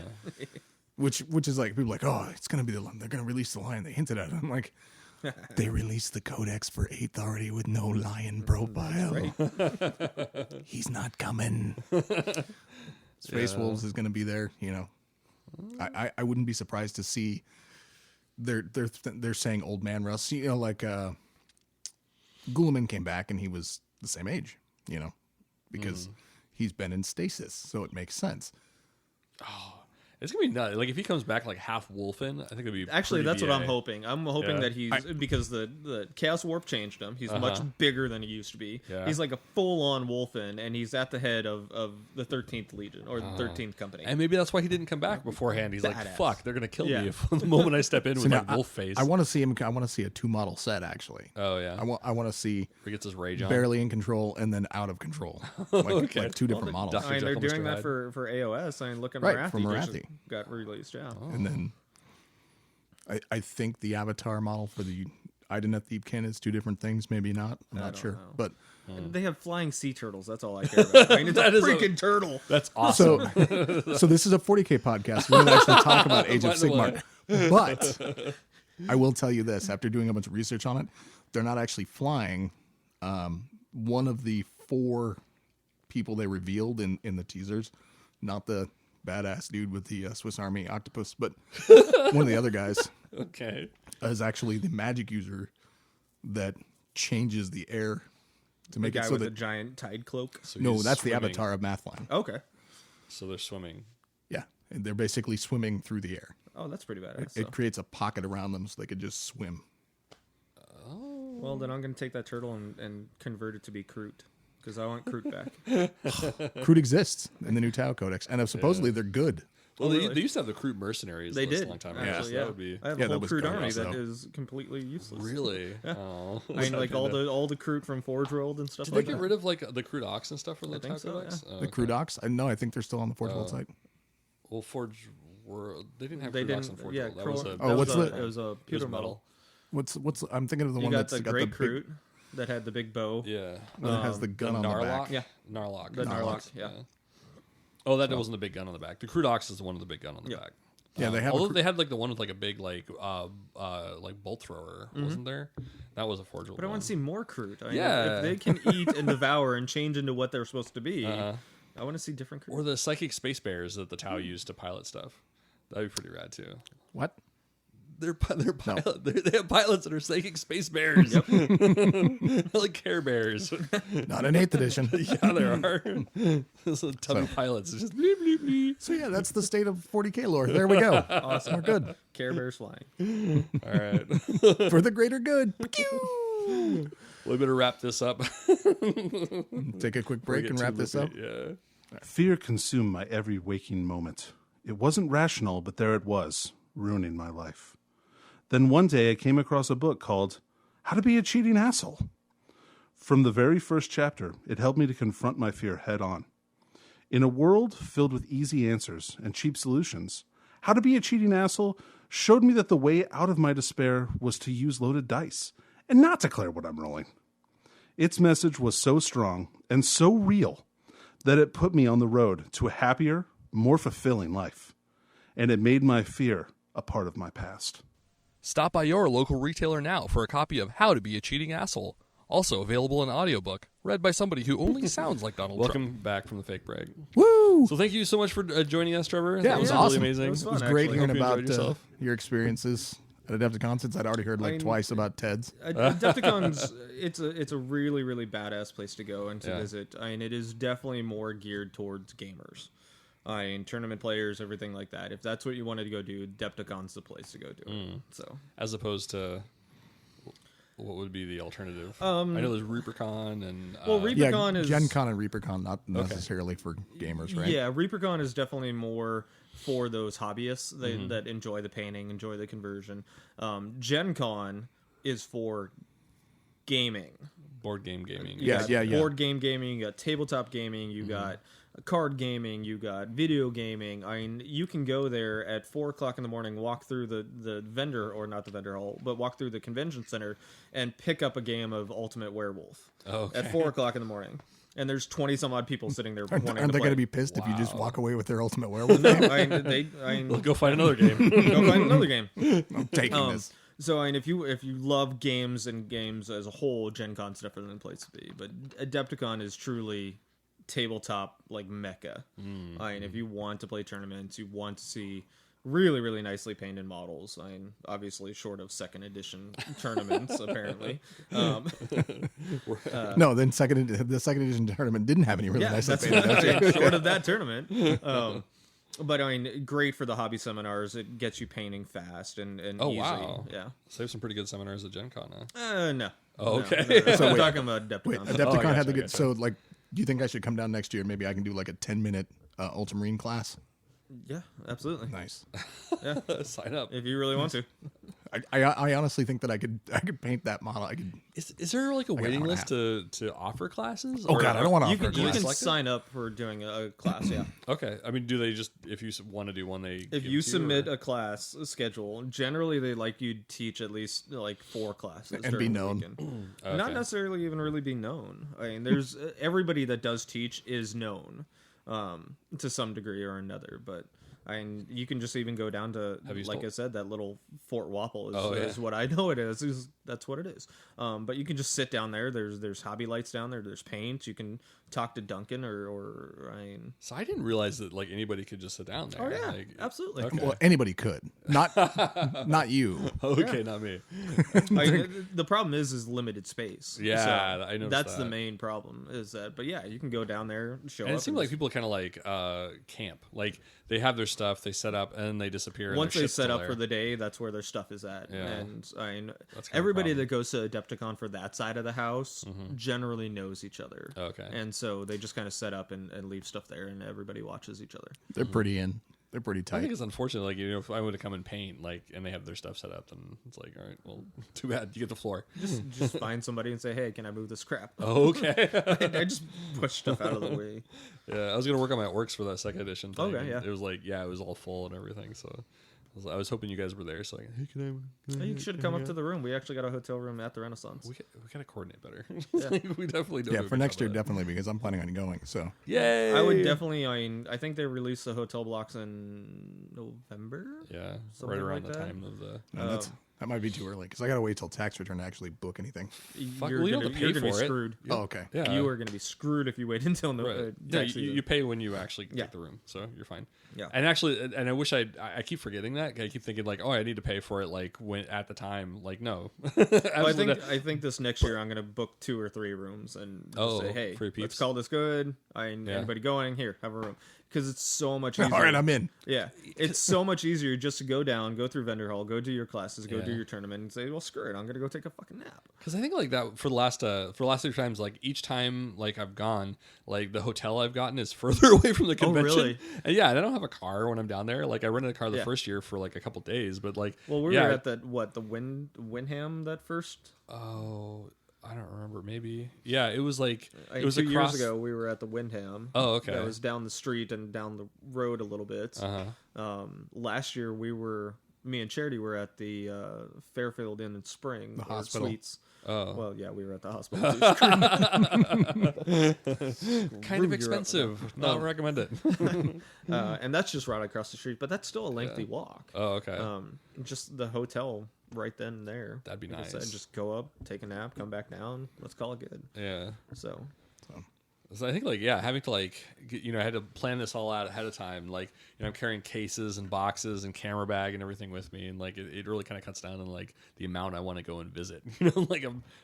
B: which is like people are like, oh, it's gonna be they're gonna release the Lion. They hinted at it. I'm like. They released the Codex for 8th already with no Lion profile. Right. He's not coming. Space Wolves is going to be there. You know, I wouldn't be surprised to see they're saying Old Man Russ. You know, like Guilliman came back and he was the same age. You know, because he's been in stasis, so it makes sense.
A: Oh. It's gonna be nuts. Like if he comes back like half wolfen, I think it'd be
C: actually that's BA. What I'm hoping. I'm hoping that he's because the Chaos Warp changed him. He's much bigger than he used to be. Yeah. He's like a full on wolfen, and he's at the head of the 13th Legion or the 13th Company.
A: And maybe that's why he didn't come back beforehand. He's like, fuck, they're gonna kill me if the moment I step in with that wolf face.
B: I want to see him. I want to see a 2-model set actually.
A: Oh yeah.
B: I want to see.
A: He gets his rage on.
B: Barely in control and then out of control. Like 2 different models.
C: I mean, they're doing that for AOS. I mean, look at Marathi. Got released,
B: and then I think the Avatar model for the Idoneth is 2 different things. Maybe not. I'm not sure, but
C: they have flying sea turtles. That's all I care about. I mean, it's a freaking turtle.
A: That's awesome.
B: So this is a 40K podcast. We're going to actually talk about Age of Sigmar, but I will tell you this: after doing a bunch of research on it, they're not actually flying. One of the 4 people they revealed in the teasers, not the badass dude with the Swiss Army octopus, but one of the other guys is actually the magic user that changes the air to make it so
C: with the giant tide cloak.
B: So no, that's swimming. The avatar of Mathline.
C: Okay,
A: so they're swimming.
B: Yeah, and they're basically swimming through the air.
C: Oh, that's pretty badass.
B: It creates a pocket around them so they could just swim.
C: Oh, well then I'm gonna take that turtle and convert it to be Kroot. Because I want Kroot back.
B: Kroot exists in the new Tau Codex, and supposedly they're good.
A: Well, they used to have the Kroot mercenaries.
C: They did
A: a long time
C: ago.
A: Actually,
C: that would be. I have a whole Kroot army that is completely useless.
A: Really?
C: Yeah. Oh, I mean, like all the Kroot from Forge World and stuff.
A: Did
C: like
A: they get rid of like the Kroot Ox and stuff from the Tau Codex?
B: The Kroot Ox? No, I think they're still on the Forge World site.
A: Well, Forge World, they didn't have Kroot Ox on Forge World.
C: It was a pewter metal.
B: What's? I'm thinking of the one that's got the
C: Kroot. That had the big bow.
A: Yeah.
B: That has the gun on the back.
C: Yeah.
A: Narlock.
C: The Narlock, yeah.
A: Oh, that wasn't the big gun on the back. The Kroot Ox is the one with the big gun on the back.
B: Yeah, they have.
A: Although they had like the one with like a big like bolt thrower, wasn't there? That was a Forge World.
C: But I want to see more Kroot. I mean,
A: yeah.
C: If they can eat and devour and change into what they're supposed to be, I want to see different Kroot.
A: Or the psychic space bears that the Tau used to pilot stuff. That'd be pretty rad too.
B: What?
A: They're pilot. No. They have pilots that are psychic space bears. Yep. Like Care Bears.
B: Not in 8th edition.
A: Yeah, there are. Those are tubby pilots. It's just bleep, bleep, bleep.
B: So yeah, that's the state of 40K lore. There we go.
C: Awesome.
B: We're good.
C: Care Bears flying.
A: All right.
B: For the greater good.
A: We better wrap this up.
B: Take a quick break and wrap this up.
A: Yeah.
E: Fear consumed my every waking moment. It wasn't rational, but there it was, ruining my life. Then one day I came across a book called How to Be a Cheating Asshole. From the very first chapter, it helped me to confront my fear head on. In a world filled with easy answers and cheap solutions, How to Be a Cheating Asshole showed me that the way out of my despair was to use loaded dice and not declare what I'm rolling. Its message was so strong and so real that it put me on the road to a happier, more fulfilling life. and it made my fear a part of my past.
A: Stop by your local retailer now for a copy of How to Be a Cheating Asshole. Also available in audiobook, read by somebody who only sounds like Donald Trump. Welcome back from the fake brag.
B: Woo!
A: So thank you so much for joining us, Trevor.
B: Yeah,
A: that
B: it was
A: really
B: awesome.
A: amazing.
C: It was
B: It was
C: fun,
B: great
C: actually.
B: hearing
A: Hope you
B: about
A: enjoyed yourself.
B: your experiences at AdeptiCon, since I'd already heard like twice about Ted's.
C: Adepticon's it's a really, really badass place to go and to
A: Yeah.
C: visit. I mean, it is definitely more geared towards gamers. I mean, tournament players, everything like that. If that's what you wanted to go do, Adepticon's the place to go do it. So,
A: As opposed to what would be the alternative? I know there's ReaperCon and
C: ReaperCon
B: Yeah,
C: is
B: Gen Con and ReaperCon, not necessarily for gamers, right?
C: Yeah, ReaperCon is definitely more for those hobbyists that enjoy the painting, enjoy the conversion. Gen Con is for gaming.
A: board game gaming.
C: You got
B: Yeah.
C: board game gaming, you got tabletop gaming, you got card gaming, you got video gaming. I mean, you can go there at 4:00 in the morning, walk through the vendor, or not the vendor hall, but walk through the convention center and pick up a game of Ultimate Werewolf at 4:00 in the morning. And there's 20 some odd people sitting there wanting to
B: Aren't they
C: play.
B: going to be pissed if you just walk away with their Ultimate Werewolf?
C: No, I mean,
A: Well, go find another game.
C: go find another game.
B: I'm taking this.
C: So I mean, if you love games and games as a whole, Gen Con's definitely the place to be. But Adepticon is truly tabletop like mecca. I mean, if you want to play tournaments, you want to see really, really nicely painted models. I mean, obviously short of second edition tournaments, apparently.
B: No, then the second edition tournament didn't have any really nice
C: that's
B: painted.
C: short of that tournament. But I mean, great for the hobby seminars. It gets you painting fast and
A: Oh,
C: easy.
A: wow.
C: Yeah.
A: So they have some pretty good seminars at Gen Con, huh?
C: No.
A: Oh, okay.
C: No.
B: So
C: I'm
B: wait.
C: talking about Adepticon.
B: Wait,
A: I
B: Adepticon
A: gotcha,
B: had the
A: I
B: good.
A: gotcha.
B: So, like, do you think I should come down next year? Maybe I can do like a 10-minute Ultramarine class.
C: Yeah, absolutely.
B: Nice.
A: Sign up.
C: If you really want to.
B: I honestly think that I could paint that model. I could.
A: Is there like a waiting
B: hour and a
A: list to offer classes?
B: Oh God, I don't want to
C: You
B: offer a
C: can, you
B: class.
C: can sign up for doing a class, yeah.
A: Okay. I mean, do they just, if you want to do one, they
C: If you submit a class schedule, generally they like you to teach at least like 4 classes
B: And
C: during
B: be
C: the
B: known.
C: weekend.
A: Okay.
C: Not necessarily even really be known. I mean, there's everybody that does teach is known to some degree or another, but I mean, you can just even go down to, like I said, that little Fort Wapple is what I know it is. That's what it is. But you can just sit down there. There's hobby lights down there. There's paint. You can talk to Duncan or I mean.
A: So I didn't realize that like anybody could just sit down there.
C: Oh yeah,
A: Like,
C: absolutely.
A: Okay.
B: Well, anybody could, not you.
A: Okay, not me.
C: The problem is limited space.
A: Yeah,
C: So
A: I noticed
C: that's the
A: that.
C: main problem. Is that? But yeah, you can go down there, show
A: And
C: up.
A: it seemed like people kind of like camp. Like they have their stuff, they set up, and then they disappear. And
C: once
A: their
C: they
A: ship's
C: set
A: still
C: up
A: there.
C: for the day, that's where their stuff is at.
A: Yeah.
C: And I mean,
A: That's kinda
C: everybody
A: a problem.
C: that goes to Adepticon for that side of the house generally knows each other.
A: Okay.
C: And so they just kind of set up and leave stuff there, and everybody watches each other.
B: They're pretty in. They're pretty
A: I
B: tight.
A: think it's unfortunate. Like if I would have come and paint, like, and they have their stuff set up, then it's like, all right, well, too bad. You get the floor.
C: Just find somebody and say, "Hey, can I move this crap?"
A: Okay.
C: I just push stuff out of the way.
A: Yeah, I was gonna work on my orcs for that second edition thing.
C: Okay,
A: and
C: yeah.
A: It was like, it was all full and everything. So I was hoping you guys were there. So like, hey, can I?
C: You should come up to the room. We actually got a hotel room at the Renaissance.
A: We gotta coordinate better. Like, we definitely do.
B: Yeah, for next year, definitely, because I'm planning on going. So
A: Yay!
C: I would definitely. I mean, I think they released the hotel blocks in November.
A: Yeah,
C: Something
A: right around
C: like
A: the
C: that.
A: time of the.
B: no, that might be too early because I got to wait till tax return to actually book anything.
A: Fuck,
C: You're
A: well, you
C: gonna,
A: don't have to
C: you're
A: pay
C: gonna
A: for
C: be
A: it.
C: screwed.
B: Oh, okay.
A: Yeah,
C: You are going to be screwed if you wait until
A: Right. No,
C: tax season.
A: you pay when you actually
C: Yeah.
A: take the room, so you're fine.
C: Yeah.
A: And actually, and I wish I keep forgetting that. I keep thinking like, oh, I need to pay for it like when at the time. Like no.
C: Well,
A: Absolutely not.
C: I think this next year I'm going to book 2 or 3 rooms and just
A: Oh,
C: say, hey,
A: free peeps.
C: let's call this good. Anybody going here? Have a room because it's so much easier.
B: All right, I'm in.
C: Yeah, it's so much easier just to go down, go through vendor hall, go do your classes, go do
A: Yeah.
C: your tournament, and say, well, screw it, I'm going to go take a fucking nap.
A: Because I think like that for the last 2 times, like each time like I've gone, like the hotel I've gotten is further away from the convention.
C: really?
A: And yeah, and I don't have a car when I'm down there. Like I rented a car the
C: Yeah.
A: first year for like a couple days, but like
C: Well, we
A: yeah,
C: were at the Windham that first.
A: Oh, I don't remember. Maybe it was like it was
C: 2
A: across.
C: years ago. We were at the Windham.
A: Oh, okay.
C: That was down the street and down the road a little bit.
A: Uh-huh.
C: Last year we were me and Charity were at the Fairfield Inn in Spring.
B: The hospital.
C: Suites.
A: Oh.
C: Well, yeah, we were at the hospital.
A: Kind of expensive. Not recommend it.
C: And that's just right across the street, but that's still a lengthy walk.
A: Oh, okay.
C: Just the hotel right then and there.
A: That'd be
C: Like I
A: nice.
C: said, just go up, take a nap, come back down. Let's call it good.
A: Yeah.
C: So
A: So I think having to I had to plan this all out ahead of time. Like, I'm carrying cases and boxes and camera bag and everything with me, and it really kind of cuts down on the amount I want to go and visit. I'm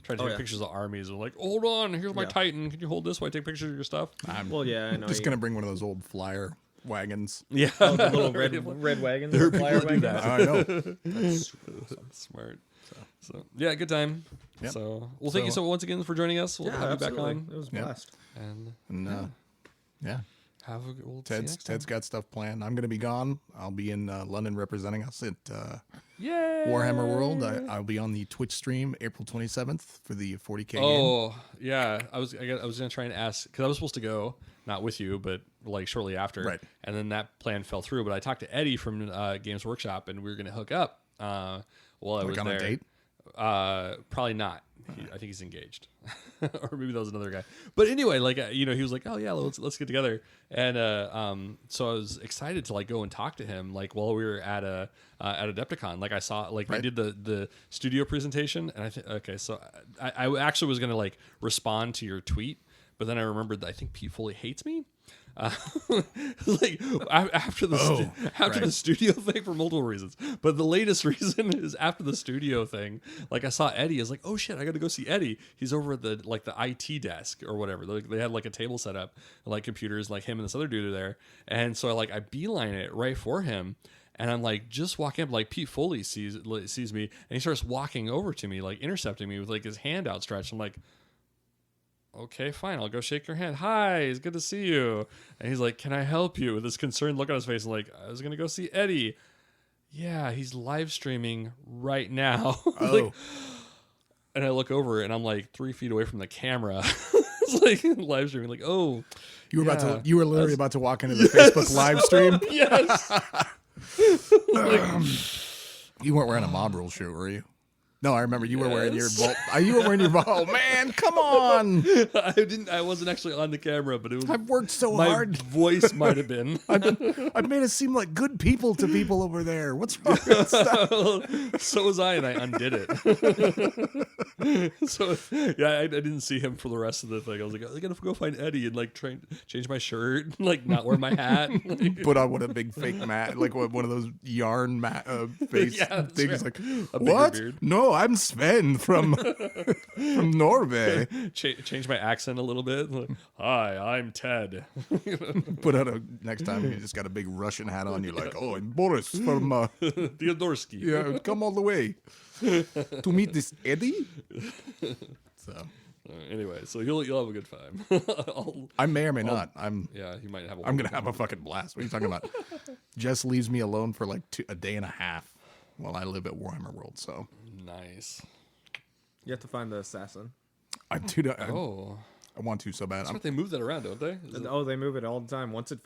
A: trying to take pictures of armies and hold on, here's my Titan. Can you hold this while I take pictures of your stuff?
C: well, yeah, I know.
B: Just gonna bring one of those old flyer wagons.
A: Yeah,
C: the little red wagons.
A: There are
C: flyer
A: people who do
C: wagons.
A: that.
B: I know.
C: That's awesome.
A: Smart. So yeah, good time.
B: Yep.
A: So thank you so once again for joining us. We'll
C: Yeah,
A: have you back
C: absolutely.
A: on
C: It was a
B: Yeah.
C: blast.
A: and
B: And yeah,
A: have a we'll see you next
B: Ted's got stuff planned. I'm gonna be gone. I'll be in London representing us at
A: Yay!
B: Warhammer World. I'll be on the Twitch stream April 27th for the 40K game.
A: Oh yeah, I was gonna try and ask because I was supposed to go, not with you, but shortly after,
B: Right.
A: And then that plan fell through. But I talked to Eddie from Games Workshop, and we were gonna hook up while I was
B: on
A: there.
B: a date?
A: Probably not. I think he's engaged, or maybe that was another guy. But anyway, he was like, "Oh yeah, let's get together." And so I was excited to go and talk to him while we were at AdeptiCon. I saw we did the studio presentation, and I think so I actually was gonna respond to your tweet, but then I remembered that I think Pete Foley hates me. After the studio thing for multiple reasons, but the latest reason is after the studio thing. I saw Eddie. I was like, oh shit, I got to go see Eddie. He's over at the IT desk or whatever. They had a table set up, computers. Him and this other dude are there, and so I beeline it right for him. And I'm just walking up, Pete Foley sees me, and he starts walking over to me, intercepting me with his hand outstretched. I'm like, okay, fine, I'll go shake your hand. Hi, it's good to see you. And he's like, can I help you? With this concerned look on his face, I'm like, I was gonna go see Eddie. Yeah, he's live streaming right now.
B: Oh.
A: And I look over and I'm 3 feet away from the camera. It's live streaming. Oh,
B: You were you were literally about to walk into the Facebook live stream.
A: yes.
B: You weren't wearing a Mob Rule shirt, were you? No, I remember you were wearing your you were wearing your oh man, come on.
A: I wasn't actually on the camera, but it was
B: I've worked so
A: my
B: hard.
A: voice might have been.
B: I've made us seem like good people to people over there. What's wrong with stuff?
A: So was I, and I undid it. So yeah, I didn't see him for the rest of the thing. I was like, I gotta go find Eddie and change my shirt, not wear my hat.
B: Put on a big fake mat, one of those yarn face
A: Yeah, that's
B: things.
A: right.
B: Like,
A: A bigger
B: what?
A: beard.
B: No, I'm Sven from Norway.
A: Change my accent a little bit. Hi, I'm Ted.
B: Put on next time you just got a big Russian hat on. You're like, oh, I'm Boris from
A: Theodorsky.
B: yeah, come all the way to meet this Eddie. So
A: Anyway, so you'll have a good time.
B: I may or may not.
A: Yeah, you might have.
B: I'm gonna have a fucking blast. What are you talking about? Jess leaves me alone for a day and a half while I live at Warhammer World. So
A: Nice.
C: You have to find the assassin.
B: I want to so bad.
A: That's right. They move that around, don't they?
C: Oh, they move it all the time. Once it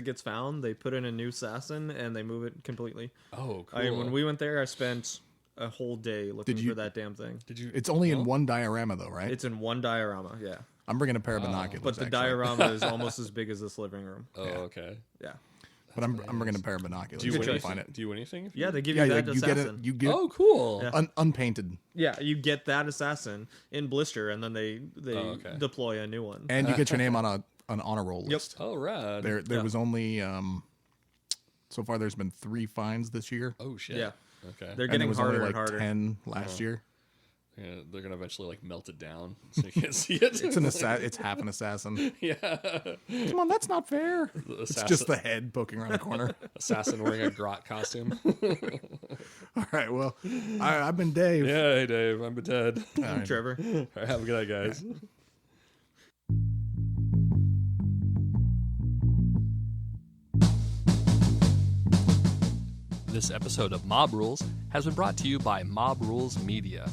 C: gets found, they put in a new assassin and they move it completely.
A: Oh, cool.
C: When we went there, I spent a whole day looking for that damn thing.
A: Did you?
B: It's only in one diorama though, right?
C: It's in one diorama, yeah.
B: I'm bringing a pair of binoculars.
C: But the
B: actually.
C: diorama is almost as big as this living room.
A: Oh, okay.
C: Yeah.
B: But I'm bringing a pair of binoculars.
A: Do you
B: so
A: win
B: can
A: anything?
B: find it.
A: Do you win anything?
C: Yeah, they give
B: Yeah,
C: you
B: like
C: that
B: you get it.
C: assassin.
B: You get
A: Oh, cool.
C: Yeah.
B: unpainted,
C: Yeah, you get that assassin in blister, and then they
A: okay.
C: deploy a new one.
B: and you get your name on an honor roll list.
A: Oh, rad.
B: There was only so far. There's been 3 fines this year.
A: Oh shit.
C: Yeah.
A: Okay.
C: They're
B: And
C: getting
B: there was
C: harder
B: only
C: and harder.
B: 10 last year.
A: Yeah, they're gonna eventually melt it down so you can't see it.
B: It's half an assassin.
A: Yeah.
B: Come on, that's not fair. It's just the head poking around the corner.
A: Assassin wearing a grot costume.
B: All right, well, I've been Dave.
A: Yeah, hey Dave, I'm Ted.
B: All right.
C: Trevor.
A: All right, have a good night, guys. This episode of Mob Rules has been brought to you by Mob Rules Media.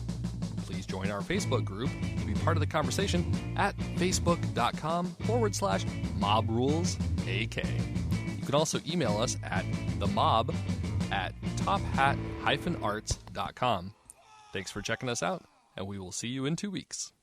A: Please join our Facebook group and be part of the conversation at facebook.com/MobRulesAK. You can also email us at themob@ tophat-arts.com. Thanks for checking us out, and we will see you in 2 weeks.